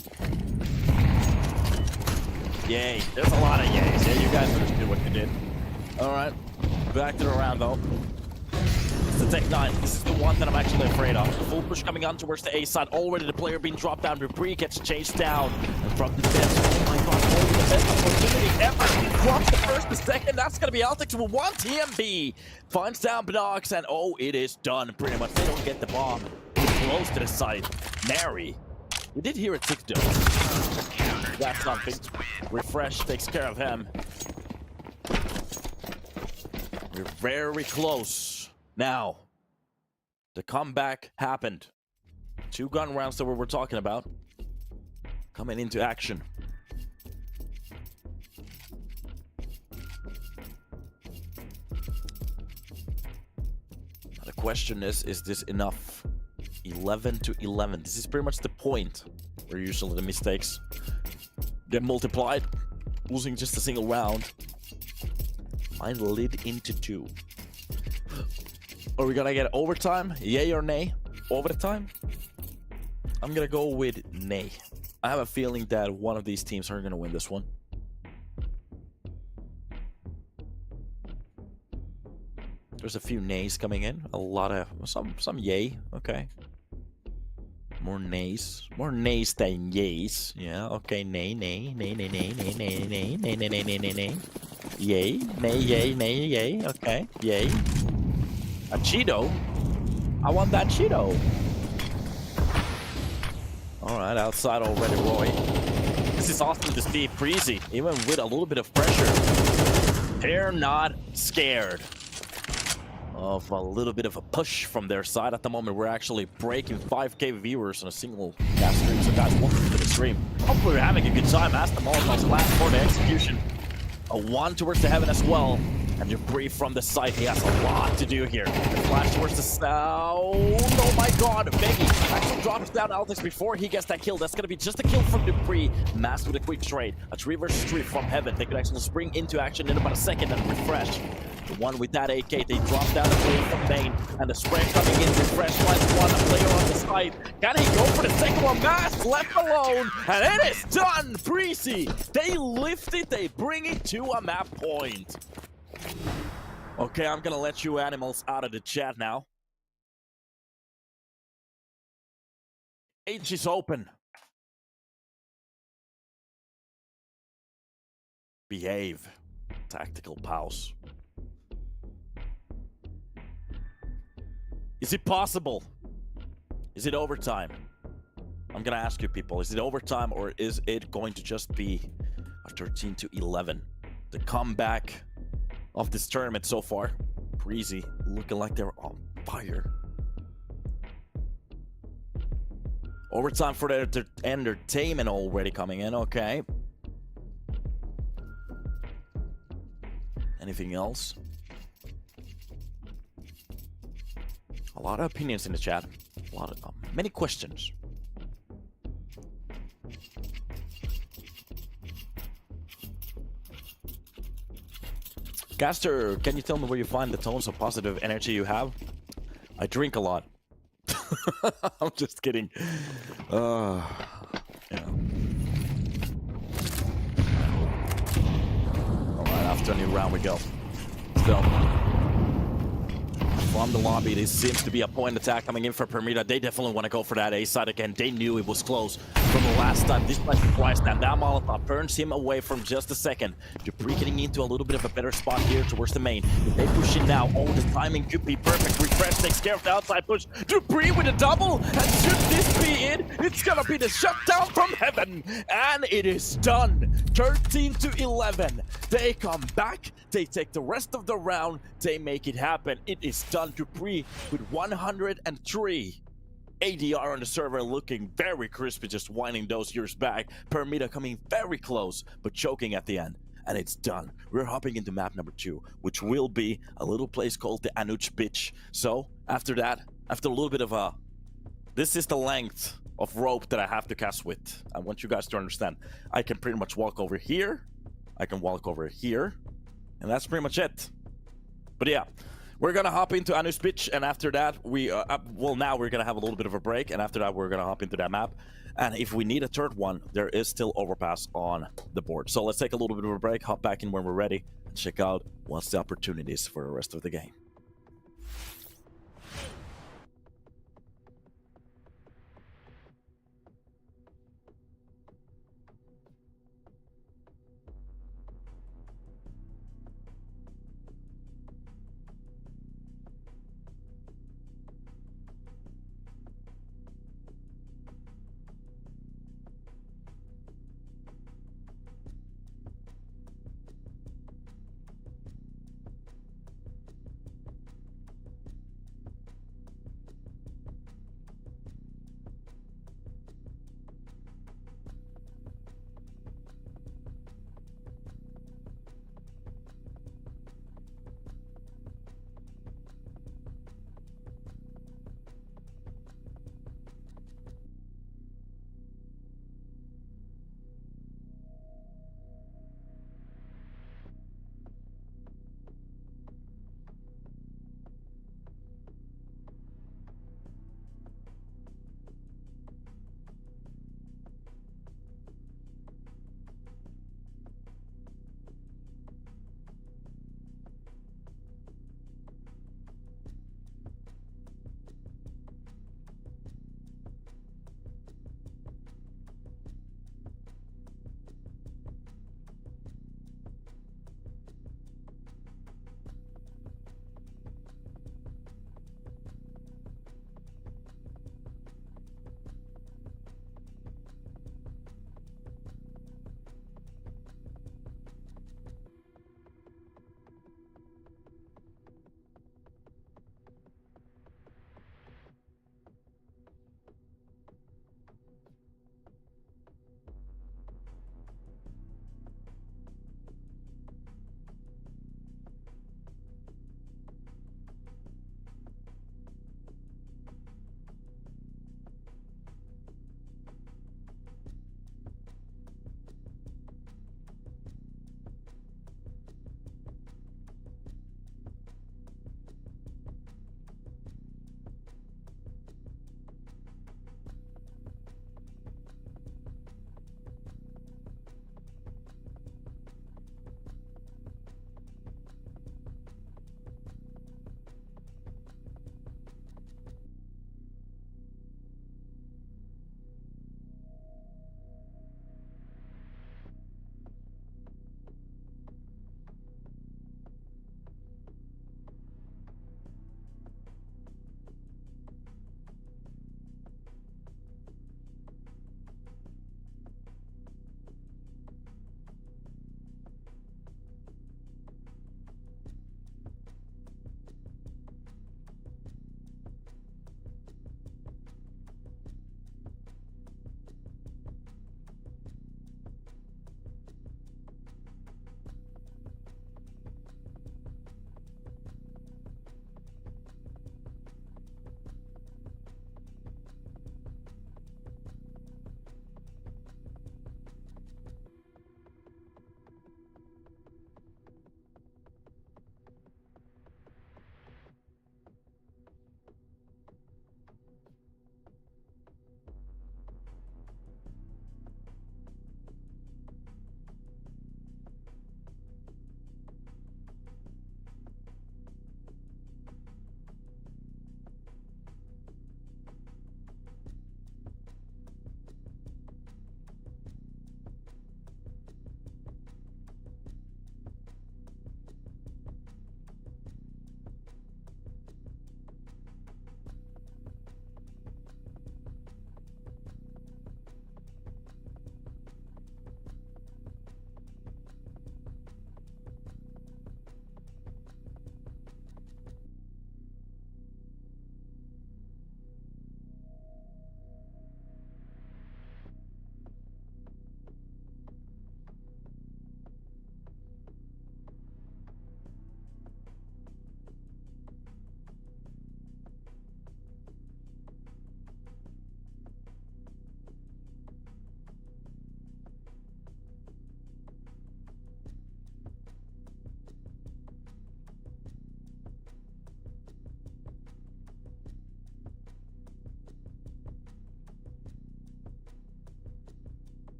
Yay, there's a lot of yays. Yeah, you guys understood what you did. Alright, back to the round though. It's the Tech 9. This is the one that I'm actually afraid of. The full push coming on towards the A side. Already the player being dropped down. Dupree gets chased down. And from the steps, oh my god, holding the best opportunity ever. Drops the first, the second. That's going to be Altex with one TMB. Finds down Binox, and oh, it is done pretty much. They don't get the bomb. Close to the site. Mary. We did hear a tick though. That's something. Refresh takes care of him. We're very close. Now, the comeback happened. 2 gun rounds that we were talking about coming into action. Now the question is this enough? 11 to 11. This is pretty much the point where usually the mistakes get multiplied. Losing just a single round might lead into 2. Are we gonna get overtime? Yay or nay? Overtime? I'm gonna go with nay. I have a feeling that one of these teams are gonna win this one. There's a few nays coming in. A lot of some yay. Okay. More nays. More nays than yays. Yeah. Okay. Nay. Nay. Nay. Nay. Nay. Nay. Nay. Nay. Nay. Nay. Nay. Nay. Nay. Yay. Nay. Yay. Nay. Yay. Okay. Yay. A Cheeto? I want that Cheeto. All right, outside already, Roy. This is awesome to see Preasy, even with a little bit of pressure. They're not scared of a little bit of a push from their side. At the moment, we're actually breaking 5K viewers on a single cast stream. So guys, welcome to the stream. Hopefully you're having a good time. As the Molotov's last for the execution. A one towards the heaven as well. And Debris from the side. He has a lot to do here. The flash towards the south. Oh my god. Beggy actually drops down Altex before he gets that kill. That's going to be just a kill from Debris. Masked with a quick trade. A 3 versus 3 from heaven. They could actually spring into action in about a second and refresh. The one with that AK, they drop down the player from main. And the spray coming in. Refresh finds one player on the side. Can he go for the second one? Masked left alone. And it is done. Preasy. They lift it. They bring it to a map point. Okay, I'm gonna let you animals out of the chat now. H is open. Behave. Tactical pause. Is it possible? Is it overtime? I'm gonna ask you people, is it overtime or is it going to just be a 13-11? The comeback of this tournament so far. Preasy looking like they're on fire. Overtime for the entertainment already coming in, okay. Anything else? A lot of opinions in the chat. A lot of many questions. Caster, can you tell me where you find the tones of positive energy you have? I drink a lot. I'm just kidding. Yeah. Alright, after a new round we go. Still. From the lobby, there seems to be a point attack coming in for Permitta. They definitely want to go for that A side again. They knew it was close from the last time. This might be twice now. That Molotov burns him away from just a second. Debris getting into a little bit of a better spot here towards the main. If they push in now, oh, the timing could be perfect. Refresh takes care of the outside push. Debris with a double. And should this be it? It's gonna be the shutdown from heaven. And it is done. 13-11. They come back. They take the rest of the round. They make it happen. It is done. Debris with 103 ADR on the server, looking very crispy, just winding those years back. Permitta coming very close, but choking at the end. And it's done. We're hopping into map number 2, which will be a little place called the Entropiq. So after that, after a little bit of a... This is the length of rope that I have to cast with. I want you guys to understand. I can pretty much walk over here. I can walk over here. And that's pretty much it. But yeah. We're gonna hop into Entropiq, and after that, well, now we're gonna have a little bit of a break, and after that, we're gonna hop into that map. And if we need a third one, there is still overpass on the board. So let's take a little bit of a break, hop back in when we're ready, and check out what's the opportunities for the rest of the game.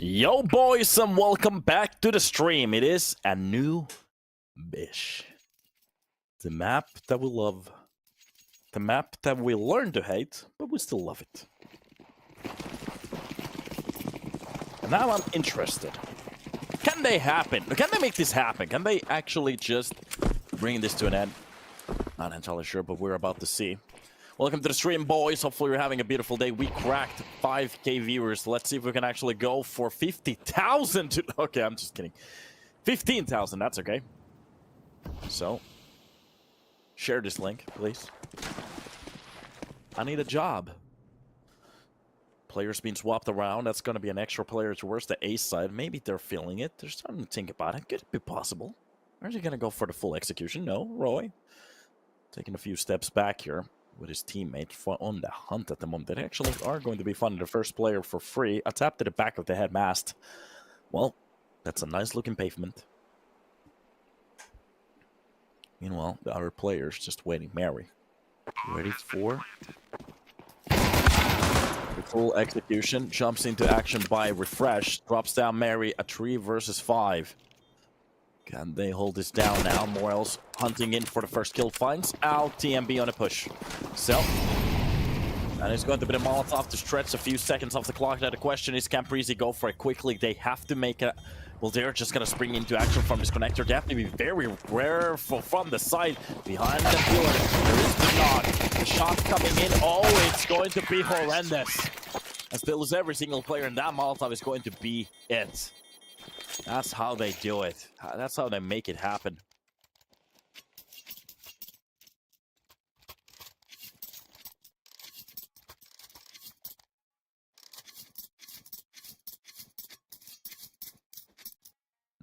Yo boys, and welcome back to the stream. It is a new bish. The map that we love. The map that we learned to hate, but we still love it. And now I'm interested. Can they happen? Can they make this happen? Can they actually just bring this to an end? Not entirely sure, but we're about to see. Welcome to the stream, boys. Hopefully you're having a beautiful day. We cracked 5K viewers. Let's see if we can actually go for 50,000. Okay, I'm just kidding. 15,000, that's okay. So, share this link, please. I need a job. Players being swapped around. That's going to be an extra player towards the ace side. Maybe they're feeling it. They're starting to think about it. Could it be possible? Or is he going to go for the full execution? No, Roy. Taking a few steps back here with his teammate on the hunt at the moment. They actually are going to be funding the first player for free. A tap to the back of the head mast. Well, that's a nice looking pavement. Meanwhile, the other players just waiting. Mary, ready for the full execution. Jumps into action by refresh. Drops down Mary, a 3 versus 5. Can they hold this down now? Morels hunting in for the first kill. Finds out TMB on a push. So, and it's going to be the Molotov to stretch a few seconds off the clock. Now the question is, can Preasy go for it quickly? They have to make a... Well, they're just going to spring into action from this connector. They have to be very careful from the side. Behind the pillar, there is the knock. The shot coming in. Oh, it's going to be horrendous. As they lose every single player, and that Molotov is going to be it. That's how they do it. That's how they make it happen.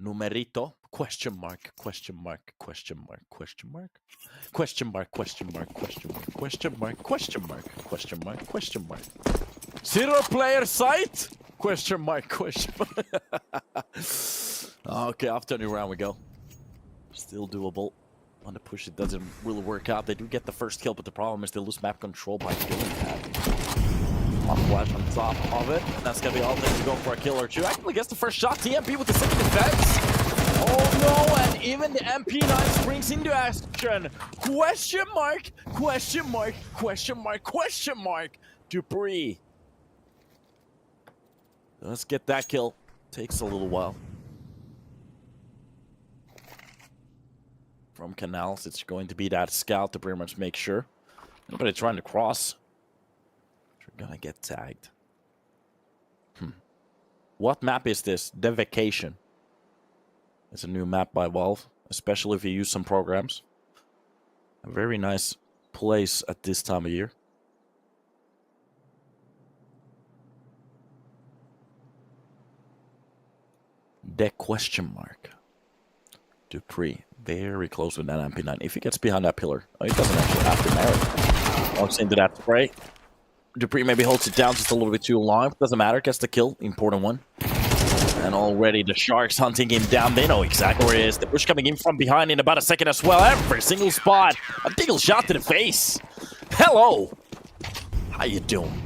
Numerito? Question mark, question mark, question mark, question mark. Question mark, question mark, question mark, question mark, question mark, question mark, question mark. 0 player site? Question mark, question mark. Okay, off to a new round we go. Still doable. On the push, it doesn't really work out. They do get the first kill, but the problem is they lose map control by doing that. Flash on top of it. That's gonna be all things to go for a kill or two. Actually gets the first shot. TMP with the second defense. Oh no, and even the MP9 springs into action. Question mark, question mark, question mark, question mark. Dupree. Let's get that kill. Takes a little while. From Canals, it's going to be that scout to pretty much make sure. Nobody trying to cross. We're gonna get tagged. What map is this? The Vacation. It's a new map by Valve, especially if you use some programs. A very nice place at this time of year. The question mark. Dupree, very close with that MP9. If he gets behind that pillar, oh, he doesn't actually have to marry. Walks into that spray. Dupree maybe holds it down just a little bit too long. Doesn't matter, gets the kill. Important one. And already the Sharks hunting him down. They know exactly where he is. The push coming in from behind in about a second as well. Every single spot. A single shot to the face. Hello. How you doing?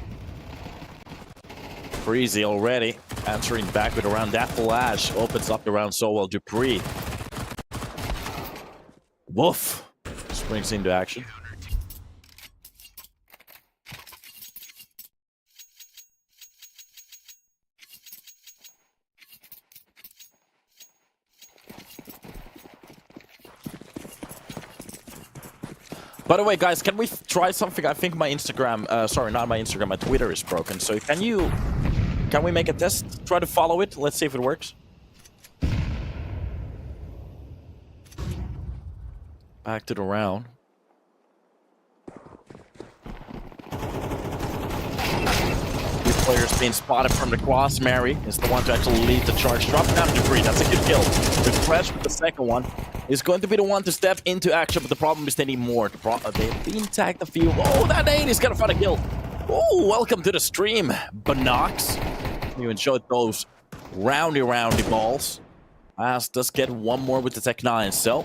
Preasy already answering back with around that flash. Opens up the round so well. Dupree. Woof. Springs into action. By the way, guys, can we try something? I think my Instagram, sorry, not my Instagram, my Twitter is broken. So can we make a test? Try to follow it. Let's see if it works. Back to the round. Two players being spotted from the cross. Mary is the one to actually lead the charge. Dropping down Dupree. That's a good kill. Refresh with the second one. Is going to be the one to step into action, but the problem is they need more. They've been tagged a few. Oh, that nade is gonna find a kill. Oh, welcome to the stream, Banox. You enjoyed those roundy balls. As does get one more with the Tech 9, so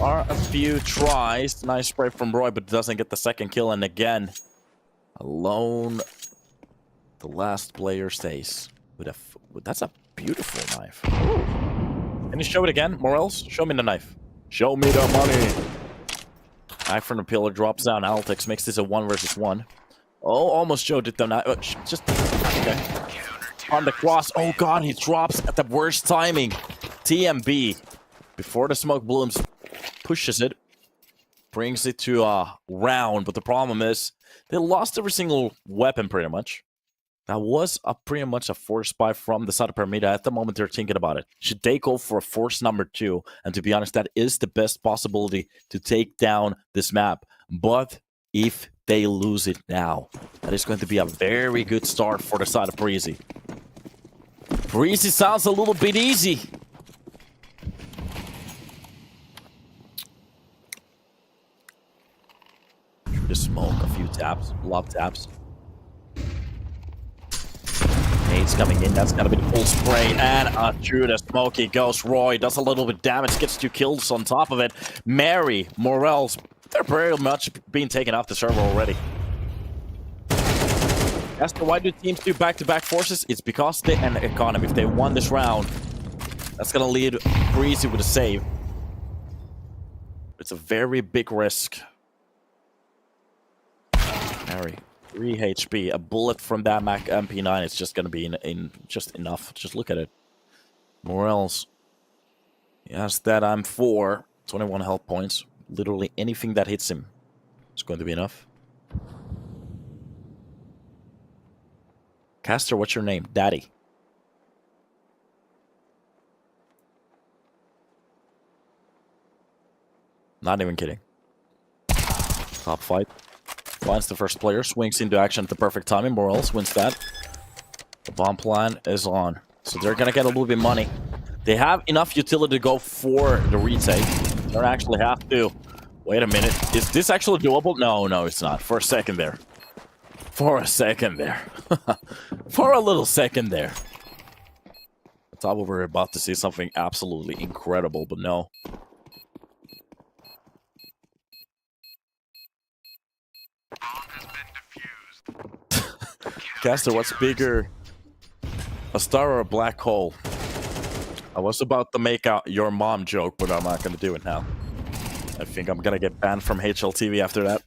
are a few tries. Nice spray from Roy, but doesn't get the second kill. And again, a lone The last player stays. That's a beautiful knife. Can you show it again, Morels? Show me the knife. Show me the money. Knife from the pillar drops down. Altix makes this a 1 versus 1. Oh, almost showed it though. Not, just okay. On the cross. Oh god, he drops at the worst timing. TMB before the smoke blooms pushes it, brings it to a round. But the problem is they lost every single weapon pretty much. That was pretty much a force buy from the side of Permitta. At the moment, they're thinking about it. Should they go for a force number 2? And to be honest, that is the best possibility to take down this map. But if they lose it now, that is going to be a very good start for the side of Preasy. Preasy sounds a little bit easy. Just smoke, a few taps, love taps. Nade's coming in, that's gotta be the full spray, and through the smoky goes Roy, does a little bit of damage, gets 2 kills on top of it. Mary, Morels, they're very much being taken off the server already. As to why do teams do back-to-back forces? It's because they and economy. If they won this round, that's gonna lead Preasy with a save. It's a very big risk. Mary. 3 HP. A bullet from that Mac MP9 is just going to be just enough. Just look at it. Morels. Yes, that I'm 4. 21 health points. Literally anything that hits him is going to be enough. Caster, what's your name? Daddy. Not even kidding. Top fight. Finds the first player, swings into action at the perfect timing. Morels wins that. The bomb plan is on. So they're going to get a little bit of money. They have enough utility to go for the retake. They don't actually have to. Wait a minute. Is this actually doable? No, no, it's not. For a second there. For a second there. For a little second there. I thought we were about to see something absolutely incredible, but no. Caster, what's bigger, a star or a black hole? I was about to make out your mom joke, but I'm not going to do it now. I think I'm going to get banned from HLTV after that.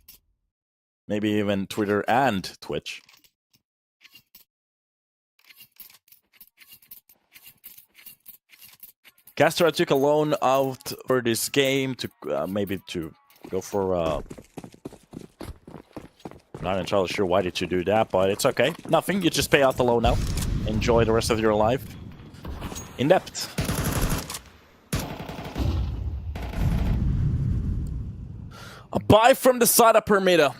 Maybe even Twitter and Twitch. Caster, I took a loan out for this game to maybe to go for... Not entirely sure why did you do that, but it's okay. Nothing. You just pay out the loan now. Enjoy the rest of your life. In depth. A buy from the side of Permitta.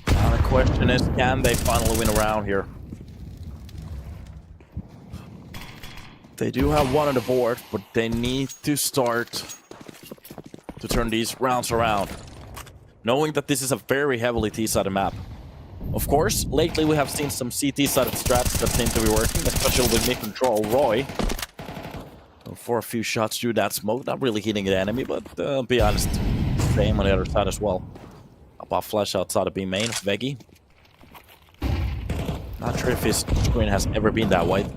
Now the question is, can they finally win a round here? They do have 1 on the board, but they need to start to turn these rounds around. Knowing that this is a very heavily T-sided map. Of course, lately we have seen some CT-sided strats that seem to be working, especially with mid-control Roy. For a few shots through that smoke, not really hitting the enemy, but be honest, same on the other side as well. About flash outside of B main, Veggie. Not sure if his screen has ever been that wide.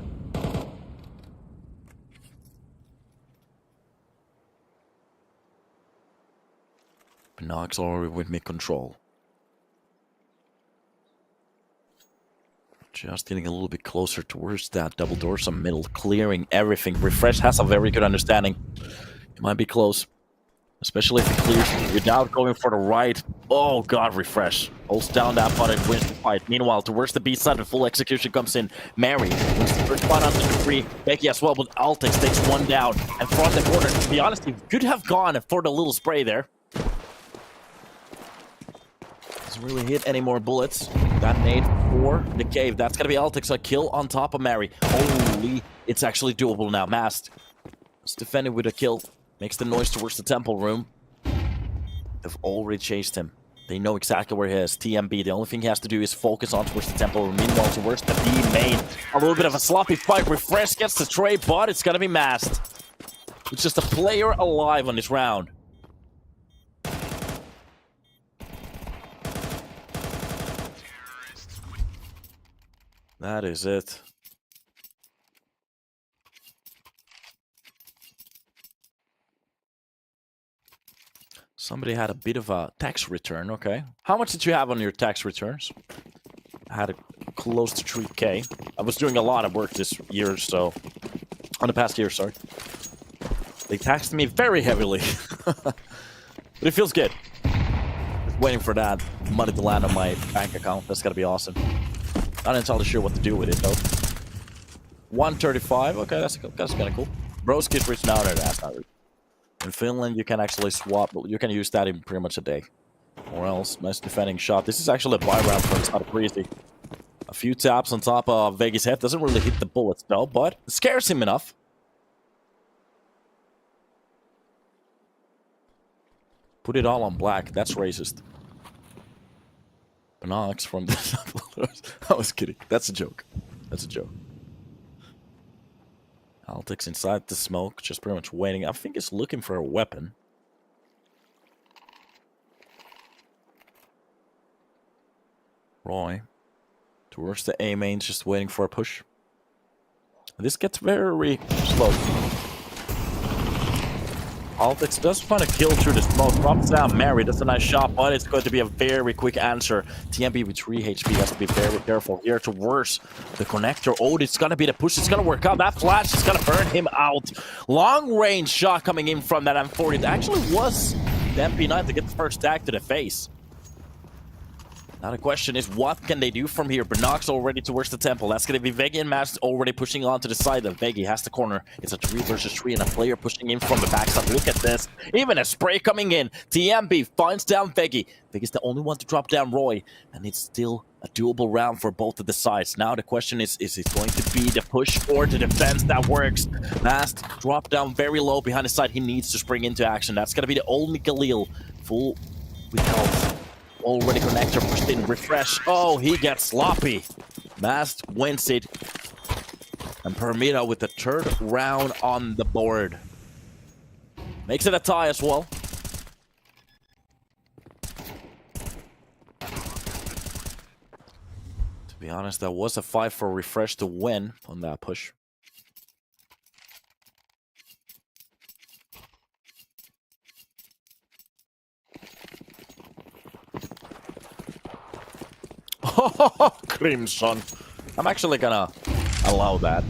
Nox already with mid-control. Just getting a little bit closer towards that double door, some middle, clearing everything. Refresh has a very good understanding. It might be close. Especially if he clears without going for the right. Oh god, Refresh. Holds down that button, wins the fight. Meanwhile, towards the B side, the full execution comes in. Mary wins the first spot on the 3. Becky as well, but Altix takes 1 down. And from the corner, to be honest, he could have gone for the little spray there. Doesn't really hit any more bullets. That nade for the cave. That's gonna be Altix, a kill on top of Mary. Holy, it's actually doable now. Mast is defending with a kill. Makes the noise towards the temple room. They've already chased him. They know exactly where he is. TMB, the only thing he has to do is focus on towards the temple room. Meanwhile, towards the B main. A little bit of a sloppy fight. Refresh gets the tray, but it's gonna be Mast. It's just a player alive on this round. That is it. Somebody had a bit of a tax return, okay. How much did you have on your tax returns? I had close to 3K. I was doing a lot of work this year, so... On the past year, sorry. They taxed me very heavily. But it feels good. Just waiting for that money to land on my bank account. That's gotta be awesome. Not entirely sure what to do with it, though. 135, okay, that's kind of cool. Broski's rich now, that's not rich. In Finland, you can actually swap, you can use that in pretty much a day. Or else, nice defending shot. This is actually a buy round for it's not Preasy. A few taps on top of Vegi's head. Doesn't really hit the bullets though, but it scares him enough. Put it all on black. That's racist. Binox from the... I was kidding. That's a joke. That's a joke. Altix inside the smoke, just pretty much waiting. I think he's looking for a weapon. Roy. Towards the A main, just waiting for a push. This gets very slow. Altix does find a kill through the smoke. Drops down Mary. That's a nice shot, but it's going to be a very quick answer. TMB with 3 HP has to be very careful here towards the connector. Oh, it's going to be the push. It's going to work out. That flash is going to burn him out. Long range shot coming in from that M40. It actually was the MP9 to get the first tag to the face. Now the question is, what can they do from here? Binox already towards the temple. That's going to be Vegi and Mast already pushing onto the side. Of Vegi has the corner. It's a 3 versus 3 and a player pushing in from the backside. Look at this. Even a spray coming in. TMB finds down Vegi. Vegi's the only one to drop down Roy. And it's still a doable round for both of the sides. Now the question is it going to be the push or the defense that works? Mast dropped down very low behind the side. He needs to spring into action. That's going to be the only Khalil. Full with health. Already connector pushed in, refresh. Oh, he gets sloppy. Mast wins it. And Permitta with the 3rd round on the board. Makes it a tie as well. To be honest, that was a fight for refresh to win on that push. Oh, Crimson. I'm actually gonna allow that.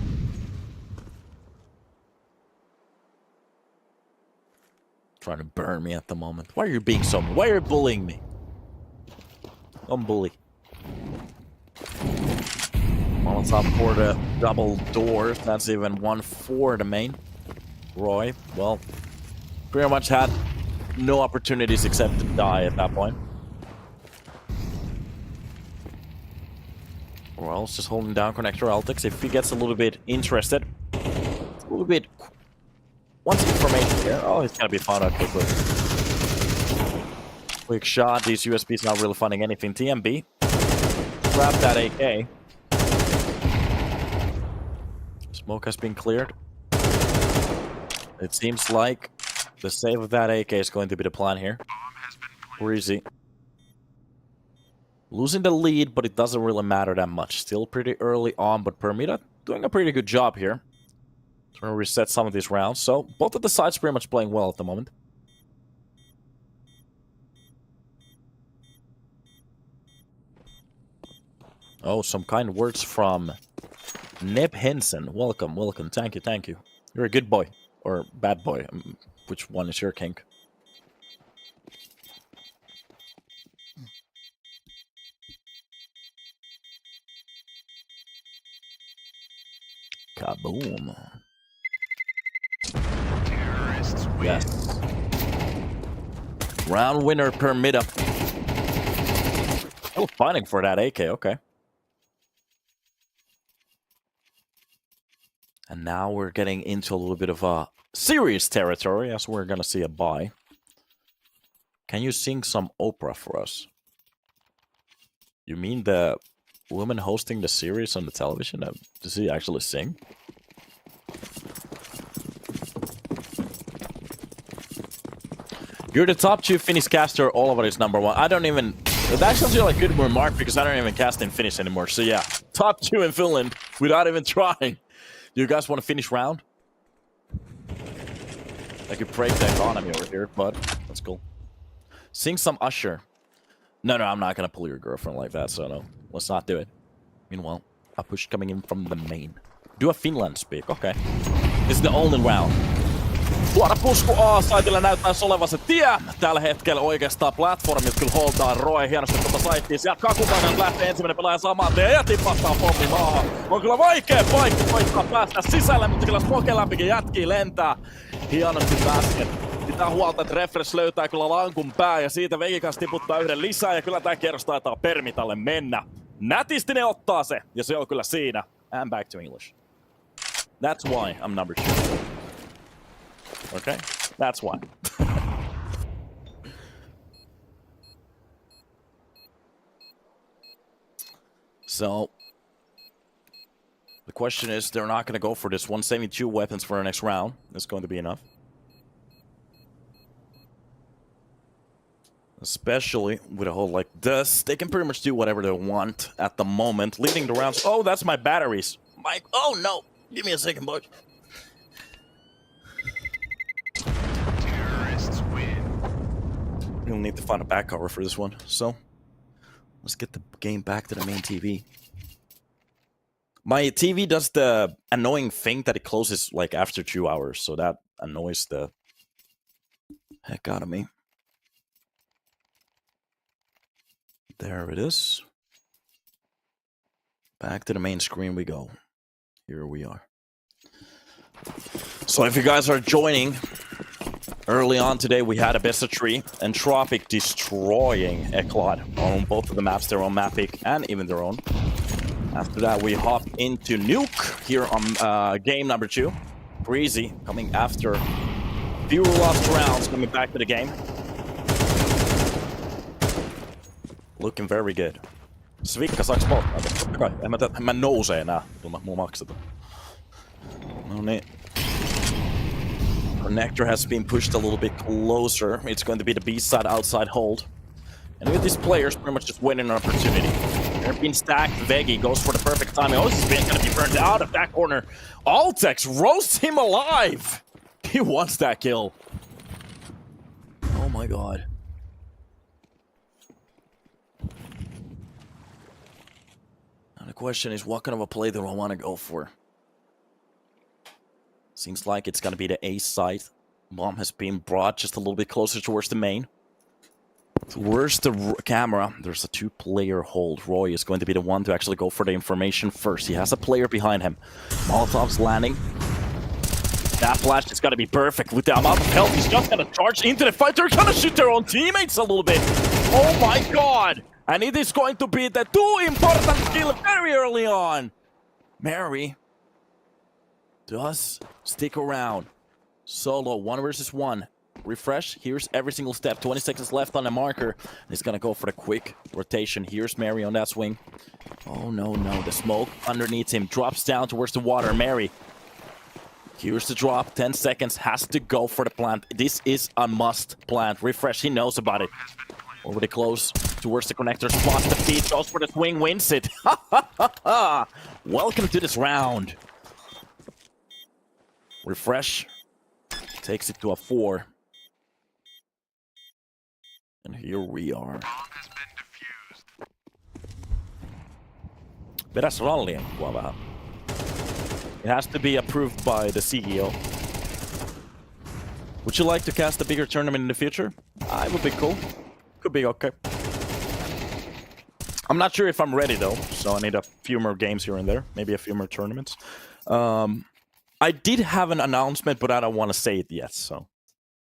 Trying to burn me at the moment. Why are you being so... Why are you bullying me? Don't bully. Molotov for the double doors. That's even 1 for the main. Roy, well, pretty much had no opportunities except to die at that point. Or else just holding down connector Altix. If he gets a little bit interested, a little bit wants information here. Oh, he's gonna be found out quickly. Quick shot. These USBs not really finding anything. TMB. Grab that AK. Smoke has been cleared. It seems like the save of that AK is going to be the plan here. Preasy. Losing the lead, but it doesn't really matter that much. Still pretty early on, but Permitta doing a pretty good job here. Trying to reset some of these rounds. So, both of the sides pretty much playing well at the moment. Oh, some kind words from Nip Henson. Welcome, welcome. Thank you, thank you. You're a good boy. Or bad boy. Which one is your kink? Kaboom. Yes. Round winner Permitta. Still fighting for that AK, okay. And now we're getting into a little bit of a serious territory as we're gonna see a buy. Can you sing some opera for us? You mean the woman hosting the series on the television? Does he actually sing? You're the top 2 Finnish caster, all of it is #1. I don't even... That's actually like a good remark because I don't even cast in Finnish anymore. So yeah, top 2 in Finland without even trying. Do you guys want to finish round? I could break the economy over here, but that's cool. Sing some Usher. No, I'm not gonna pull your girlfriend like that, so no. Let's not do it. Meanwhile, a push coming in from the main. Do a Finland speak, okay. This is the only round. Tuoda pusku A-saitilla näyttäisi olevan se tie. Tällä hetkellä oikeastaan platformit kyllä holdaa Roy hienosti tuota saittiin. Sieltä Kakukangan lähtee ensimmäinen pelaaja saman tien ja tipahtaa pommi maahan. On kyllä vaikea paikka koittaa päästä sisälle, mutta kyllä Smoke läpikin jätkii lentää. Hienosti pääsken. Pitää huolta, että Refresh löytää kyllä lankun pää ja siitä Vegi kanssa tiputtaa yhden lisää ja kyllä tää kierros taitaa Permitalle mennä. Nätisti ne ottaa se ja se on kyllä siinä. And back to English. That's why I'm number 2. Okay? That's why. So, the question is, they're not going to go for this 172 weapons for our next round. It's going to be enough. Especially with a hold like this. They can pretty much do whatever they want at the moment. Leading the rounds. Oh, that's my batteries. Oh, no. Give me a second, boy. You'll need to find a back cover for this one. So, let's get the game back to the main TV. My TV does the annoying thing that it closes like after 2 hours. So that annoys the heck out of me. There it is. Back to the main screen we go. Here we are. So if you guys are joining, early on today we had a best of 3. Entropiq destroying ECLOT on both of the maps, their own map pick and even their own. After that we hop into Nuke here on game number 2. Preasy coming after few lost rounds, coming back to the game. Looking very good. Svikka saaks polttaa? Totta kai. En mä nouse enää, kun mua maksetaan. No niin. Connector has been pushed a little bit closer. It's going to be the B-side outside hold. And with these players pretty much just winning an opportunity. They're being stacked. Vegi goes for the perfect timing. Oh, this is going to be burned out of that corner. Altex roasts him alive. He wants that kill. Oh my god. The question is, what kind of a play do I want to go for? Seems like it's going to be the A side. Bomb has been brought just a little bit closer towards the main. Towards the camera, there's a 2-player hold. Roy is going to be the one to actually go for the information first. He has a player behind him. Molotov's landing. That flash is going to be perfect with the amount of health. He's just going to charge into the fight. They're going to shoot their own teammates a little bit. Oh my god! And it is going to be the 2 important kill very early on. Mary does stick around. Solo, 1 versus 1. Refresh, here's every single step. 20 seconds left on the marker. He's gonna go for the quick rotation. Here's Mary on that swing. Oh no, the smoke underneath him drops down towards the water. Mary, here's the drop. 10 seconds, has to go for the plant. This is a must plant. Refresh, he knows about it. Already close towards the connector, spots the feed, goes for the swing, wins it. Welcome to this round. Refresh takes it to a 4. And here we are. Vedäs rallien kuvaa vähän. It has to be approved by the CEO. Would you like to cast a bigger tournament in the future? It would be cool. Could be okay. I'm not sure if I'm ready though, so I need a few more games here and there. Maybe a few more tournaments. I did have an announcement, but I don't want to say it yet, so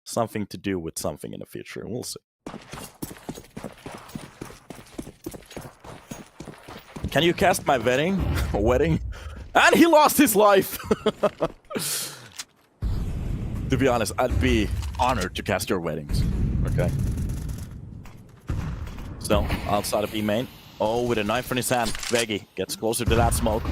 something to do with something in the future. We'll see. Can you cast my wedding? And he lost his life! To be honest, I'd be honored to cast your weddings. Okay. So, outside of B main. Oh, with a knife in his hand, Vegi gets closer to that smoke.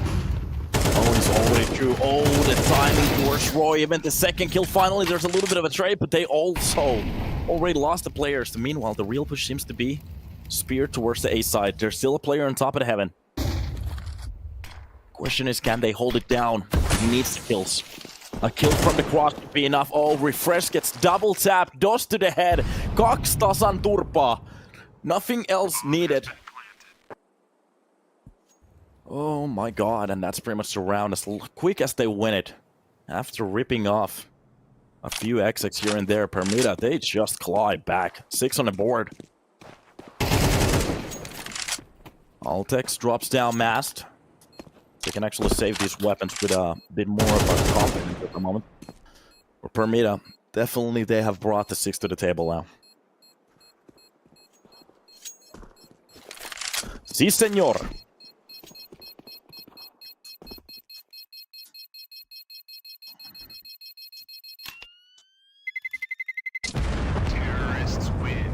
Oh, he's already through. Oh, the timing towards Roy. Even the second kill, finally, there's a little bit of a trade, but they also already lost the players. Meanwhile, the real push seems to be spear towards the A side. There's still a player on top of the heaven. Question is, can they hold it down? He needs the kills. A kill from the cross would be enough. Oh, refresh gets double tapped. DOS to the head. 2 tasan turpaa. Nothing else needed. Oh my god, and that's pretty much the round as quick as they win it. After ripping off a few exits here and there, Permitta, they just claw back. 6 on the board. Altex drops down mast. They can actually save these weapons with a bit more of a confidence at the moment. For Permitta, definitely they have brought the 6 to the table now. Si, senor. Terrorists win.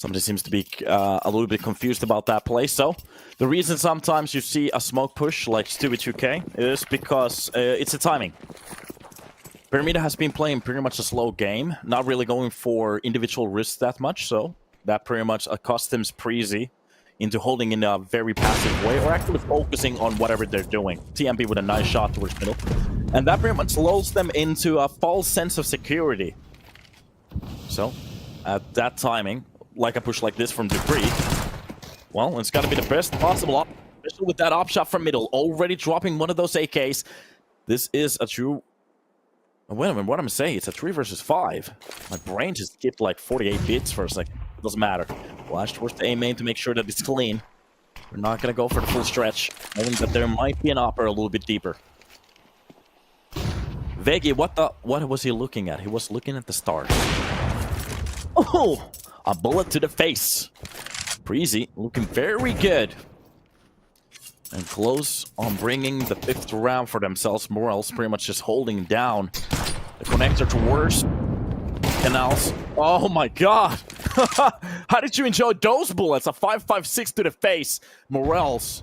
Somebody seems to be a little bit confused about that play. So, the reason sometimes you see a smoke push like 2v2k is because it's the timing. Permitta has been playing pretty much a slow game, not really going for individual risks that much, so that pretty much accustoms Preasy into holding in a very passive way, or actually focusing on whatever they're doing. TMP with a nice shot towards middle. And that pretty much lulls them into a false sense of security. So, at that timing, like a push like this from Dupree, well, it's got to be the best possible option, especially with that op shot from middle, already dropping one of those AKs. This is a true... Wait a minute, what am I saying? It's a 3 versus 5. My brain just skipped like 48 bits for a second. It doesn't matter. Flash towards the A main to make sure that it's clean. We're not going to go for the full stretch, knowing that there might be an upper a little bit deeper. Veggie, what was he looking at? He was looking at the stars. Oh! A bullet to the face. Preasy looking very good. And close on bringing the 5th round for themselves. Morels pretty much just holding down the connector towards canals. Oh my god. How did you enjoy those bullets? A 5.56 to the face. Morels.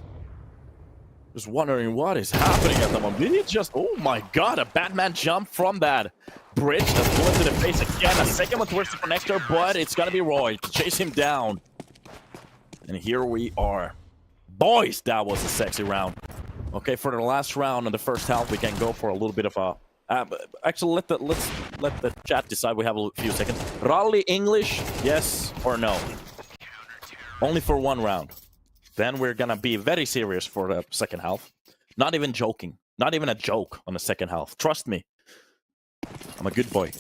Just wondering what is happening at the moment. Did he just... Oh my god, a Batman jump from that bridge. That's bullet to the face again. A second one towards the connector, but it's gonna be Roy to chase him down. And here we are. Boys, that was a sexy round. Okay, for the last round in the first half, we can go for a little bit of a... actually, let's let the chat decide. We have a few seconds. Rally English, yes or no? Only for 1 round. Then we're gonna be very serious for the second half. Not even joking. Not even a joke on the second half. Trust me. I'm a good boy.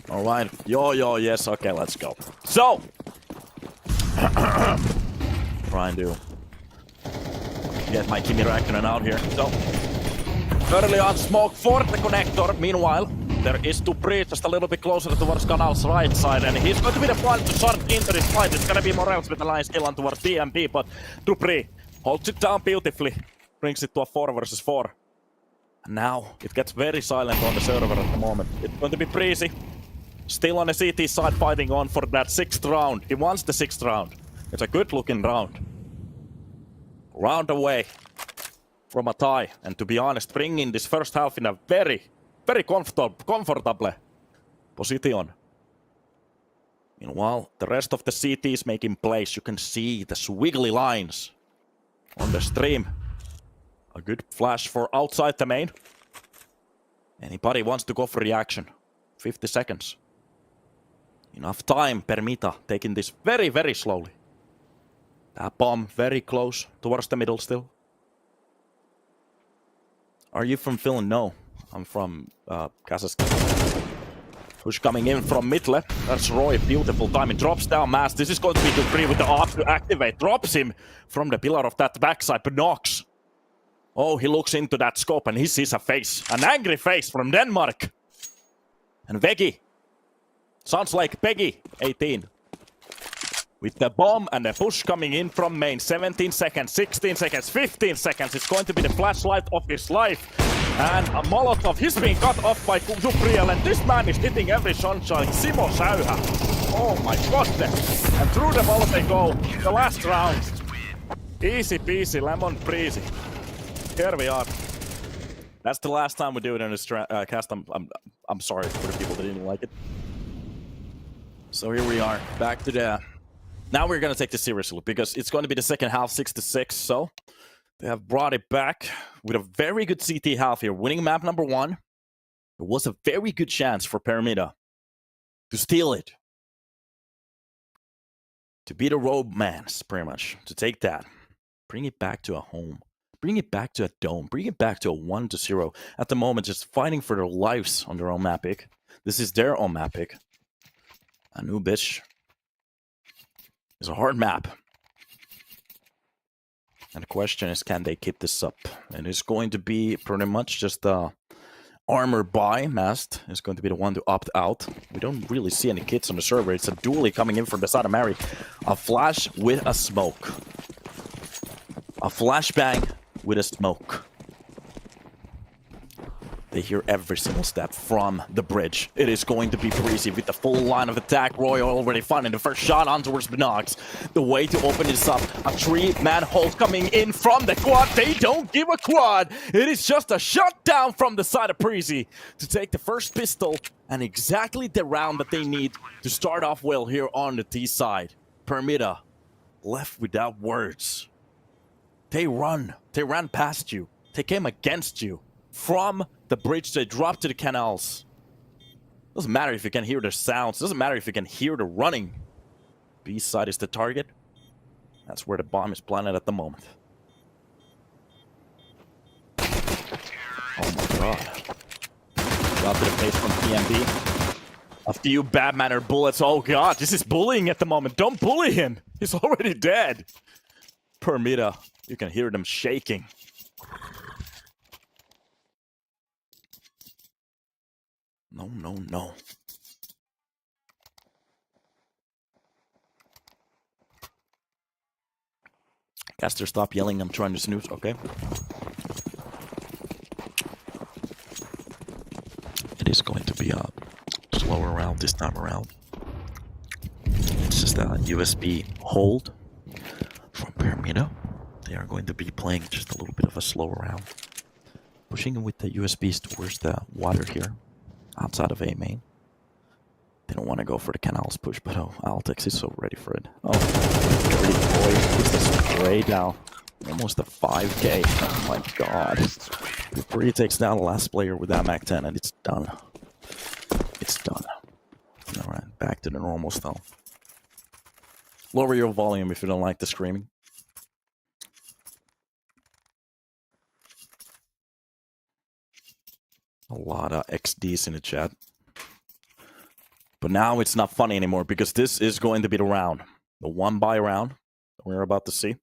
Alright. Yo, yes. Okay, let's go. So! Try and do... Get my Kimi Räikkönen out here. So... Early on smoke for the connector. Meanwhile, there is Dupree just a little bit closer towards Canal's right side, and he's going to be the one to start into this fight. It's gonna be Morels with the line still on towards DMP, but Dupree holds it down beautifully. Brings it to a 4 versus 4. And now it gets very silent on the server at the moment. It's going to be Preasy. Still on the CT side fighting on for that 6th round. He wants the 6th round. It's a good looking round. Round away from a tie. And to be honest, bringing this first half in a very comfortable position. Meanwhile, the rest of the CT is making plays. You can see the swiggly lines on the stream. A good flash for outside the main. Anybody wants to go for reaction? 50 seconds. Enough time, Permitta, taking this very slowly. That bomb very close towards the middle still. Are you from Finland? No, I'm from Kazakhstan. Push coming in from Midle. That's Roy, beautiful timing. Drops down Mass. This is going to be Dupree with the ARP to activate. Drops him from the pillar of that backside, but knocks. Oh, he looks into that scope and he sees a face. An angry face from Denmark. And Veggie. Sounds like Peggy, 18. With the bomb and the push coming in from main. 17 seconds, 16 seconds, 15 seconds. It's going to be the flashlight of his life. And a Molotov, he's being cut off by Dupree, and this man is hitting every sunshine. Simo Säyhä. Oh my goodness! And through the wall they go. The last round. Easy peasy, lemon Preasy. Here we are. That's the last time we do it in this cast. I'm sorry for the people that didn't like it. So here we are, back to the... Now we're gonna take this seriously because it's going to be the second half, 6-6. So they have brought it back with a very good CT half here, winning map number 1. It was a very good chance for Permitta to steal it, to be the romance, pretty much, to take that, bring it back to a home, bring it back to a dome, bring it back to a 1-0. At the moment, just fighting for their lives on their own map pick. This is their own map pick. A new bitch. It's a hard map. And the question is, can they keep this up? And it's going to be pretty much just armor buy. Mast is going to be the one to opt out. We don't really see any kits on the server. It's a dually coming in from the side of Mary. A flash with a smoke. A flashbang with a smoke. They hear every single step from the bridge. It is going to be Preasy with the full line of attack. Roy already finding the first shot on towards Binox. The way to open this up. A 3-man hold coming in from the quad. They don't give a quad. It is just a shutdown from the side of Preasy to take the first pistol and exactly the round that they need to start off well here on the T side. Permitta left without words. They ran past you. They came against you. From the bridge, they drop to the canals. Doesn't matter if you can hear the sounds. Doesn't matter if you can hear the running. B side is the target. That's where the bomb is planted at the moment. Oh my god. Drop to the face from PMB. A few bad-mannered bullets. Oh god, this is bullying at the moment. Don't bully him. He's already dead. Permitta, you can hear them shaking. No, no, no. Caster, stop yelling. I'm trying to snooze. Okay. It is going to be a slower round this time around. It's just a USB hold from Permitta. They are going to be playing just a little bit of a slower round. Pushing with the USBs towards the water here. Outside of A main. They don't want to go for the canals push, but oh, Altex is so ready for it. Oh, pretty boy. Puts this spray down. Almost a 5k. Oh my god. Before he takes down the last player with that Mac 10, and it's done. It's done. Alright, back to the normal style. Lower your volume if you don't like the screaming. A lot of XDs in the chat. But now it's not funny anymore because this is going to be the round. The one buy round we're about to see.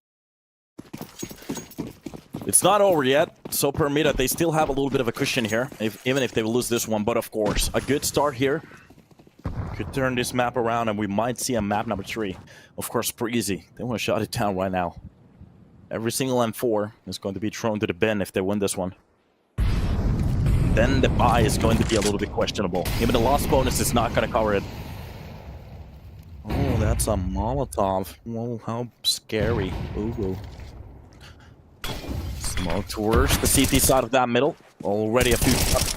It's not over yet. So Permitta, they still have a little bit of a cushion here. Even if they lose this one. But of course, a good start here. Could turn this map around and we might see a map number 3. Of course, Preasy. They want to shut it down right now. Every single M4 is going to be thrown to the bin if they win this one. Then the buy is going to be a little bit questionable. Even the loss bonus is not going to cover it. Oh, that's a Molotov. Whoa, how scary. Ooh. Smoke towards the CT side of that middle. Already a few shots.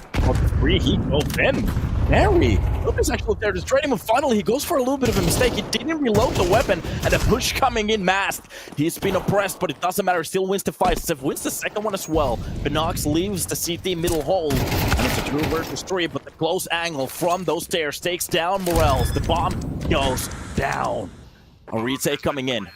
3, he goes in. Mary! Nuke is actually there to trade him, and finally he goes for a little bit of a mistake. He didn't reload the weapon, and the push coming in masked. He's been oppressed, but it doesn't matter. Still wins the fight. Civ wins the second one as well. Binox leaves the CT middle hole, and it's a 2 versus 3, but the close angle from those stairs takes down Morels. The bomb goes down. A retake coming in.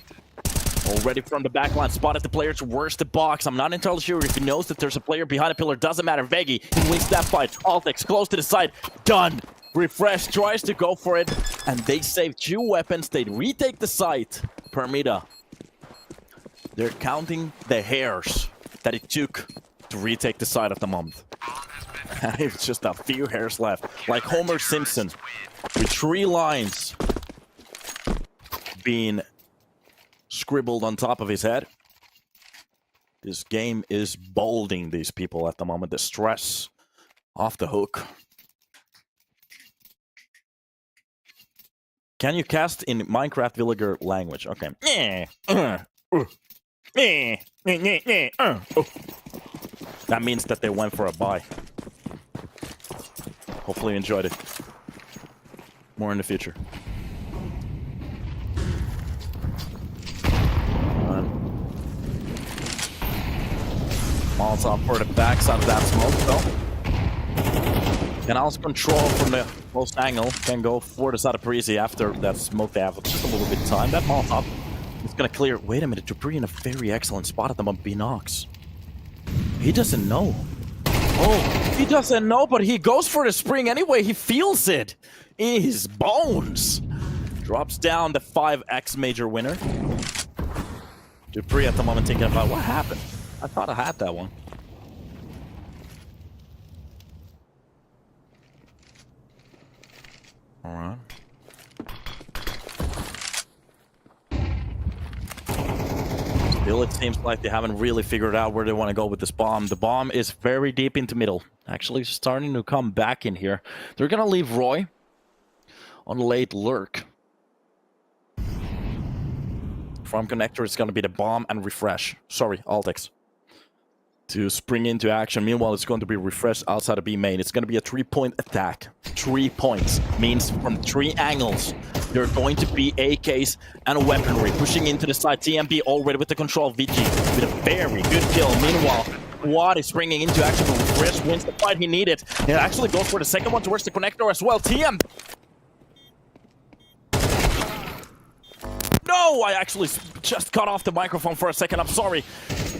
Already from the backline, spotted the player towards the box. I'm not entirely sure if he knows that there's a player behind a pillar. Doesn't matter. Veggie, he wins that fight. Altex close to the side. Done. Refresh tries to go for it, and they save 2 weapons. They retake the site. Permitta. They're counting the hairs that it took to retake the site at the moment. It's just a few hairs left. Like Homer Simpson, with 3 lines being scribbled on top of his head. This game is bolding these people at the moment. The stress off the hook. Can you cast in Minecraft villager language? Okay. That means that they went for a buy. Hopefully you enjoyed it. More in the future. Molotov for the backside of that smoke, though. Can also control from the close angle. Can go for the side of Preasy after that smoke. They have just a little bit of time. That Molotov is gonna clear. Wait a minute, Dupree in a very excellent spot at the Binox. He doesn't know. Oh, he doesn't know, but he goes for the spring anyway. He feels it in his bones. Drops down the 5x major winner. Dupree at the moment thinking about what happened. I thought I had that one. All right. Still, it seems like they haven't really figured out where they want to go with this bomb. The bomb is very deep into middle. Actually starting to come back in here. They're going to leave Roy on late lurk. From connector, it's going to be the bomb and refresh. Sorry, Altex. To spring into action. Meanwhile, it's going to be refreshed outside of B main. It's going to be a 3-point attack. 3 points means from 3 angles. There are going to be AKs and weaponry pushing into the side. TMP already with the control of VG with a very good kill. Meanwhile, Quad is springing into action. Refresh wins the fight he needed. And it actually goes for the second one towards the connector as well. TM. No, I actually just cut off the microphone for a second. I'm sorry.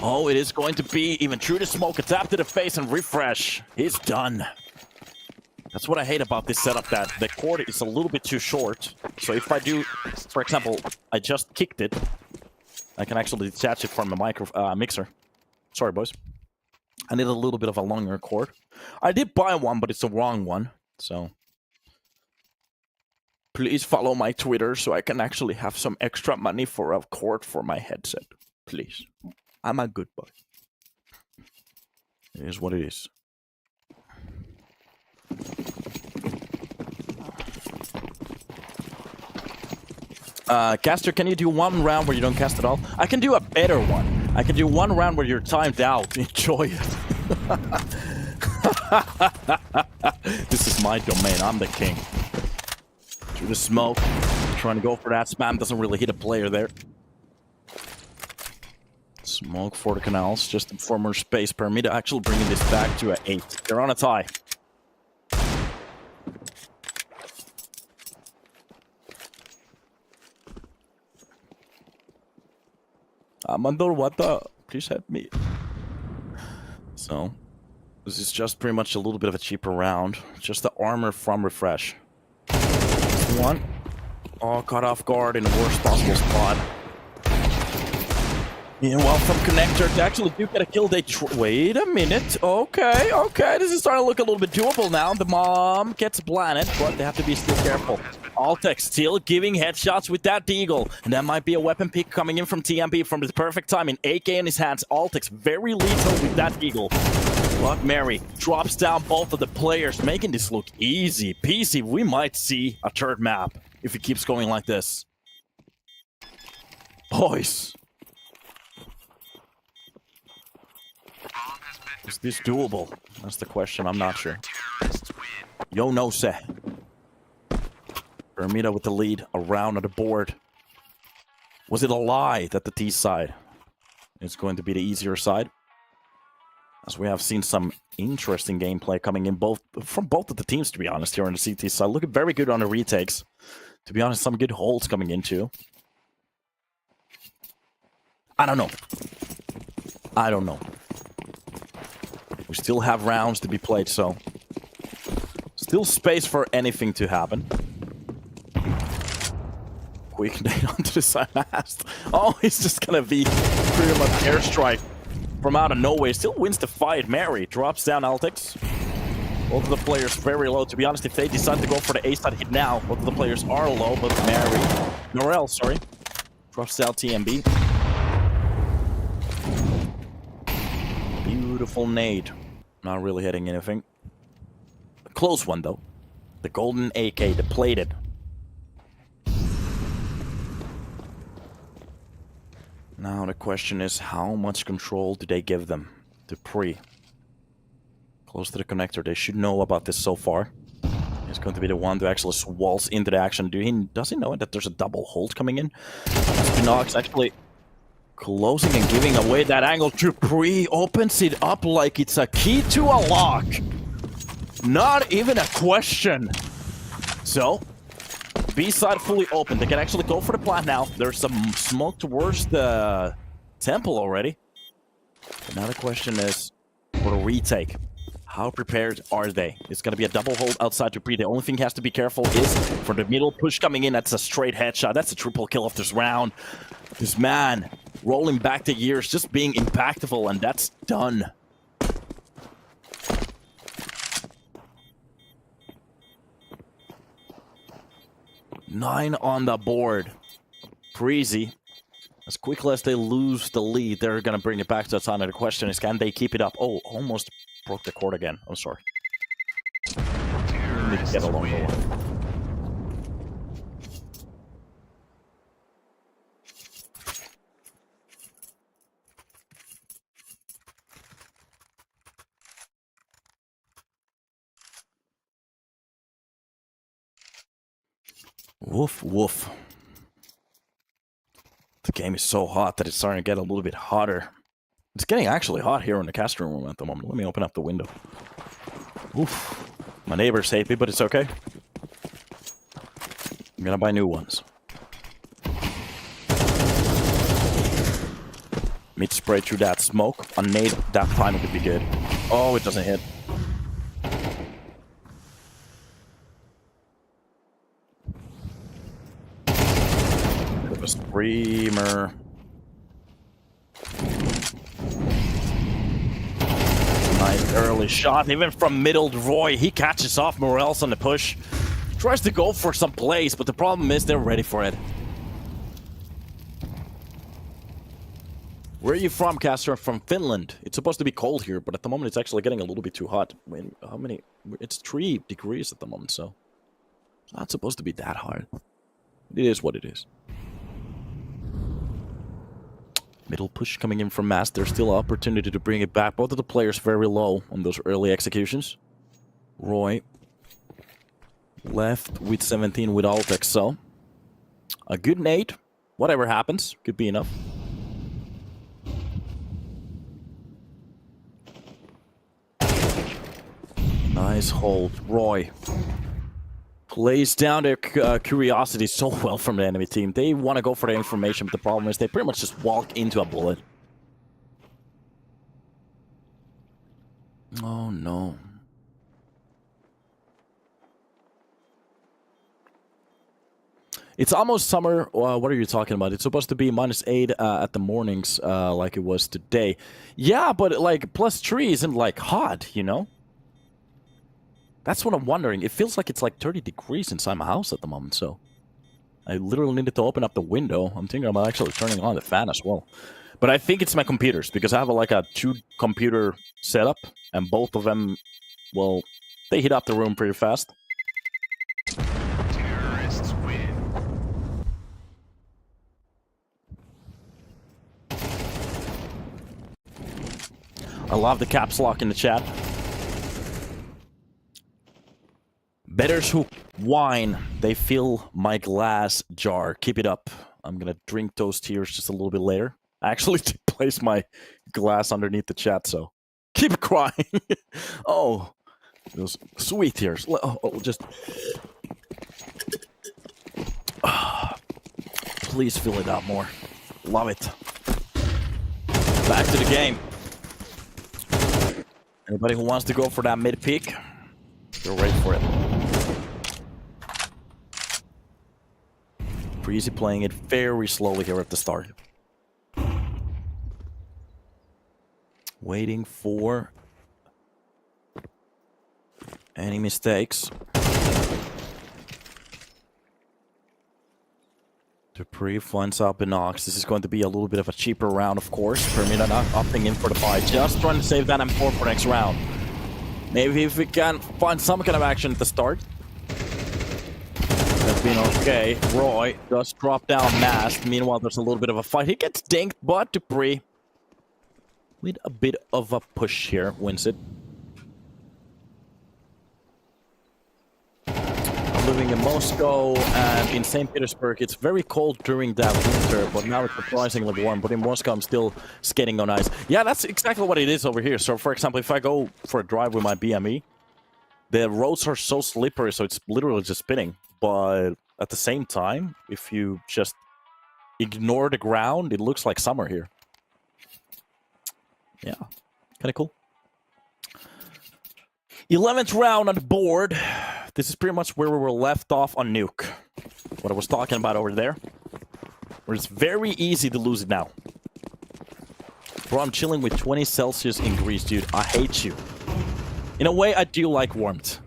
Oh, it is going to be even through the smoke. A tap to the face and refresh. He's done. That's what I hate about this setup, that the cord is a little bit too short. So if I do, for example, I just kicked it, I can actually detach it from the mixer. Sorry, boys. I need a little bit of a longer cord. I did buy one, but it's the wrong one. So please follow my Twitter so I can actually have some extra money for a cord for my headset. Please. I'm a good boy. It is what it is. Caster, can you do one round where you don't cast at all? I can do a better one. I can do one round where you're timed out. Enjoy it. This is my domain. I'm the king. Through the smoke. Trying to go for that spam. Doesn't really hit a player there. Smoke for the canals. Just in former space. Permitta actually bringing this back to an 8. They're on a tie. Mandor, what the? Please help me. So, this is just pretty much a little bit of a cheaper round. Just the armor from refresh. One. Oh, caught off guard in the worst possible spot. Meanwhile, from connector, they actually do get a kill. They wait a minute. Okay, okay. This is starting to look a little bit doable now. The mom gets planted, but they have to be still careful. Altex still giving headshots with that deagle. And that might be a weapon pick coming in from TMP from the perfect timing. AK in his hands. Altex very lethal with that deagle. But Mary drops down both of the players, making this look easy peasy. We might see a third map if it keeps going like this. Boys. Is this doable? That's the question. I'm not sure. Yo, no say. Permitta with the lead around on the board. Was it a lie that the T side is going to be the easier side? As we have seen some interesting gameplay coming in from both of the teams, to be honest, here on the CT side. Looking very good on the retakes. To be honest, some good holds coming in too. I don't know. I don't know. We still have rounds to be played, so still space for anything to happen. Quick nade onto the side mast. Oh, he's just gonna be pretty much airstrike from out of nowhere. Still wins the fight. Mary drops down Altex. Both of the players very low. To be honest, if they decide to go for the A-side hit now, both of the players are low, but Mary, Norel, sorry, drops down TMB. Beautiful nade. Not really hitting anything. A close one, though. The golden AK, the plated. Now the question is, how much control do they give them? To Pre. Close to the connector. They should know about this so far. He's going to be the one to actually waltz into the action. Does he know that there's a double hold coming in? Spinox actually closing and giving away that angle. Pre opens it up like it's a key to a lock. Not even a question. So, B side fully open. They can actually go for the plant now. There's some smoke towards the temple already. But now the question is, for a retake, how prepared are they? It's going to be a double hold outside to Pre. The only thing he has to be careful is for the middle push coming in. That's a straight headshot. That's a triple kill of this round. This man rolling back the years, just being impactful, and that's done. Nine on the board. Preasy. As quickly as they lose the lead, they're going to bring it back to the time. The question is, can they keep it up? Oh, almost broke the cord again. I'm sorry. Need to get along the line. Woof, woof. The game is so hot that it's starting to get a little bit hotter. It's getting actually hot here in the casting room at the moment. Let me open up the window. Oof. My neighbors hate me, but it's okay. I'm gonna buy new ones. Mid spray through that smoke. A nade that time would be good. Oh, it doesn't hit. A screamer. Nice early shot, even from middle. Roy, he catches off Morels on the push. Tries to go for some plays, but the problem is they're ready for it. Where are you from, Caster? From Finland. It's supposed to be cold here, but at the moment it's actually getting a little bit too hot. I mean, how many? It's 3 degrees at the moment, so it's not supposed to be that hard. It is what it is. Middle push coming in from Mass. There's still an opportunity to bring it back. Both of the players very low on those early executions. Roy left with 17 with Altex, so a good nade. Whatever happens, could be enough. Nice hold. Roy plays down their curiosity so well from the enemy team. They want to go for the information, but the problem is they pretty much just walk into a bullet. Oh, no. It's almost summer. What are you talking about? It's supposed to be -8 at the mornings, like it was today. Yeah, but like +3 isn't like hot, you know? That's what I'm wondering. It feels like it's like 30 degrees inside my house at the moment, so I literally needed to open up the window. I'm thinking about actually turning on the fan as well. But I think it's my computers, because I have like a 2-computer setup, and both of them, well, they heat up the room pretty fast. Terrorists win. I love the caps lock in the chat. Betters who whine, they fill my glass jar. Keep it up. I'm gonna drink those tears just a little bit later. I actually place my glass underneath the chat, so keep crying. Oh, those sweet tears. Just please fill it out more. Love it. Back to the game. Anybody who wants to go for that mid peak, they're ready for it. Preasy playing it very slowly here at the start. Waiting for any mistakes. Dupree finds out Binox. This is going to be a little bit of a cheaper round, of course. Permitta not opting in for the fight. Just trying to save that M4 for next round. Maybe if we can find some kind of action at the start. been okay. Roy does drop down Mast. Meanwhile, there's a little bit of a fight. He gets dinked, but Dupree, with a bit of a push here, wins it. I'm living in Moscow and in St. Petersburg. It's very cold during that winter, but now it's surprisingly warm. But in Moscow, I'm still skating on ice. Yeah, that's exactly what it is over here. So, for example, if I go for a drive with my BME, the roads are so slippery, so it's literally just spinning. But at the same time, if you just ignore the ground, it looks like summer here. Yeah, kind of cool. 11th round on the board. This is pretty much where we were left off on Nuke. What I was talking about over there. Where it's very easy to lose it now. Bro, I'm chilling with 20 Celsius in Greece, dude. I hate you. In a way, I do like warmth.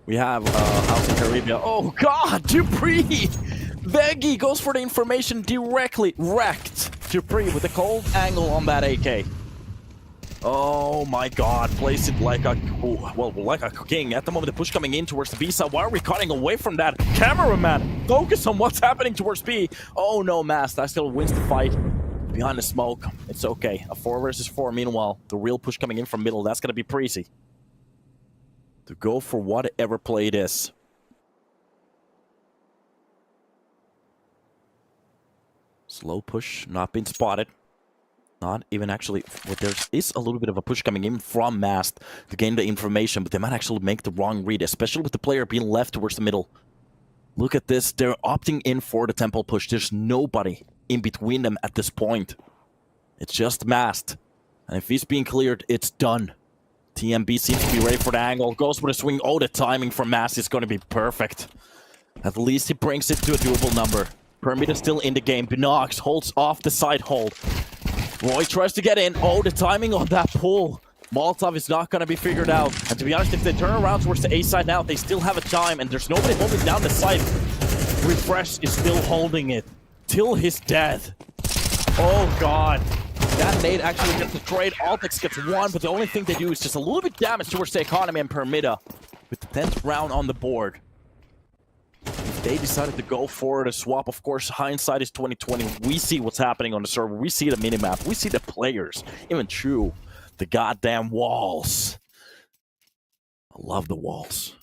We have House in Caribbean. Oh, God! Dupree! Veggie goes for the information directly. Wrecked. Dupree with a cold angle on that AK. Oh my God, place it like a, like a king. At the moment, the push coming in towards the B side. Why are we cutting away from that? Cameraman, focus on what's happening towards B. Oh no, Mast, that still wins the fight. Behind the smoke, it's okay. A 4 versus 4. Meanwhile, the real push coming in from middle, that's gonna be Preasy. To go for whatever play it is. Slow push, not been spotted. Not even actually, well, there is a little bit of a push coming in from Mast to gain the information, but they might actually make the wrong read, especially with the player being left towards the middle. Look at this, they're opting in for the temple push. There's nobody in between them at this point. It's just Mast. And if he's being cleared, it's done. TMB seems to be ready for the angle, goes for the swing. Oh, the timing from Mast is going to be perfect. At least he brings it to a doable number. Permitta still in the game. Binox holds off the side hold. Roy tries to get in. Oh, the timing on that pull. Molotov is not going to be figured out. And to be honest, if they turn around towards the A side now, they still have a time, and there's nobody holding down the side. Refresh is still holding it till his death. Oh, God. That nade actually gets destroyed. Altex gets one, but the only thing they do is just a little bit damage towards the economy and Permitta. With the 10th round on the board. If they decided to go for the swap, of course, hindsight is 2020. We see what's happening on the server. We see the minimap. We see the players. Even true, the goddamn walls. I love the walls.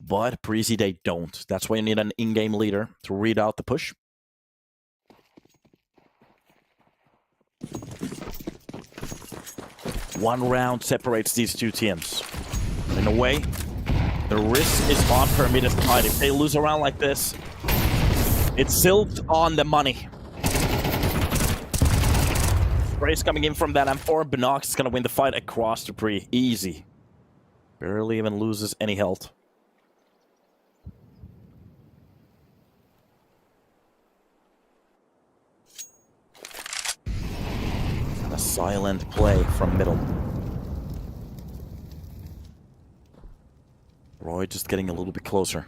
But Preasy, they don't. That's why you need an in-game leader to read out the push. One round separates these two teams. In a way, the risk is on Permitta's side. If they lose a round like this, it's silked on the money. Sprays coming in from that M4. Binox is going to win the fight across Dupree. Easy. Barely even loses any health. A silent play from middle. Roy just getting a little bit closer.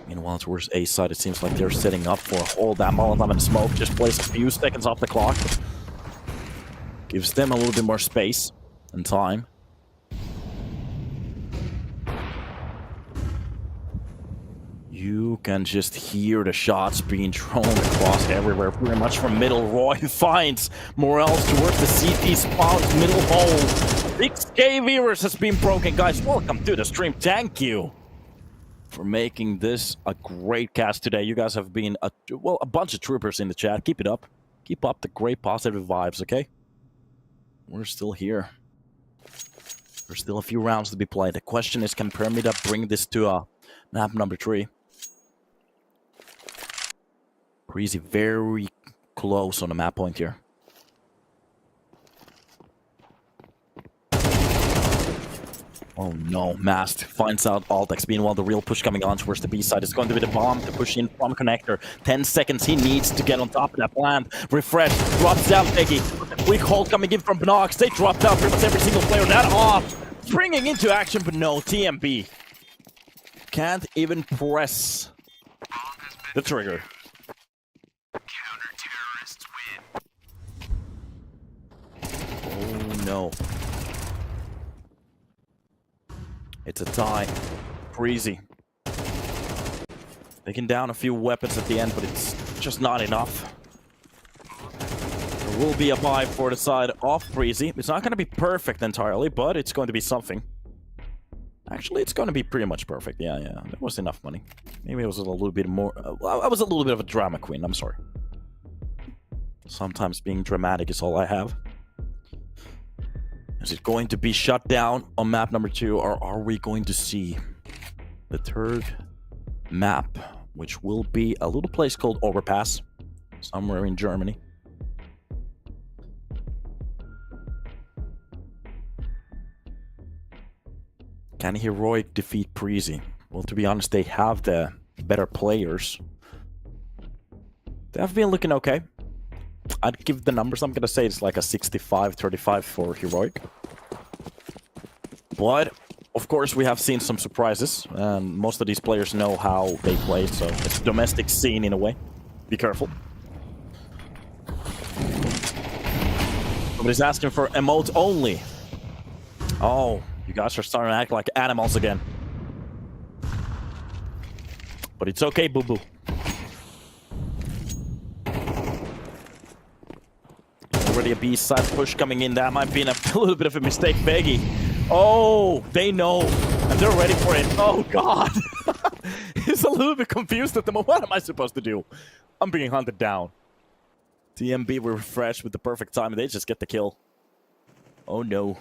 Meanwhile, towards A side, it seems like they're setting up for a hold. That Molotov and smoke just plays a few seconds off the clock. Gives them a little bit more space and time. You can just hear the shots being thrown across everywhere, pretty much from middle. Roy finds Morels towards the CT spawns middle hole. 6K viewers has been broken. Guys, welcome to the stream. Thank you for making this a great cast today. You guys have been, a bunch of troopers in the chat. Keep it up. Keep up the great positive vibes, okay? We're still here. There's still a few rounds to be played. The question is, can Permitta bring this to map number 3? Preasy very close on the map point here. Oh no, Mast finds out Altex. Meanwhile, the real push coming on towards the B side is going to be the bomb to push in from connector. 10 seconds he needs to get on top of that plant. Refresh, drops down Peggy. Quick hold coming in from Binox. They drop down pretty much every single player. That off. Springing into action, but no, TMB. Can't even press the trigger. Oh no. It's a tie. Preasy. Taking down a few weapons at the end, but it's just not enough. There will be a buy for the side of Preasy. It's not going to be perfect entirely, but it's going to be something. Actually, it's going to be pretty much perfect. Yeah. There was enough money. Maybe it was a little bit more... I was a little bit of a drama queen. I'm sorry. Sometimes being dramatic is all I have. Is it going to be shut down on map number 2, or are we going to see the third map, which will be a little place called Overpass, somewhere in Germany? Can Heroic defeat Preasy? Well, to be honest, they have the better players. They have been looking okay. I'd give the numbers, I'm gonna say it's like a 65-35 for Heroic. But, of course, we have seen some surprises, and most of these players know how they play, so it's a domestic scene in a way. Be careful. Somebody's asking for emote only. Oh, you guys are starting to act like animals again. But it's okay, boo-boo. Already a B-side push coming in. That might be a little bit of a mistake. Veggie. Oh, they know. And they're ready for it. Oh, God. He's a little bit confused at the moment. What am I supposed to do? I'm being hunted down. TMB were refreshed with the perfect time. They just get the kill. Oh, no.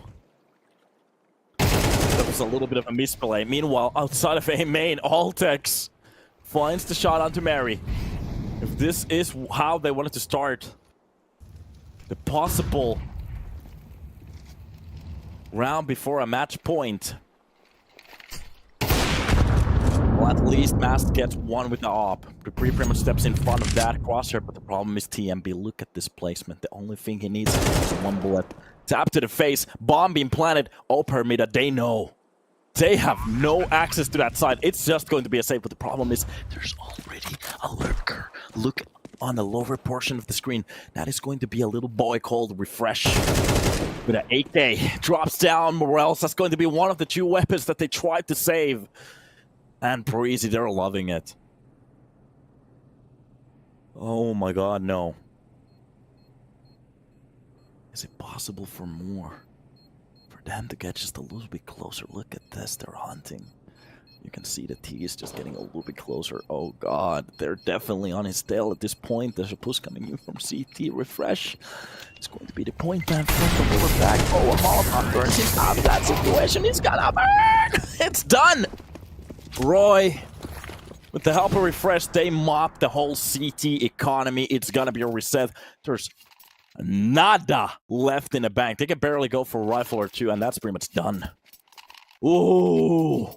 That was a little bit of a misplay. Meanwhile, outside of A main, Altex finds the shot onto Mary. If this is how they wanted to start the possible round before a match point, well, at least Mast gets one with the op. Dupree pretty much steps in front of that crosshair, but the problem is TMB. Look at this placement. The only thing he needs is one bullet. Tap to the face, bomb being planted. Oh, Permitta, they know. They have no access to that side. It's just going to be a save, but the problem is there's already a lurker. Look on the lower portion of the screen. That is going to be a little boy called Refresh. With an 8K. Drops down Morels. That's going to be one of the 2 weapons that they tried to save. And Preasy, they're loving it. Oh my god, no. Is it possible for more? For them to get just a little bit closer. Look at this, they're hunting. You can see the T is just getting a little bit closer. Oh god, they're definitely on his tail at this point. There's a push coming in from CT. Refresh. It's going to be the point man from the lower back. Oh, a Molotov burns him out of that situation. He's gonna burn! It's done! Roy, with the help of Refresh, they mop the whole CT economy. It's gonna be a reset. There's nada left in the bank. They can barely go for a rifle or 2, and that's pretty much done. Ooh.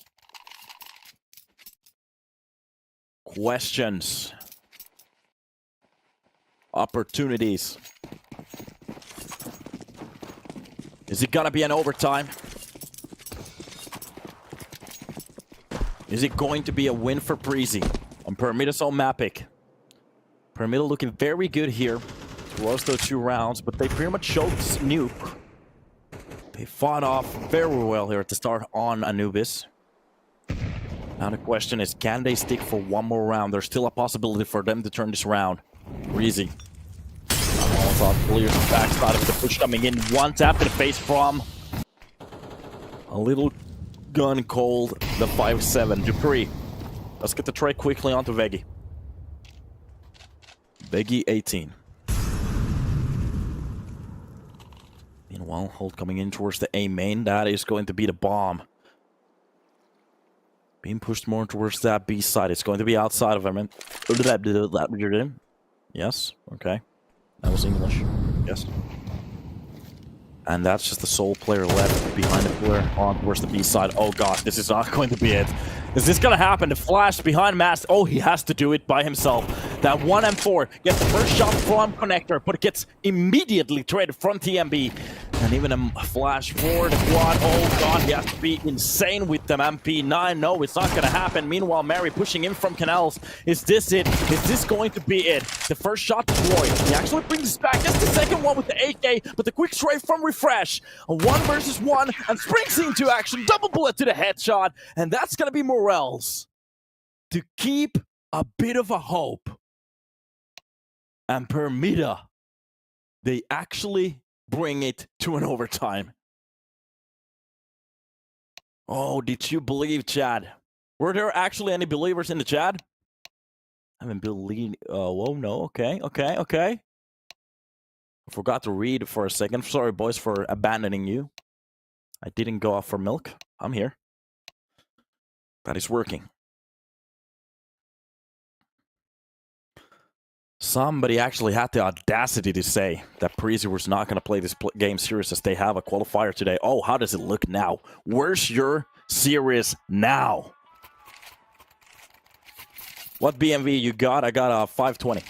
Questions. Opportunities. Is it gonna be an overtime? Is it going to be a win for Preasy on Permitta's own map pick? Permitta looking very good here. Lost those 2 rounds, but they pretty much showed Nuke. They fought off very well here at the start on Anubis. Now the question is, can they stick for one more round? There's still a possibility for them to turn this around. Preasy. Molotov clears the backside of the push coming in. One tap to the face from a little gun cold, the 5-7. Dupree. Let's get the tray quickly onto Veggie. Veggie 18. Meanwhile, hold coming in towards the A main. That is going to be the bomb. Being pushed more towards that B side. It's going to be outside of him. Yes, okay. That was English. Yes. And that's just the sole player left behind the pillar on towards the B side. Oh god, this is not going to be it. Is this going to happen? The flash behind Mast. Oh, he has to do it by himself. That 1M4 gets the first shot from Connector, but it gets immediately traded from TMB. And even a flash forward quad. Oh god, he has to be insane with them MP9. No, it's not gonna happen. Meanwhile, Mary pushing in from canals. Is this it? Is this going to be it? The first shot destroyed. He actually brings it back. Gets the second one with the AK, but the quick straight from Refresh. A 1 versus 1 and springs into action. Double bullet to the headshot. And that's gonna be Morels to keep a bit of a hope. And Permitta, they actually bring it to an overtime. Oh, did you believe, Chad? Were there actually any believers in the chat? I haven't believed. Oh, no. Okay. I forgot to read for a second. Sorry, boys, for abandoning you. I didn't go off for milk. I'm here. That is working. Somebody actually had the audacity to say that Preasy was not going to play this game serious as they have a qualifier today. Oh, how does it look now? Where's your serious now? What BMV you got? I got a 520.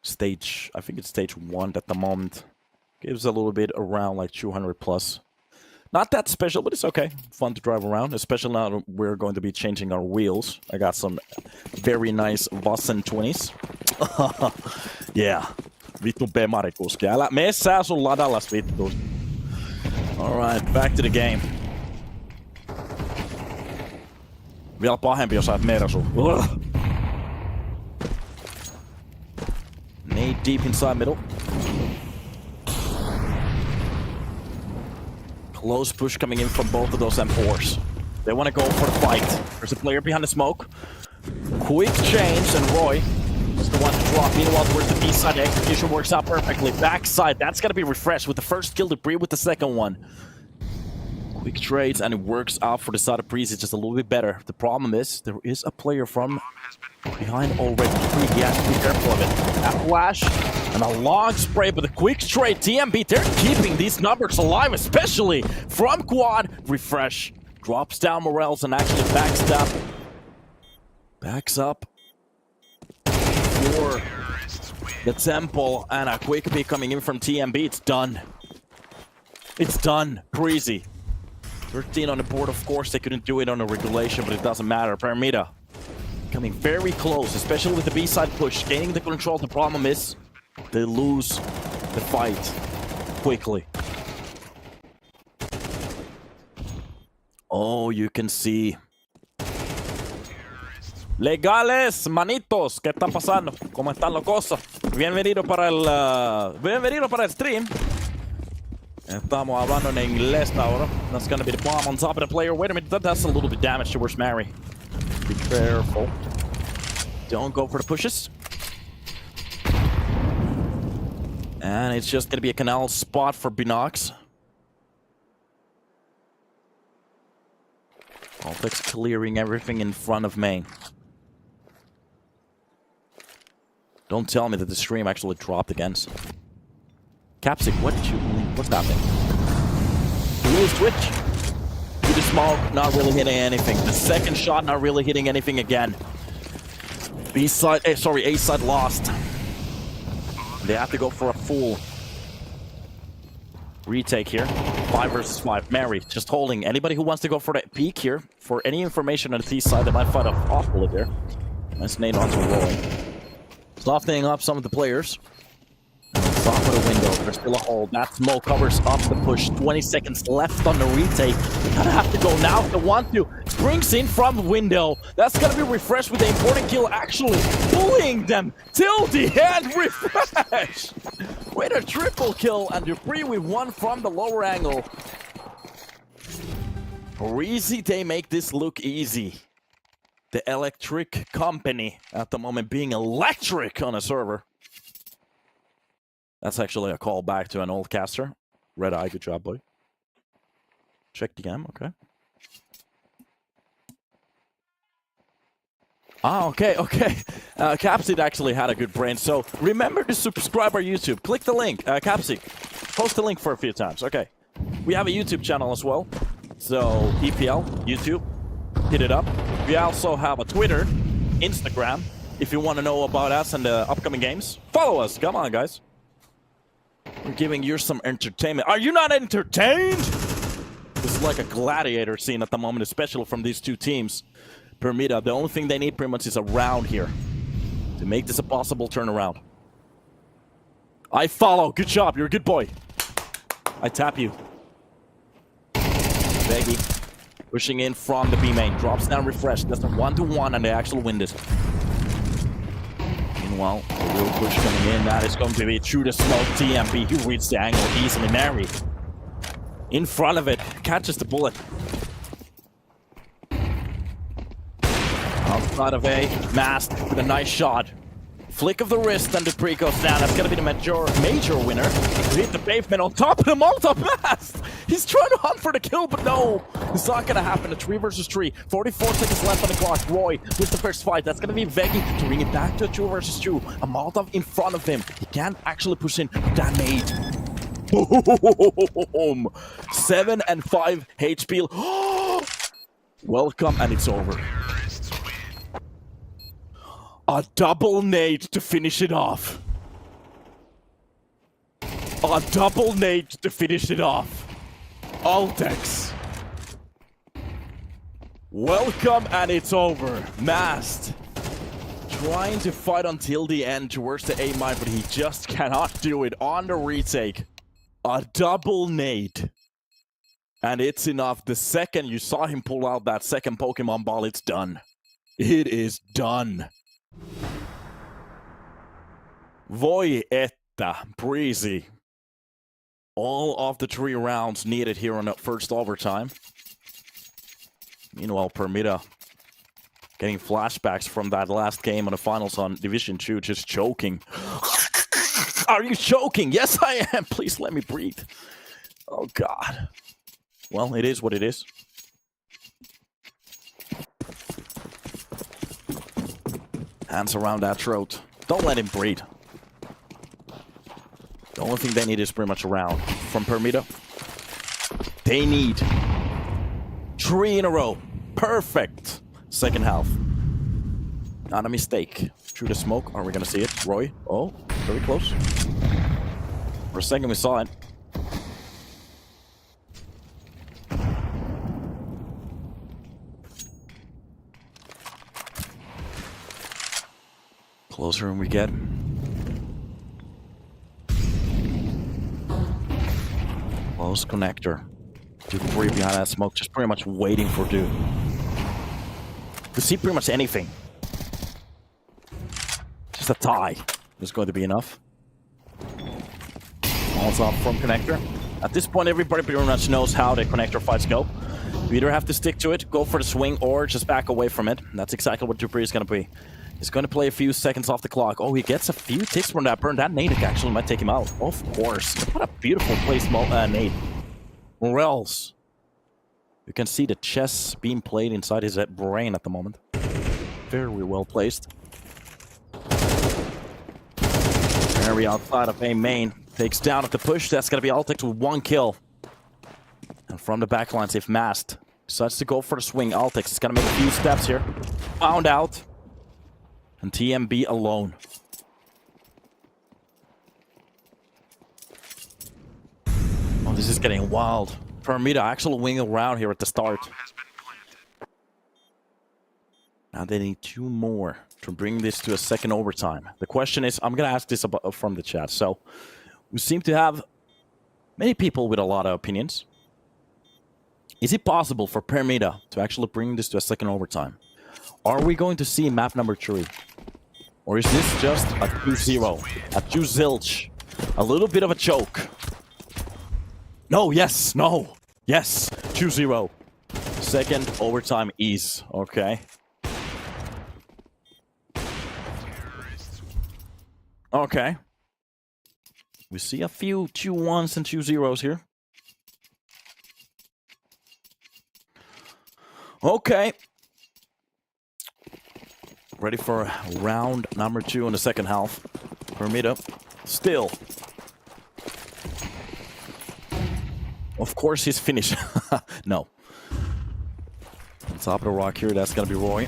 Stage, I think it's stage 1 at the moment. Gives a little bit around like 200 plus. Not that special, but it's okay. Fun to drive around, especially now that we're going to be changing our wheels. I got some very nice Vossen 20s. Yeah. Vittu Bemari-kuski. Älä mene sä sun ladallas, vittu. Alright, back to the game. Vielä pahempi, jos saat Mersu. Nade deep inside middle. Close push coming in from both of those M4s. They want to go for the fight. There's a player behind the smoke. Quick change, and Roy is the one to drop. Meanwhile, towards the B side, the execution works out perfectly. Backside, that's going to be refreshed with the first kill to Bree with the second one. Quick trades, and it works out for the side of Preasy just a little bit better. The problem is, there is a player from behind already. He has to be careful of it. That flash, and a long spray, but the quick straight TMB, they're keeping these numbers alive, especially from quad. Refresh, drops down Morels, and actually backs up for the temple, and a quick peek coming in from TMB. It's done. It's done. Preasy. 13 on the board, of course. They couldn't do it on a regulation, but it doesn't matter. Permitta coming very close, especially with the B-side push, gaining the control. The problem is they lose the fight quickly. Oh, you can see. Legales, manitos, ¿qué está pasando? ¿Cómo están las cosas? Bienvenido para el stream. Estamos hablando en inglés ahora. That's gonna be the bomb on top of the player. Wait a minute, that's a little bit damage towards Mary. Be careful. Don't go for the pushes. And it's just gonna be a canal spot for Binox. Altex clearing everything in front of main. Don't tell me that the stream actually dropped against. Capsic, what did you believe? What's happening? Blue switch. To the smoke, not really hitting anything. The second shot, not really hitting anything again. B-side, A-side lost. They have to go for a full retake here. 5 versus 5. Mary just holding. Anybody who wants to go for the peak here, for any information on the T side, they might fight off awfully there. Nice nade onto Roy. Softening up some of the players. Top of the window, there's still a hold. That smoke covers up the push. 20 seconds left on the retake. Gonna have to go now if they want to. Springs in from the window. That's gonna be refreshed with the important kill, actually bullying them till the end. Refresh with a triple kill, and Dupree with one from the lower angle. Preasy, they make this look easy. The Electric company at the moment being electric on a server. That's actually a call back to an old caster. Red Eye, good job, boy. Check the game, okay. Ah, okay. Capsid actually had a good brain. So remember to subscribe our YouTube. Click the link. Capsid, post the link for a few times. Okay. We have a YouTube channel as well. So EPL, YouTube, hit it up. We also have a Twitter. Instagram if you want to know about us and the upcoming games. Follow us. Come on, guys. We're giving you some entertainment. Are you not entertained? This is like a gladiator scene at the moment, especially from these two teams. Permitta, the only thing they need pretty much is a round here to make this a possible turnaround. I follow. Good job. You're a good boy. I tap you. Beggy pushing in from the B main. Drops down refresh. That's a 1-to-1 and they actually win this. Meanwhile, the real push coming in. That is going to be through the smoke. TMB. He reads the angle easily. Nary in front of it. Catches the bullet. Outside of A. Mast with a nice shot. Flick of the wrist and Dupree goes down. That's going to be the major winner. He hit the pavement on top of the Molotov Mast. He's trying to hunt for the kill, but no. It's not going to happen. A 3 versus 3. 44 seconds left on the clock. Roy with the first fight. That's going to be Veggie to bring it back to a 2 versus 2. A Molotov in front of him. He can't actually push in that nade. Boom. 7 and 5 HP. Welcome, and it's over. A double nade to finish it off. A double nade to finish it off. Altex. Welcome, and it's over. Mast trying to fight until the end towards the A mine, but he just cannot do it on the retake. A double nade. And it's enough. The second you saw him pull out that second Pokemon ball, it's done. It is done. Voi että Preasy. All of the 3 rounds needed here on the first overtime. Meanwhile, Permitta getting flashbacks from that last game on the finals on Division 2, just choking. Are you choking? Yes, I am. Please let me breathe. Oh, God. Well, it is what it is. Hands around that throat. Don't let him breathe. The only thing they need is pretty much a round from Permitta. They need 3 in a row. Perfect. Second half. Not a mistake. Through the smoke. Are we going to see it? Roy. Oh, very close. For a second we saw it. Closer than we get. Close connector. Dupree behind that smoke, just pretty much waiting for Duke. To see pretty much anything. Just a tie is going to be enough. Balls off from connector. At this point, everybody pretty much knows how the connector fights go. You either have to stick to it, go for the swing, or just back away from it. And that's exactly what Dupree is going to be. He's going to play a few seconds off the clock. Oh, he gets a few ticks from that burn. That nade actually might take him out. Of course. What a beautiful placed nade. Or else. You can see the chess being played inside his brain at the moment. Very well placed. Very outside of A main. Takes down at the push. That's going to be Altex with 1 kill. And from the backlines, if Mast decides to go for the swing, Altex is going to make a few steps here. Found out. And TMB alone. Oh, this is getting wild. Permitta actually winging around here at the start. Now they need 2 more to bring this to a second overtime. The question is, I'm going to ask this from the chat. So, we seem to have many people with a lot of opinions. Is it possible for Permitta to actually bring this to a second overtime? Are we going to see map number 3? Or is this just a 2-0? A 2-zilch? A little bit of a choke? No, yes, no. Yes, 2-0. Second overtime ease. Okay. Okay. We see a few 2-1s and 2-0s here. Okay. Ready for round number 2 in the second half. Permitta still. Of course he's finished. No. On top of the rock here, that's going to be Roy.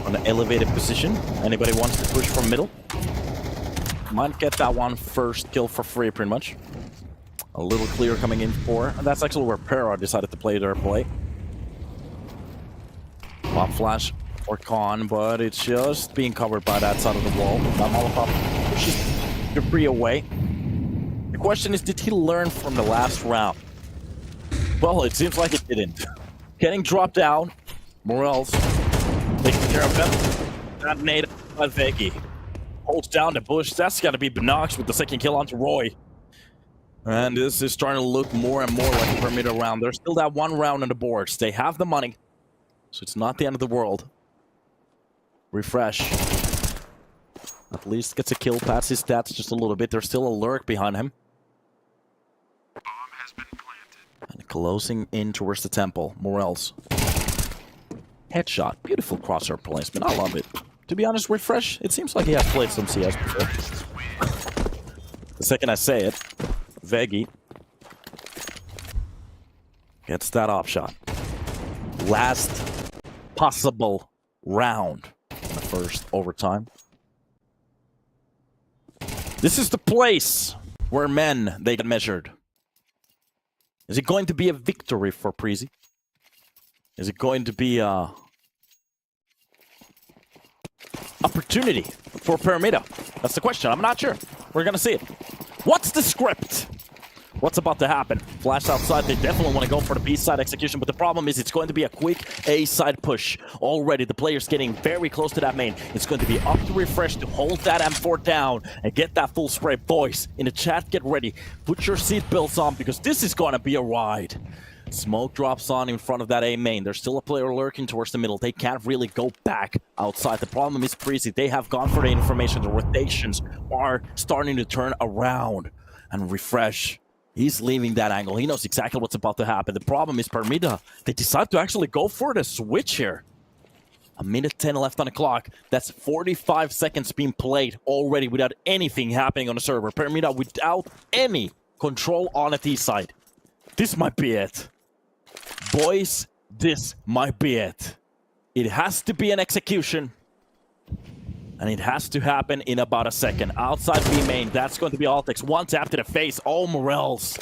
on an elevated position. Anybody wants to push from middle? Might get that one first kill for free, pretty much. A little clear coming in for... And that's actually where Para decided to play their play. Pop flash for Khan, but it's just being covered by that side of the wall. Now Molotov pushes debris away. The question is, did he learn from the last round? Well, it seems like it didn't. Getting dropped down. Morels taking care of them. That nade by Veggie. Holds down the bush. That's got to be Binox with the second kill onto Roy. And this is starting to look more and more like a Permitta round. There's still that one round on the boards. They have the money. So it's not the end of the world. Refresh. At least gets a kill past his stats just a little bit. There's still a lurk behind him. Bomb has been planted. And closing in towards the temple. Morels. Headshot. Beautiful crosshair placement. I love it. To be honest, Refresh, it seems like he has played some CS before. The second I say it, Veggie gets that op shot. Last possible round in the first overtime. This is the place where men, they get measured. Is it going to be a victory for Preasy? Is it going to be a opportunity for Permitta? That's the question. I'm not sure. We're gonna see it. What's the script? What's about to happen? Flash outside. They definitely want to go for the B-side execution, but the problem is it's going to be a quick A-side push. Already, the player's getting very close to that main. It's going to be up to Refresh to hold that M4 down and get that full spray. Boys, in the chat, get ready. Put your seatbelts on because this is going to be a ride. Smoke drops on in front of that A main. There's still a player lurking towards the middle. They can't really go back outside. The problem is Preasy. They have gone for the information. The rotations are starting to turn around. And Refresh, he's leaving that angle. He knows exactly what's about to happen. The problem is Permitta. They decide to actually go for the switch here. 1:10 left on the clock. That's 45 seconds being played already without anything happening on the server. Permitta without any control on the T side. This might be it. Boys, this might be it. It has to be an execution. And it has to happen in about a second. Outside B main, that's going to be Altex. One tap to the face. Oh, Morels.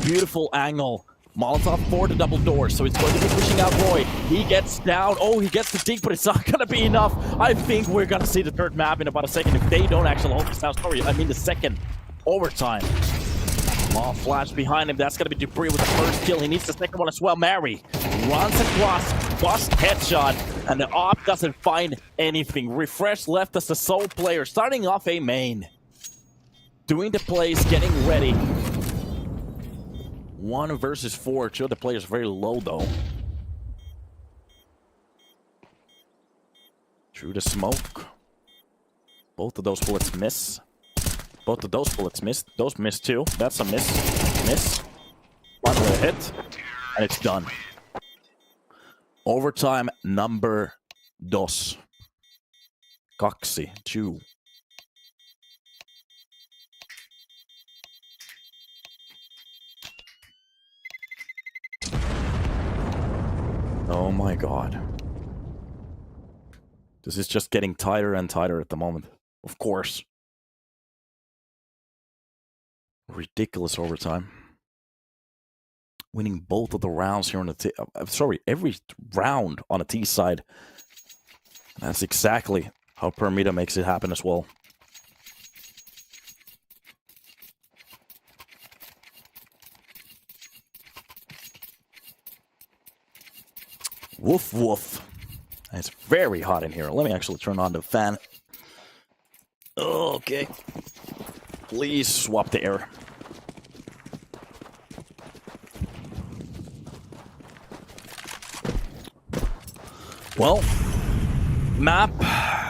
Beautiful angle. Molotov for the double door, so it's going to be pushing out Roy. He gets down. Oh, he gets the dink, but it's not going to be enough. I think we're going to see the third map in about a second if they don't actually hold this down. Sorry, I mean the second overtime. Small flash behind him. That's going to be Dupree with the first kill. He needs the second one as well. Mary runs across, bust headshot, and the op doesn't find anything. Refresh left as the sole player, starting off A main. Doing the plays, getting ready. 1 versus 4. 2 of the players very low, though. Through the smoke. Both of those bullets miss. Both of those bullets missed. Those missed too. That's a miss. Miss. Finally a hit. And it's done. Overtime number 2. Coxy 2. Oh my god. This is just getting tighter and tighter at the moment. Of course. Ridiculous overtime. Winning both of the rounds here on the T. Sorry, every round on the T side. That's exactly how Permitta makes it happen as well. Woof woof. It's very hot in here. Let me actually turn on the fan. Okay. Please swap the air. Well, map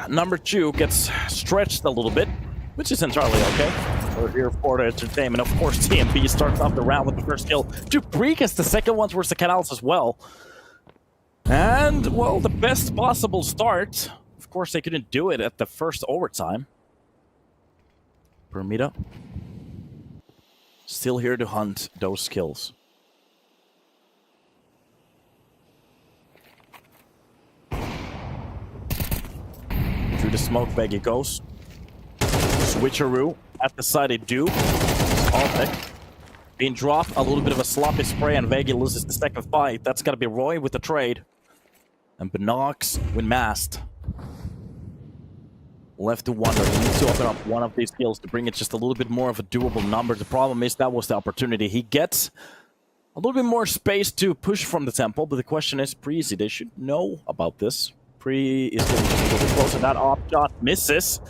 number 2 gets stretched a little bit, which is entirely okay. We're here for the entertainment. Of course, TMB starts off the round with the first kill. Dupree gets the second one towards the canals as well. And, well, the best possible start. Of course, they couldn't do it at the first overtime. Permitta still here to hunt those kills. smoke, Veggie goes. Switcheroo at the side they do. Altek being dropped, a little bit of a sloppy spray, and Veggie loses the second fight. That's gotta be Roy with the trade. And Benox with Mast. Left to wonder. He needs to open up one of these kills to bring it just a little bit more of a doable number. The problem is that was the opportunity. He gets a little bit more space to push from the temple, but the question is, Preasy, they should know about this. Pre is getting just a little bit closer. That off shot misses.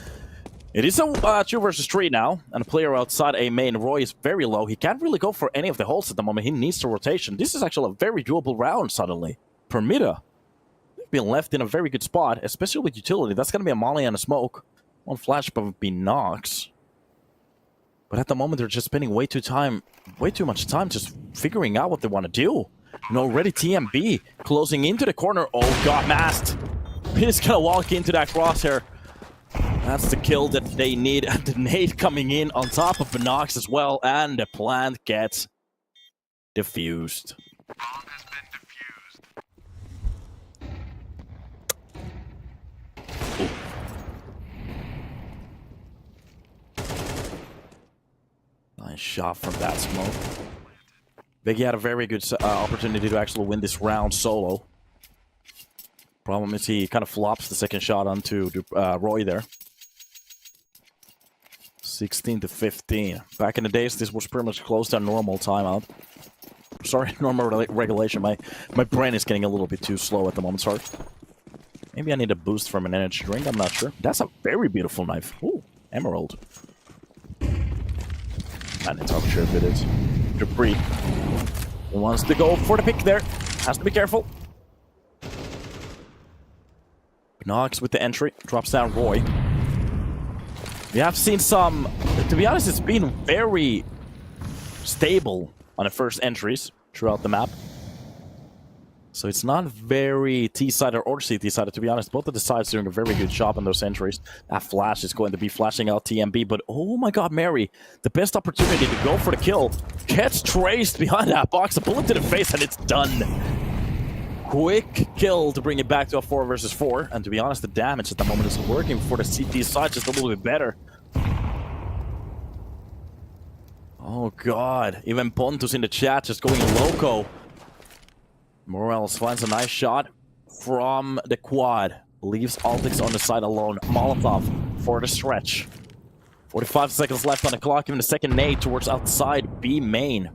It is a 2 versus 3 now, and a player outside A main. Roy is very low. He can't really go for any of the holes at the moment. He needs the rotation. This is actually a very doable round suddenly. Permitta being left in a very good spot, especially with utility. That's going to be a molly and a smoke. One flash would be Nox. But at the moment, they're just spending way too much time just figuring out what they want to do. And already TMB closing into the corner. Oh god, Mast. He's going to walk into that crosshair. That's the kill that they need. And the nade coming in on top of Benox as well. And the plant gets diffused. Bomb has been defused. Nice shot from that smoke. Veggie had a very good opportunity to actually win this round solo. Problem is he kind of flops the second shot onto Roy there. 16 to 15. Back in the days, this was pretty much close to a normal timeout. Sorry, normal regulation. My brain is getting a little bit too slow at the moment. Sorry. Maybe I need a boost from an energy drink. I'm not sure. That's a very beautiful knife. Ooh, emerald. Not entirely sure if it is. Dupree wants to go for the pick there. Has to be careful. Knox with the entry. Drops down Roy. We have seen some... To be honest, it's been very stable on the first entries throughout the map. So it's not very T-sided or CT-sided, to be honest. Both of the sides doing a very good job on those entries. That flash is going to be flashing out TMB, but oh my god, Mary, the best opportunity to go for the kill. Gets traced behind that box, a bullet to the face, and it's done. Quick kill to bring it back to a 4 versus 4. And to be honest, the damage at the moment is working for the CT side just a little bit better. Oh god, even Pontus in the chat just going loco. Morales finds a nice shot from the quad. Leaves Altix on the side alone. Molotov for the stretch. 45 seconds left on the clock. Even the second nade towards outside B main.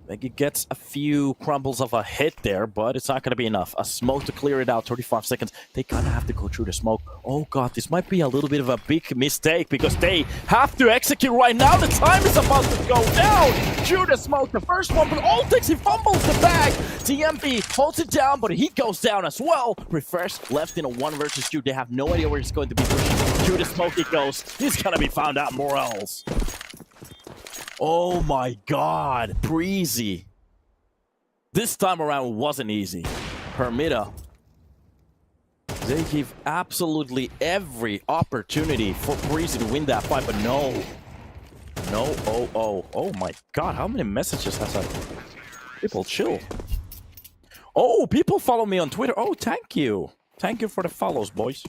Veggie gets a few crumbles of a hit there, but it's not going to be enough. A smoke to clear it out. 35 seconds. They kind of have to go through the smoke. Oh god, this might be a little bit of a big mistake because they have to execute right now. The time is about to go down. Through the smoke. The first one, but Altix, he fumbles the bag. TMB holds it down, but he goes down as well. Refresh left in a 1 versus 2. They have no idea where he's going to be pushing. Through the smoke he goes. He's going to be found out. Morales. Oh my god, Preasy. This time around wasn't easy. Permitta. They give absolutely every opportunity for Preasy to win that fight, but no. No, oh my god, how many messages has I... People chill. Oh, people follow me on Twitter. Oh, thank you. Thank you for the follows, boys.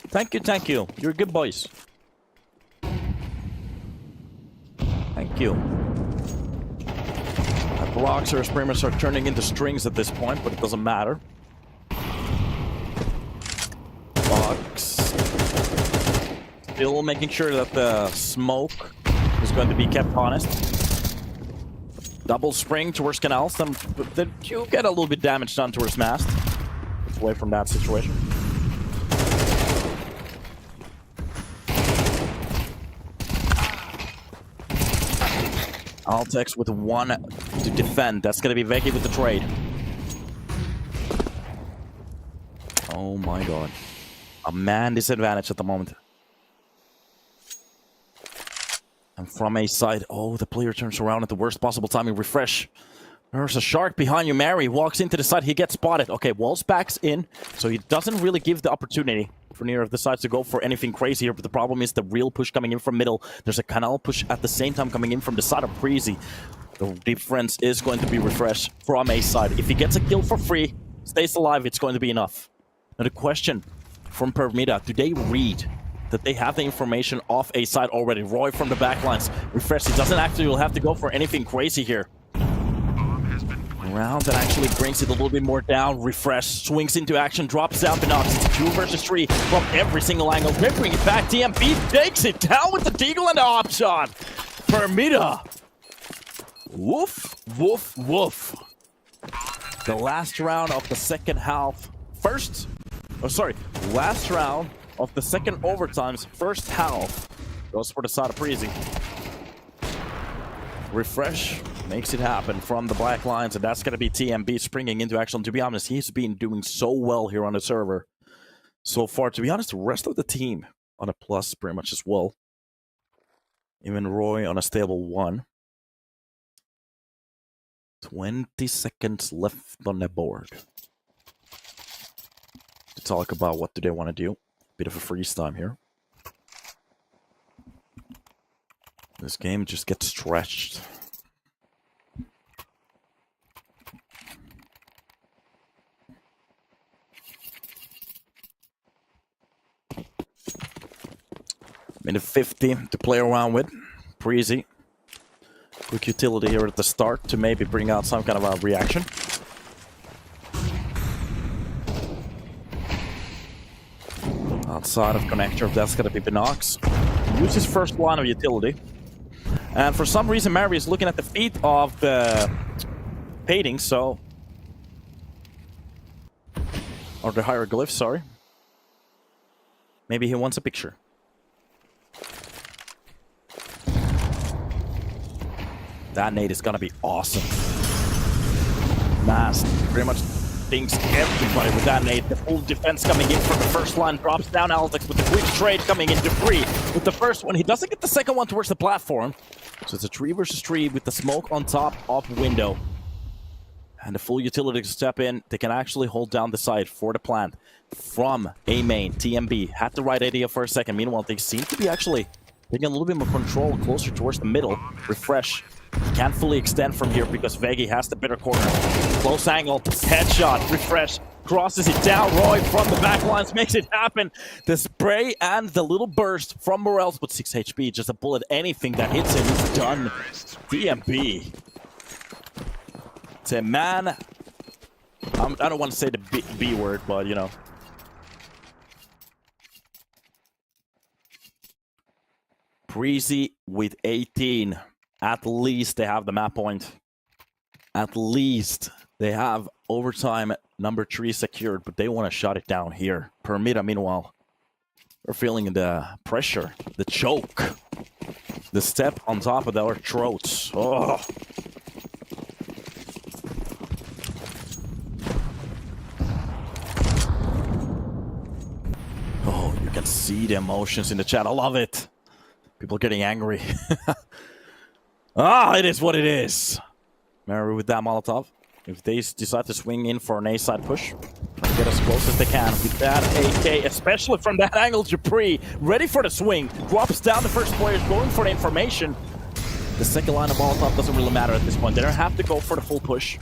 Thank you. You're good boys. Thank you. Blocks or sprinters are turning into strings at this point, but it doesn't matter. Box. Still making sure that the smoke is going to be kept honest. Double spring towards canals, then you get a little bit damage done towards mast. Away from that situation. Altex with 1 to defend. That's going to be Veggie with the trade. Oh my god. A man disadvantage at the moment. And from a side, oh, the player turns around at the worst possible timing. Refresh. There's a shark behind you. Mary walks into the side. He gets spotted. Okay, Walls backs in, so he doesn't really give the opportunity for neither of the sides to go for anything crazy here. But the problem is the real push coming in from middle. There's a canal push at the same time coming in from the side of Preasy. The difference is going to be Refresh from a side. If he gets a kill for free, stays alive, it's going to be enough. Now the question from Permitta, do they read that they have the information off A side already? Roy from the backlines. Refresh, he doesn't actually have to go for anything crazy here. Round that actually brings it a little bit more down. Refresh swings into action, drops down Binox. It's 2 versus 3 from every single angle. They bring it back. TMB takes it down with the deagle and the hop shot. Permitta. Woof, woof, woof. The last round of the second half. Last round of the second overtime's first half goes for the side of Preasy. Refresh makes it happen from the black lines, and that's going to be TMB springing into action. To be honest, he's been doing so well here on the server so far. To be honest, the rest of the team on a plus pretty much as well. Even Roy on a stable 1. 20 seconds left on the board to talk about what do they want to do. Bit of a freeze time here. This game just gets stretched. Minute 50 to play around with. Preasy. Quick utility here at the start to maybe bring out some kind of a reaction. Outside of connector, that's going to be Binox. Use his first line of utility. And for some reason, Mary is looking at the feet of the painting, so... Or the hieroglyphs, sorry. Maybe he wants a picture. That nade is gonna be awesome. Mast pretty much thinks everybody with that nade. The full defense coming in from the first line. Drops down Alex with the quick trade coming into 3. With the first one, he doesn't get the second one towards the platform. So it's a 3 versus 3 with the smoke on top of window. And the full utility to step in. They can actually hold down the side for the plant. From A main, TMB had the right idea for a second. Meanwhile, they seem to be actually taking a little bit more control closer towards the middle. Refresh. Can't fully extend from here because Veggie has the better corner. Close angle, headshot, Refresh, crosses it down. Roy from the backlines makes it happen. The spray and the little burst from Morels, but 6 HP, just a bullet, anything that hits him is done. DMB. It's a man. I don't want to say the B word, but you know. Preasy with 18. At least they have the map point. At least they have overtime number 3 secured, but they want to shut it down here. Permitta, meanwhile, we're feeling the pressure, the choke, the step on top of our throats. Oh. Oh, you can see the emotions in the chat. I love it. People getting angry. Ah, it is what it is. Mary with that Molotov. If they decide to swing in for an A-side push, try to get as close as they can. With that AK, especially from that angle, Dupree, ready for the swing. Drops down the first player, going for the information. The second line of Molotov doesn't really matter at this point. They don't have to go for the full push.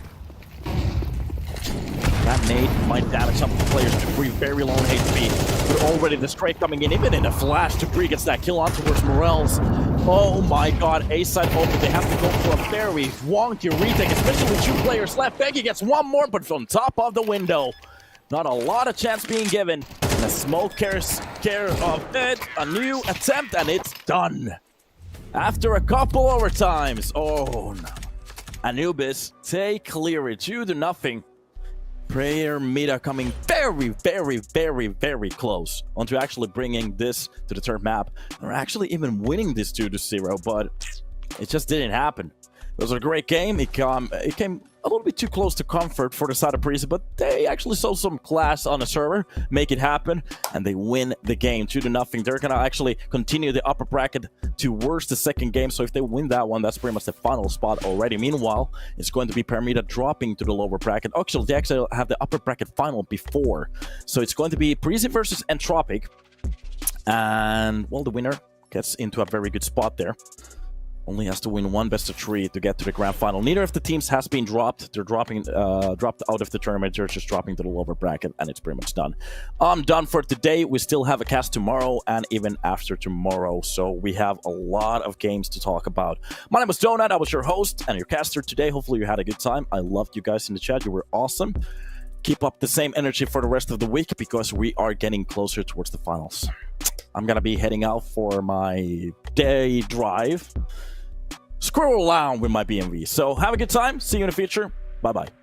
That nade might damage some of the players. Dupree very low in HP. But already the straight coming in, even in a flash, Dupree gets that kill on towards Morels. Oh my god, A-side open. They have to go for a very wonky retake, especially with 2 players left. Becky gets one more, but from top of the window. Not a lot of chance being given. And the smoke cares care of it. A new attempt, and it's done. After a couple overtimes. Oh no. Anubis take clear it 2-0. Permitta coming very, very, very, very close onto actually bringing this to the third map. Or actually even winning this 2-0, but it just didn't happen. It was a great game. It came a little bit too close to comfort for the side of Preasy, but they actually saw some class on the server, make it happen, and they win the game 2-0. They're gonna actually continue the upper bracket towards the second game, so if they win that one, that's pretty much the final spot already. Meanwhile, it's going to be Permitta dropping to the lower bracket. Actually, they actually have the upper bracket final before, so it's going to be Preasy versus Entropiq, and well, the winner gets into a very good spot there. only has to win one best of 3 to get to the grand final. Neither of the teams has been dropped. They're dropped out of the tournament. They're just dropping to the lower bracket, and it's pretty much done. I'm done for today. We still have a cast tomorrow and even after tomorrow, so we have a lot of games to talk about. My name is Donut. I was your host and your caster today. Hopefully you had a good time. I loved you guys in the chat. You were awesome. Keep up the same energy for the rest of the week because we are getting closer towards the finals. I'm gonna be heading out for my day drive. Scroll around with my BMV. So have a good time. See you in the future. Bye-bye.